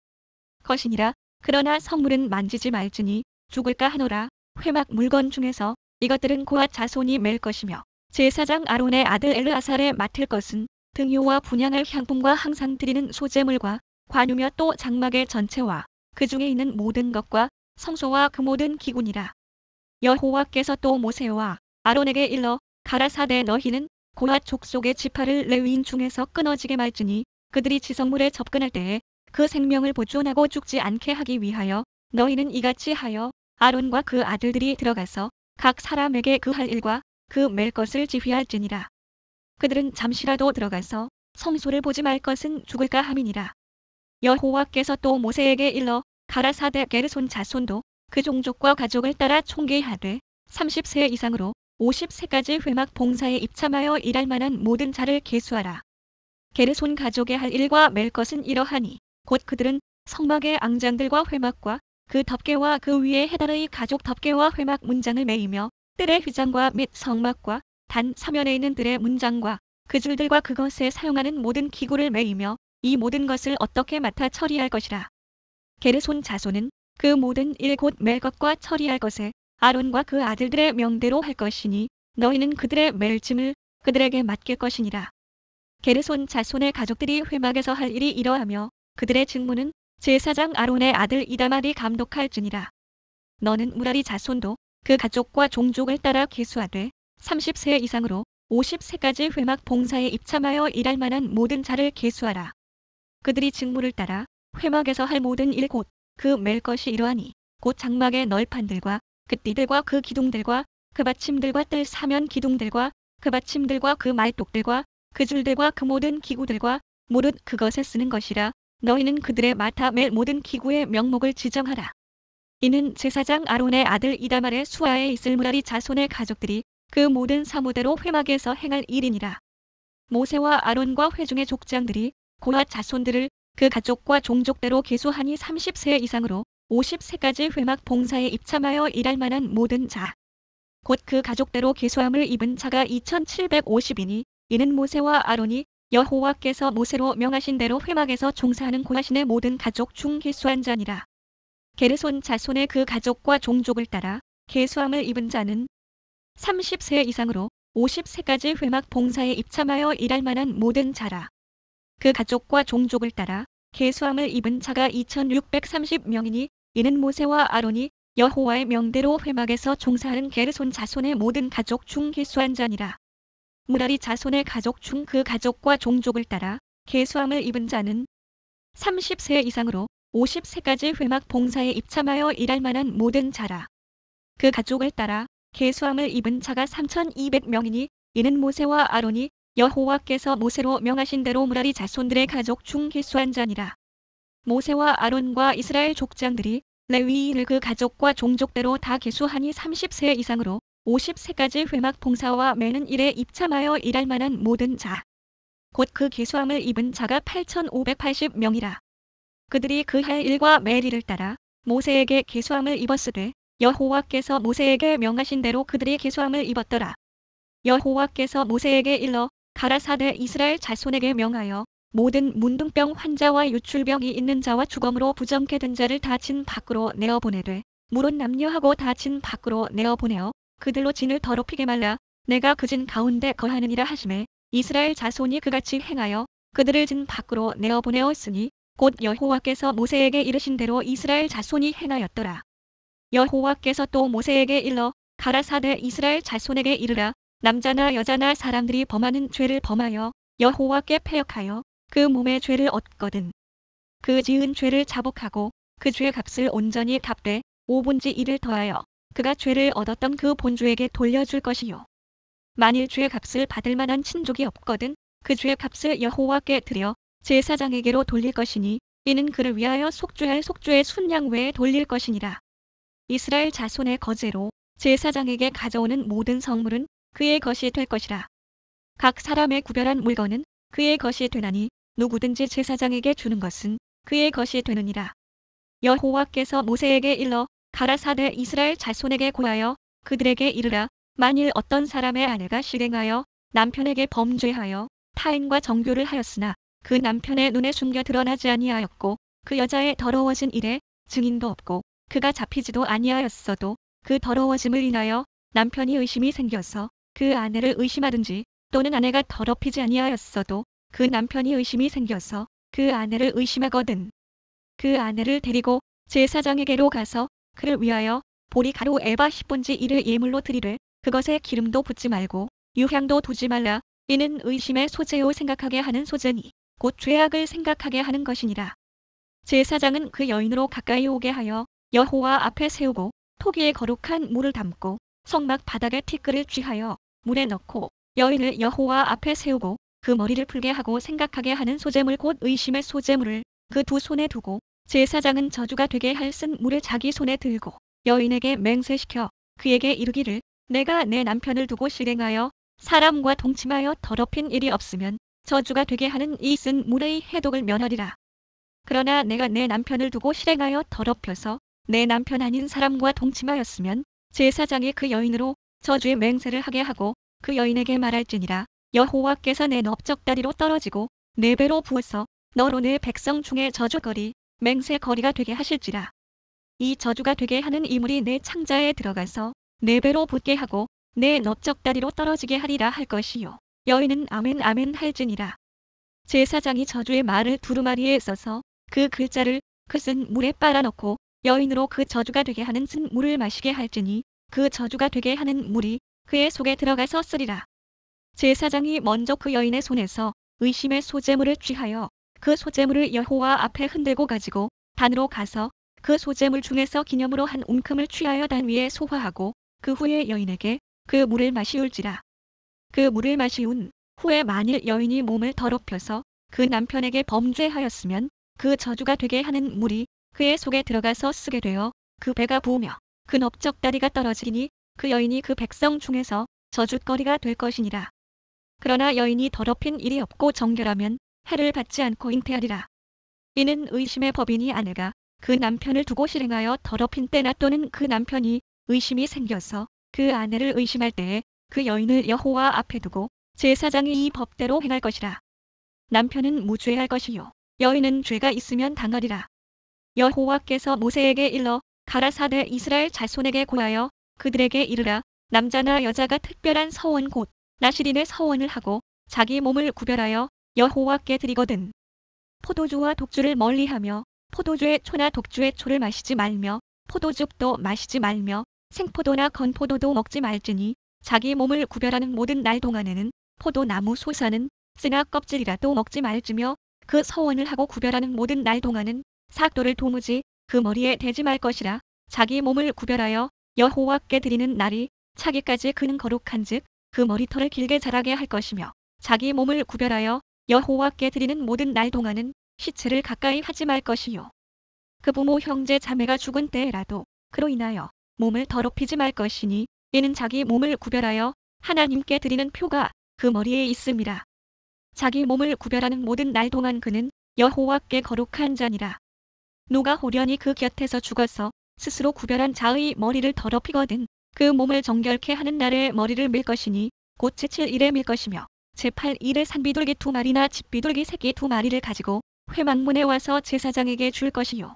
것이니라. 그러나 성물은 만지지 말지니 죽을까 하노라. 회막 물건 중에서 이것들은 고앗 자손이 맬 것이며 제사장 아론의 아들 엘르아살에 맡을 것은 등유와 분향할 향품과 항상 드리는 소제물과 관유며 또 장막의 전체와 그 중에 있는 모든 것과 성소와 그 모든 기구니라. 여호와께서 또 모세와 아론에게 일러 가라사대 너희는 고앗 족속의 지파를 레위인 중에서 끊어지게 말지니 그들이 지성물에 접근할 때에 그 생명을 보존하고 죽지 않게 하기 위하여 너희는 이같이 하여 아론과 그 아들들이 들어가서 각 사람에게 그 할 일과 그 맬 것을 지휘할지니라. 그들은 잠시라도 들어가서 성소를 보지 말 것은 죽을까 함이니라. 여호와께서 또 모세에게 일러 가라사대 게르손 자손도 그 종족과 가족을 따라 총계하되 30세 이상으로 50세까지 회막 봉사에 입참하여 일할 만한 모든 자를 계수하라. 게르손 가족의 할 일과 맬 것은 이러하니 곧 그들은 성막의 앙장들과 회막과 그 덮개와 그 위에 해달의 가족 덮개와 회막 문장을 매이며 뜰의 휘장과 및 성막과 단 사면에 있는 뜰의 문장과 그 줄들과 그것에 사용하는 모든 기구를 매이며 이 모든 것을 어떻게 맡아 처리할 것이라. 게르손 자손은 그 모든 일 곧 맬 것과 처리할 것에 아론과 그 아들들의 명대로 할 것이니 너희는 그들의 맬 짐을 그들에게 맡길 것이니라. 게르손 자손의 가족들이 회막에서 할 일이 이러하며 그들의 직무는 제사장 아론의 아들 이다말이 감독할지니라. 너는 무라리 자손도 그 가족과 종족을 따라 계수하되 30세 이상으로 50세까지 회막 봉사에 입참하여 일할 만한 모든 자를 계수하라. 그들이 직무를 따라 회막에서 할 모든 일 곧 그 맬 것이 이러하니 곧 장막의 널판들과 그 띠들과 그 기둥들과 그 받침들과 뜰 사면 기둥들과 그 받침들과 그 말뚝들과 그 줄들과 그 모든 기구들과 무릇 그것에 쓰는 것이라. 너희는 그들의 맡아 맬 모든 기구의 명목을 지정하라. 이는 제사장 아론의 아들 이다말의 수하에 있을 무라리 자손의 가족들이 그 모든 사무대로 회막에서 행할 일이니라. 모세와 아론과 회중의 족장들이 고앗 자손들을 그 가족과 종족대로 계수하니 30세 이상으로 50세까지 회막 봉사에 입참하여 일할 만한 모든 자. 곧 그 가족대로 계수함을 입은 자가 2750이니 이는 모세와 아론이 여호와께서 모세로 명하신 대로 회막에서 종사하는 고하신의 모든 가족 중 계수한 자니라. 게르손 자손의 그 가족과 종족을 따라 계수함을 입은 자는 30세 이상으로 50세까지 회막 봉사에 입참하여 일할 만한 모든 자라. 그 가족과 종족을 따라 계수함을 입은 자가 2630명이니 이는 모세와 아론이 여호와의 명대로 회막에서 종사하는 게르손 자손의 모든 가족 중 계수한 자니라. 무라리 자손의 가족 중 그 가족과 종족을 따라 계수함을 입은 자는 30세 이상으로 50세까지 회막 봉사에 입참하여 일할 만한 모든 자라. 그 가족을 따라 계수함을 입은 자가 3200명이니 이는 모세와 아론이 여호와께서 모세로 명하신 대로 무라리 자손들의 가족 중 계수한 자니라. 모세와 아론과 이스라엘 족장들이 레위인을 그 가족과 종족대로 다 계수하니 30세 이상으로 50세까지 회막 봉사와 매는 일에 입참하여 일할 만한 모든 자. 곧 그 계수함을 입은 자가 8580명이라. 그들이 그 할 일과 맬 일을 따라 모세에게 계수함을 입었으되 여호와께서 모세에게 명하신 대로 그들이 계수함을 입었더라. 여호와께서 모세에게 일러 가라사대 이스라엘 자손에게 명하여 모든 문둥병 환자와 유출병이 있는 자와 주검으로 부정케 된 자를 다 진 밖으로 내어보내되 물은 남녀하고 다 진 밖으로 내어보내어 그들로 진을 더럽히게 말라. 내가 그 진 가운데 거하느니라 하시매 이스라엘 자손이 그같이 행하여 그들을 진 밖으로 내어보내었으니 곧 여호와께서 모세에게 이르신 대로 이스라엘 자손이 행하였더라. 여호와께서 또 모세에게 일러 가라사대 이스라엘 자손에게 이르라. 남자나 여자나 사람들이 범하는 죄를 범하여 여호와께 패역하여 그 몸의 죄를 얻거든 그 지은 죄를 자복하고 그 죄 값을 온전히 갚되 5분지 1을 더하여 그가 죄를 얻었던 그 본주에게 돌려줄 것이요. 만일 죄 값을 받을 만한 친족이 없거든 그 죄 값을 여호와께 드려 제사장에게로 돌릴 것이니 이는 그를 위하여 속죄할 속죄의 순양 외에 돌릴 것이니라. 이스라엘 자손의 거제로 제사장에게 가져오는 모든 성물은 그의 것이 될 것이라. 각 사람의 구별한 물건은 그의 것이 되나니 누구든지 제사장에게 주는 것은 그의 것이 되느니라. 여호와께서 모세에게 일러 가라사대 이스라엘 자손에게 고하여 그들에게 이르라. 만일 어떤 사람의 아내가 실행하여 남편에게 범죄하여 타인과 정교를 하였으나 그 남편의 눈에 숨겨 드러나지 아니하였고 그 여자의 더러워진 일에 증인도 없고 그가 잡히지도 아니하였어도 그 더러워짐을 인하여 남편이 의심이 생겨서 그 아내를 의심하든지 또는 아내가 더럽히지 아니하였어도 그 남편이 의심이 생겨서 그 아내를 의심하거든 그 아내를 데리고 제사장에게로 가서 그를 위하여 보리 가루 에바 10분지 1을 예물로 드리되 그것에 기름도 붓지 말고 유향도 두지 말라. 이는 의심의 소재요 생각하게 하는 소재니 곧 죄악을 생각하게 하는 것이니라. 제사장은 그 여인으로 가까이 오게 하여 여호와 앞에 세우고 토기에 거룩한 물을 담고 성막 바닥에 티끌을 쥐하여 물에 넣고 여인을 여호와 앞에 세우고 그 머리를 풀게 하고 생각하게 하는 소재물 곧 의심의 소재물을 그 두 손에 두고 제사장은 저주가 되게 할 쓴 물을 자기 손에 들고 여인에게 맹세시켜 그에게 이르기를 내가 내 남편을 두고 실행하여 사람과 동침하여 더럽힌 일이 없으면 저주가 되게 하는 이 쓴 물의 해독을 면하리라. 그러나 내가 내 남편을 두고 실행하여 더럽혀서 내 남편 아닌 사람과 동침하였으면 제사장이 그 여인으로 저주의 맹세를 하게 하고 그 여인에게 말할지니라. 여호와께서 내 넓적다리로 떨어지고 네 배로 부어서 너로 내 백성 중에 저주거리 맹세거리가 되게 하실지라. 이 저주가 되게 하는 이물이 내 창자에 들어가서 네 배로 붓게 하고 내 넓적다리로 떨어지게 하리라 할 것이요. 여인은 아멘 아멘 할지니라. 제사장이 저주의 말을 두루마리에 써서 그 글자를 그 쓴 물에 빨아넣고 여인으로 그 저주가 되게 하는 쓴 물을 마시게 할지니 그 저주가 되게 하는 물이 그의 속에 들어가서 쓰리라. 제사장이 먼저 그 여인의 손에서 의심의 소재물을 쥐하여 그 소재물을 여호와 앞에 흔들고 가지고 단으로 가서 그 소재물 중에서 기념으로 한 움큼을 취하여 단 위에 소화하고 그 후에 여인에게 그 물을 마시울지라. 그 물을 마시운 후에 만일 여인이 몸을 더럽혀서 그 남편에게 범죄하였으면 그 저주가 되게 하는 물이 그의 속에 들어가서 쓰게 되어 그 배가 부으며 그 넓적다리가 떨어지니 그 여인이 그 백성 중에서 저주거리가 될 것이니라. 그러나 여인이 더럽힌 일이 없고 정결하면 해를 받지 않고 잉태하리라. 이는 의심의 법이니 아내가 그 남편을 두고 실행하여 더럽힌 때나 또는 그 남편이 의심이 생겨서 그 아내를 의심할 때에 그 여인을 여호와 앞에 두고 제사장이 이 법대로 행할 것이라. 남편은 무죄할 것이요 여인은 죄가 있으면 당하리라. 여호와께서 모세에게 일러 가라사대 이스라엘 자손에게 고하여 그들에게 이르라. 남자나 여자가 특별한 서원 곧 나시린의 서원을 하고 자기 몸을 구별하여 여호와께 드리거든. 포도주와 독주를 멀리하며 포도주의 초나 독주의 초를 마시지 말며 포도즙도 마시지 말며 생포도나 건포도도 먹지 말지니 자기 몸을 구별하는 모든 날 동안에는 포도나무 솟아는 쓰나 껍질이라도 먹지 말지며 그 서원을 하고 구별하는 모든 날 동안은 삭도를 도무지 그 머리에 대지 말 것이라. 자기 몸을 구별하여 여호와께 드리는 날이 차기까지 그는 거룩한즉 그 머리털을 길게 자라게 할 것이며 자기 몸을 구별하여 여호와께 드리는 모든 날 동안은 시체를 가까이 하지 말 것이요. 그 부모 형제 자매가 죽은 때라도 그로 인하여 몸을 더럽히지 말 것이니 이는 자기 몸을 구별하여 하나님께 드리는 표가 그 머리에 있음이라. 자기 몸을 구별하는 모든 날 동안 그는 여호와께 거룩한 자니라. 누가 호련히 그 곁에서 죽어서 스스로 구별한 자의 머리를 더럽히거든 그 몸을 정결케 하는 날에 머리를 밀 것이니 곧 제7일에 밀 것이며 제8일에 산비둘기 2마리나 집비둘기 새끼 2마리를 가지고 회막문에 와서 제사장에게 줄 것이요.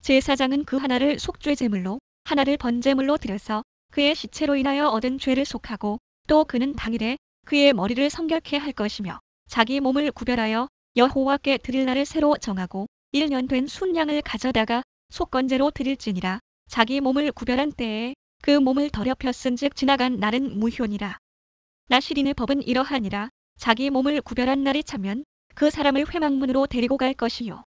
제사장은 그 하나를 속죄 제물로 하나를 번제물로 드려서 그의 시체로 인하여 얻은 죄를 속하고 또 그는 당일에 그의 머리를 성결케 할 것이며 자기 몸을 구별하여 여호와께 드릴 날을 새로 정하고 1년 된 순양을 가져다가 속건제로 드릴지니라. 자기 몸을 구별한 때에 그 몸을 더럽혔은즉 지나간 날은 무효니라. 나시린의 법은 이러하니라. 자기 몸을 구별한 날이 차면 그 사람을 회막문으로 데리고 갈 것이요.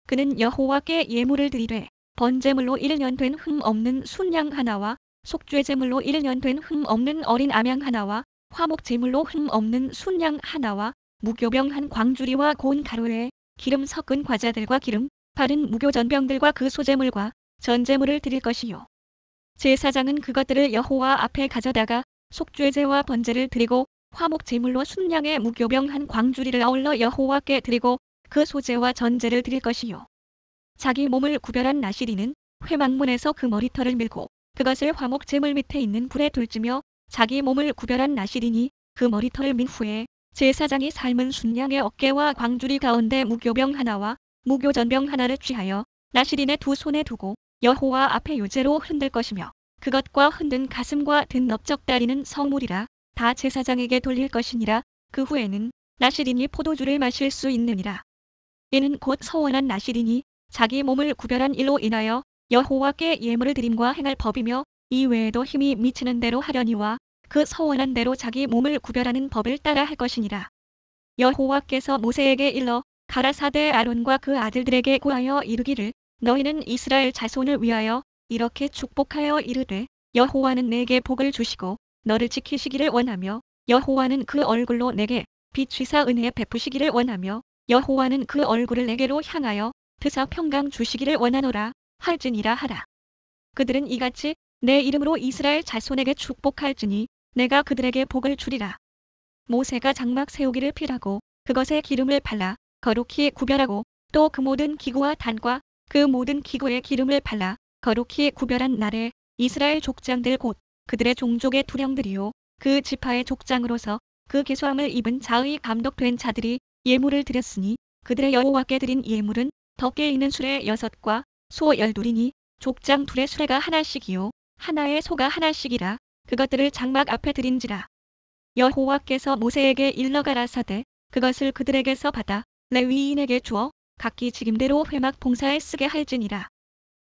그는 여호와께 예물을 드리되 번제물로 1년 된 흠 없는 순양 하나와 속죄제물로 1년 된 흠 없는 어린 암양 하나와 화목제물로 흠 없는 순양 하나와 무교병 한 광주리와 고운 가루에 기름 섞은 과자들과 기름 바른 무교전병들과 그 소제물과 전제물을 드릴 것이요. 제사장은 그것들을 여호와 앞에 가져다가 속죄제와 번제를 드리고 화목제물로 순양의 무교병 한 광주리를 아울러 여호와께 드리고 그 소제와 전제를 드릴 것이요. 자기 몸을 구별한 나시리는 회막문에서 그 머리털을 밀고 그것을 화목제물 밑에 있는 불에 둘지며 자기 몸을 구별한 나실이니 그 머리털을 민 후에 제사장이 삶은 순양의 어깨와 광주리 가운데 무교병 하나와 무교전병 하나를 취하여 나실인의 두 손에 두고 여호와 앞에 요제로 흔들 것이며 그것과 흔든 가슴과 든 넓적다리는 성물이라 다 제사장에게 돌릴 것이니라. 그 후에는 나실인이 포도주를 마실 수 있느니라. 이는 곧 서원한 나실인이 자기 몸을 구별한 일로 인하여 여호와께 예물을 드림과 행할 법이며 이 외에도 힘이 미치는 대로 하려니와 그 서원한 대로 자기 몸을 구별하는 법을 따라 할 것이니라. 여호와께서 모세에게 일러 가라사대 아론과 그 아들들에게 고하여 이르기를 너희는 이스라엘 자손을 위하여 이렇게 축복하여 이르되 여호와는 내게 복을 주시고 너를 지키시기를 원하며 여호와는 그 얼굴로 내게 비추사 은혜 베푸시기를 원하며 여호와는 그 얼굴을 내게로 향하여 드사 평강 주시기를 원하노라 할지니라 하라. 그들은 이같이 내 이름으로 이스라엘 자손에게 축복할지니 내가 그들에게 복을 주리라. 모세가 장막 세우기를 필하고 그것에 기름을 발라 거룩히 구별하고 또 그 모든 기구와 단과 그 모든 기구에 기름을 발라 거룩히 구별한 날에 이스라엘 족장들 곧 그들의 종족의 두령들이요 그 지파의 족장으로서 그 계수함을 입은 자의 감독된 자들이 예물을 드렸으니 그들의 여호와께 드린 예물은 덕에 있는 수레 6과 소 12이니 족장 둘의 수레가 하나씩이요 하나의 소가 하나씩이라. 그것들을 장막 앞에 드린지라. 여호와께서 모세에게 일러 가라사대 그것을 그들에게서 받아 레위인에게 주어 각기 직임대로 회막 봉사에 쓰게 할지니라.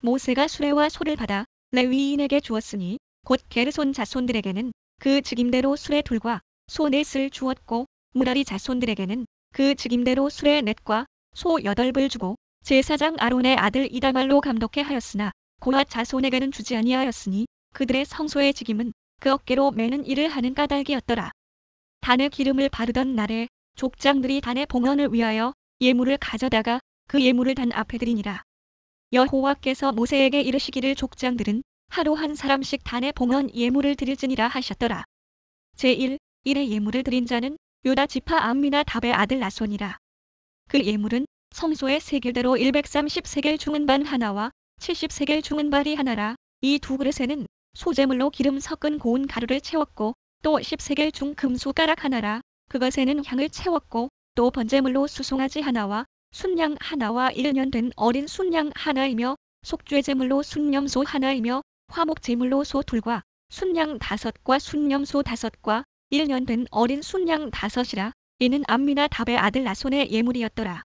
모세가 수레와 소를 받아 레위인에게 주었으니 곧 게르손 자손들에게는 그 직임대로 수레 둘과 소 넷을 주었고 무라리 자손들에게는 그 직임대로 수레 넷과 소 8을 주고 제사장 아론의 아들 이다말로 감독해 하였으나 고앗 자손에게는 주지 아니하였으니 그들의 성소의 직임은 그 어깨로 매는 일을 하는 까닭이었더라. 단에 기름을 바르던 날에 족장들이 단의 봉헌을 위하여 예물을 가져다가 그 예물을 단 앞에 드리니라. 여호와께서 모세에게 이르시기를 족장들은 하루 한 사람씩 단의 봉헌 예물을 드릴지니라 하셨더라. 제1. 일의 예물을 드린 자는 유다 지파 암미나답의 아들 나손이라. 그 예물은 성소의 세겔대로 130세겔 중은반 하나와 70세겔 중은발이 하나라. 이 두 그릇에는 소재물로 기름 섞은 고운 가루를 채웠고 또 10세겔 중 금숟가락 하나라. 그것에는 향을 채웠고 또 번제물로 수송아지 하나와 순양 하나와 1년 된 어린 순양 하나이며 속죄제물로 순념소 하나이며 화목제물로 소 둘과 순양 5과 순념소 5과 1년 된 어린 순양 5이라. 이는 암미나답의 아들 나손의 예물이었더라.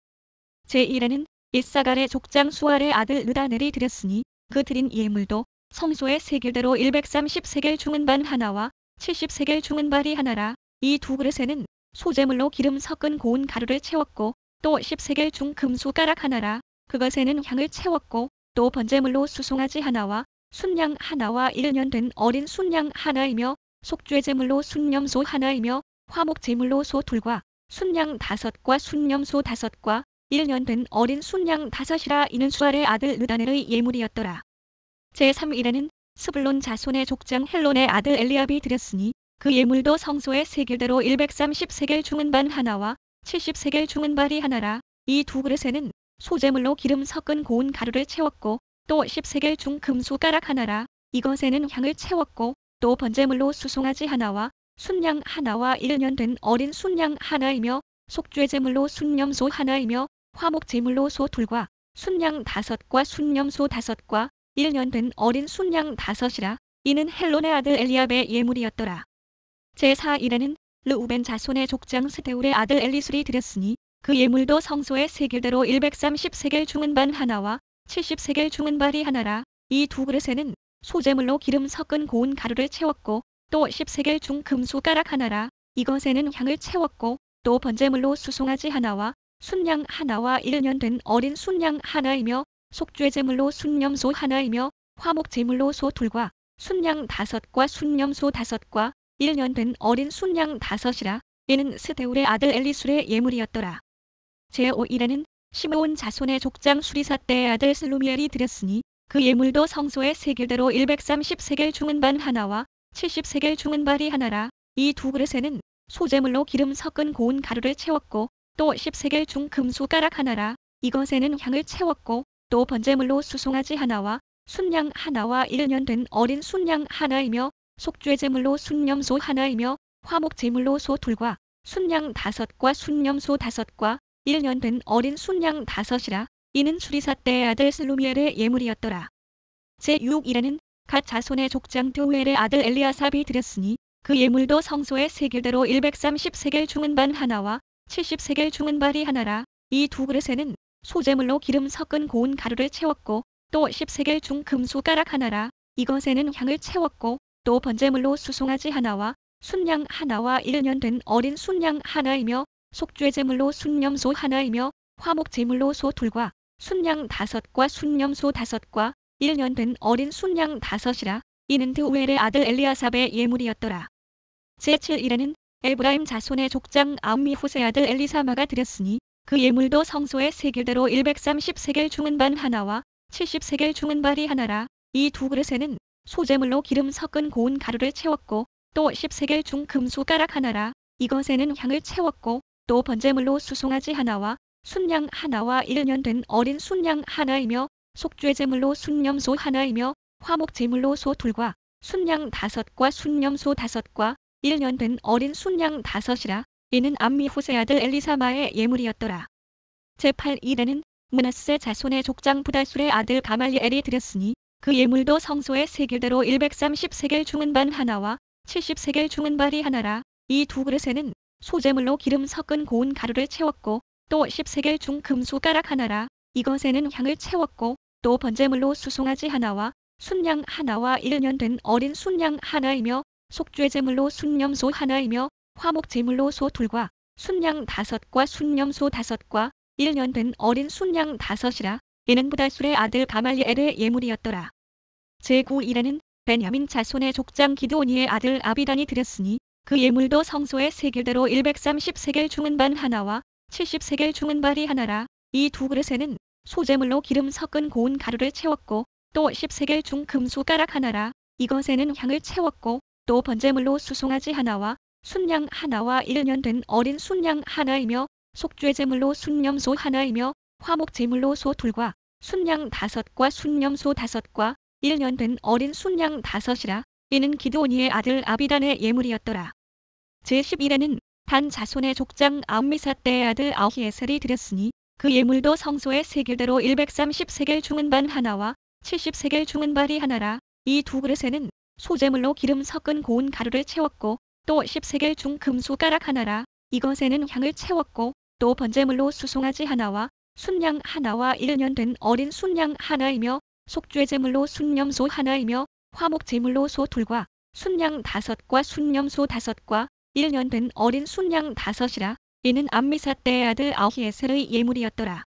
제1에는 이사갈의 족장 수알의 아들 느다넬이 드렸으니 그 드린 예물도 성소의 세겔대로 130세겔 중은반 하나와 70세겔 중은발이 하나라. 이 두 그릇에는 소재물로 기름 섞은 고운 가루를 채웠고 또 10세겔 중 금숟가락 하나라. 그것에는 향을 채웠고 또 번제물로 수송아지 하나와 순양 하나와 1년 된 어린 순양 하나이며 속죄제물로 순념소 하나이며 화목제물로 소 둘과 순양 5과 순념소 5과 1년 된 어린 순양 5이라. 이는 수알의 아들 느다넬의 예물이었더라. 제3일에는 스불론 자손의 족장 헬론의 아들 엘리압이 드렸으니 그 예물도 성소의 세겔대로 130세겔 중은반 하나와 70세겔 중은발이 하나라. 이 두 그릇에는 소재물로 기름 섞은 고운 가루를 채웠고 또 10세겔 중 금숟가락 하나라. 이것에는 향을 채웠고 또 번제물로 수송아지 하나와 순양 하나와 1년 된 어린 순양 하나이며 속죄제물로 순념소 하나이며 화목제물로 소 둘과 순양 5과 순념소 5과 1년 된 어린 순양 5이라. 이는 헬론의 아들 엘리압의 예물이었더라. 제4일에는 르우벤 자손의 족장 스데울의 아들 엘리술이 드렸으니 그 예물도 성소의 세겔대로 130세겔 중은반 하나와 70세겔 중은발이 하나라. 이 두 그릇에는 소재물로 기름 섞은 고운 가루를 채웠고 또 10세겔 중 금숟가락 하나라. 이것에는 향을 채웠고 또 번제물로 수송아지 하나와 순양 하나와 1년 된 어린 순양 하나이며 속죄제물로 순념소 하나이며 화목제물로 소 둘과 순양 5과 순념소 5과 1년 된 어린 순양 5이라. 이는 스데울의 아들 엘리술의 예물이었더라. 제5일에는 시므온 자손의 족장 수리사 때의 아들 슬루미엘이 드렸으니 그 예물도 성소의 세겔대로 130세겔 중은반 하나와 70세겔 중은발이 하나라. 이 두 그릇에는 소재물로 기름 섞은 고운 가루를 채웠고 또 10세겔 중 금숟가락 하나라. 이것에는 향을 채웠고 또 번제물로 수송아지 하나와 순양 하나와 1년 된 어린 순양 하나이며 속죄 제물로 순념소 하나이며 화목 제물로 소 둘과 순양 5과 순념소 5과 1년 된 어린 순양 5이라. 이는 수리사 때의 아들 슬루미엘의 예물이었더라. 제6일에는 갓 자손의 족장 드우엘의 아들 엘리아삽이 드렸으니 그 예물도 성소의 세겔대로 130세겔 중은반 하나와 70세겔 중은발이 하나라. 이 두 그릇에는 소제물로 기름 섞은 고운 가루를 채웠고 또 10세겔 중 금수가락 하나라. 이것에는 향을 채웠고 또 번제물로 수송아지 하나와 순양 하나와 1년 된 어린 순양 하나이며 속죄제물로 순념소 하나이며 화목제물로 소 둘과 순양 5과 순념소 5과 1년 된 어린 순양 5이라. 이는 드우엘의 아들 엘리아삽의 예물이었더라. 제7일에는 에브라임 자손의 족장 아움미후세 아들 엘리사마가 드렸으니 그 예물도 성소의 세겔대로 130세겔 중은반 하나와 70세겔 중은발이 하나라. 이 두 그릇에는 소제물로 기름 섞은 고운 가루를 채웠고 또 10세겔 중 금수가락 하나라. 이것에는 향을 채웠고 또 번제물로 수송아지 하나와 순양 하나와 1년 된 어린 순양 하나이며 속죄제물로 순념소 하나이며 화목제물로 소 둘과 순양 5과 순념소 5과 1년 된 어린 순양 5이라. 이는 암미후세 아들 엘리사마의 예물이었더라. 제8일에는 므낫세 자손의 족장 부달술의 아들 가말리엘이 드렸으니 그 예물도 성소의 세겔대로 130세겔 중은반 하나와 70세겔 중은발이 하나라. 이 두 그릇에는 소제물로 기름 섞은 고운 가루를 채웠고 또 10세겔 중 금수가락 하나라. 이것에는 향을 채웠고 또 번제물로 수송아지 하나와 순양 하나와 1년 된 어린 순양 하나이며 속죄제물로 순념소 하나이며 화목제물로 소 둘과 순양 5과 순념소 5과 1년 된 어린 순양 5이라. 이는 부달술의 아들 가말리엘의 예물이었더라. 제9일에는 베냐민 자손의 족장 기드오니의 아들 아비단이 드렸으니 그 예물도 성소의 세겔대로 130세겔 중은반 하나와 70세겔 중은발이 하나라. 이 두 그릇에는 소제물로 기름 섞은 고운 가루를 채웠고 또 10세겔 중 금수가락 하나라. 이것에는 향을 채웠고 또 번제물로 수송아지 하나와 순양 하나와 1년 된 어린 순양 하나이며 속죄제물로 순념소 하나이며 화목제물로 소 둘과 순양 5과 순념소 5과 1년 된 어린 순양 5이라. 이는 기드오니의 아들 아비단의 예물이었더라. 제11에는 단 자손의 족장 아움미사 때의 아들 아히에셀이 드렸으니 그 예물도 성소의 세겔대로 130세겔 중은반 하나와 70세겔 중은발이 하나라. 이 두 그릇에는 소제물로 기름 섞은 고운 가루를 채웠고 또 10세겔 중 금수가락 하나라. 이것에는 향을 채웠고 또 번제물로 수송아지 하나와 순양 하나와 1년 된 어린 순양 하나이며 속죄제물로 순념소 하나이며 화목제물로 소 둘과 순양 5과 순념소 5과 1년 된 어린 순양 5이라. 이는 암미사 때의 아들 아히에셀의 예물이었더라.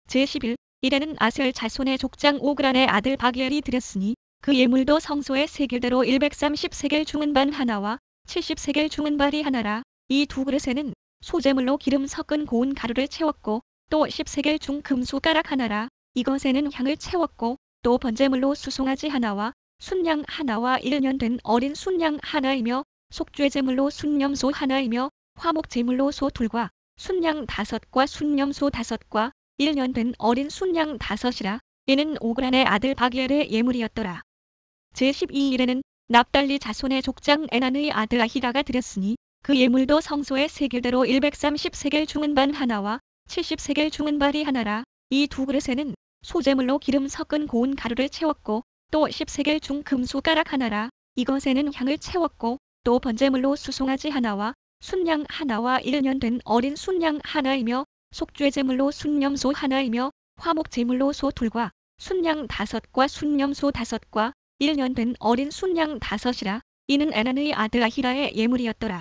제11일에는 아셀 자손의 족장 오그란의 아들 바기엘이 드렸으니 그 예물도 성소의 세겔대로 130세겔 중은반 하나와 70세겔 중은발이 하나라. 이 두 그릇에는 소제물로 기름 섞은 고운 가루를 채웠고 또 10세겔 중 금수가락 하나라. 이것에는 향을 채웠고 또 번제물로 수송아지 하나와 순양 하나와 1년 된 어린 순양 하나이며 속죄제물로 순념소 하나이며 화목제물로 소 둘과 순양 5과 순념소 5과 1년 된 어린 순양 5이라. 이는 오그란의 아들 바기엘의 예물이었더라. 제12일에는 납달리 자손의 족장 에난의 아들 아히다가 드렸으니 그 예물도 성소의 세겔대로 130세겔 중은반 하나와 70세겔 중은발이 하나라. 이 두 그릇에는 소제물로 기름 섞은 고운 가루를 채웠고 또 10세겔 중 금수가락 하나라. 이것에는 향을 채웠고 또 번제물로 수송아지 하나와 순양 하나와 1년 된 어린 순양 하나이며 속죄제물로 순념소 하나이며 화목제물로 소 둘과 순양 5과 순념소 5과 1년 된 어린 순양 5이라. 이는 에난의 아들 아히라의 예물이었더라.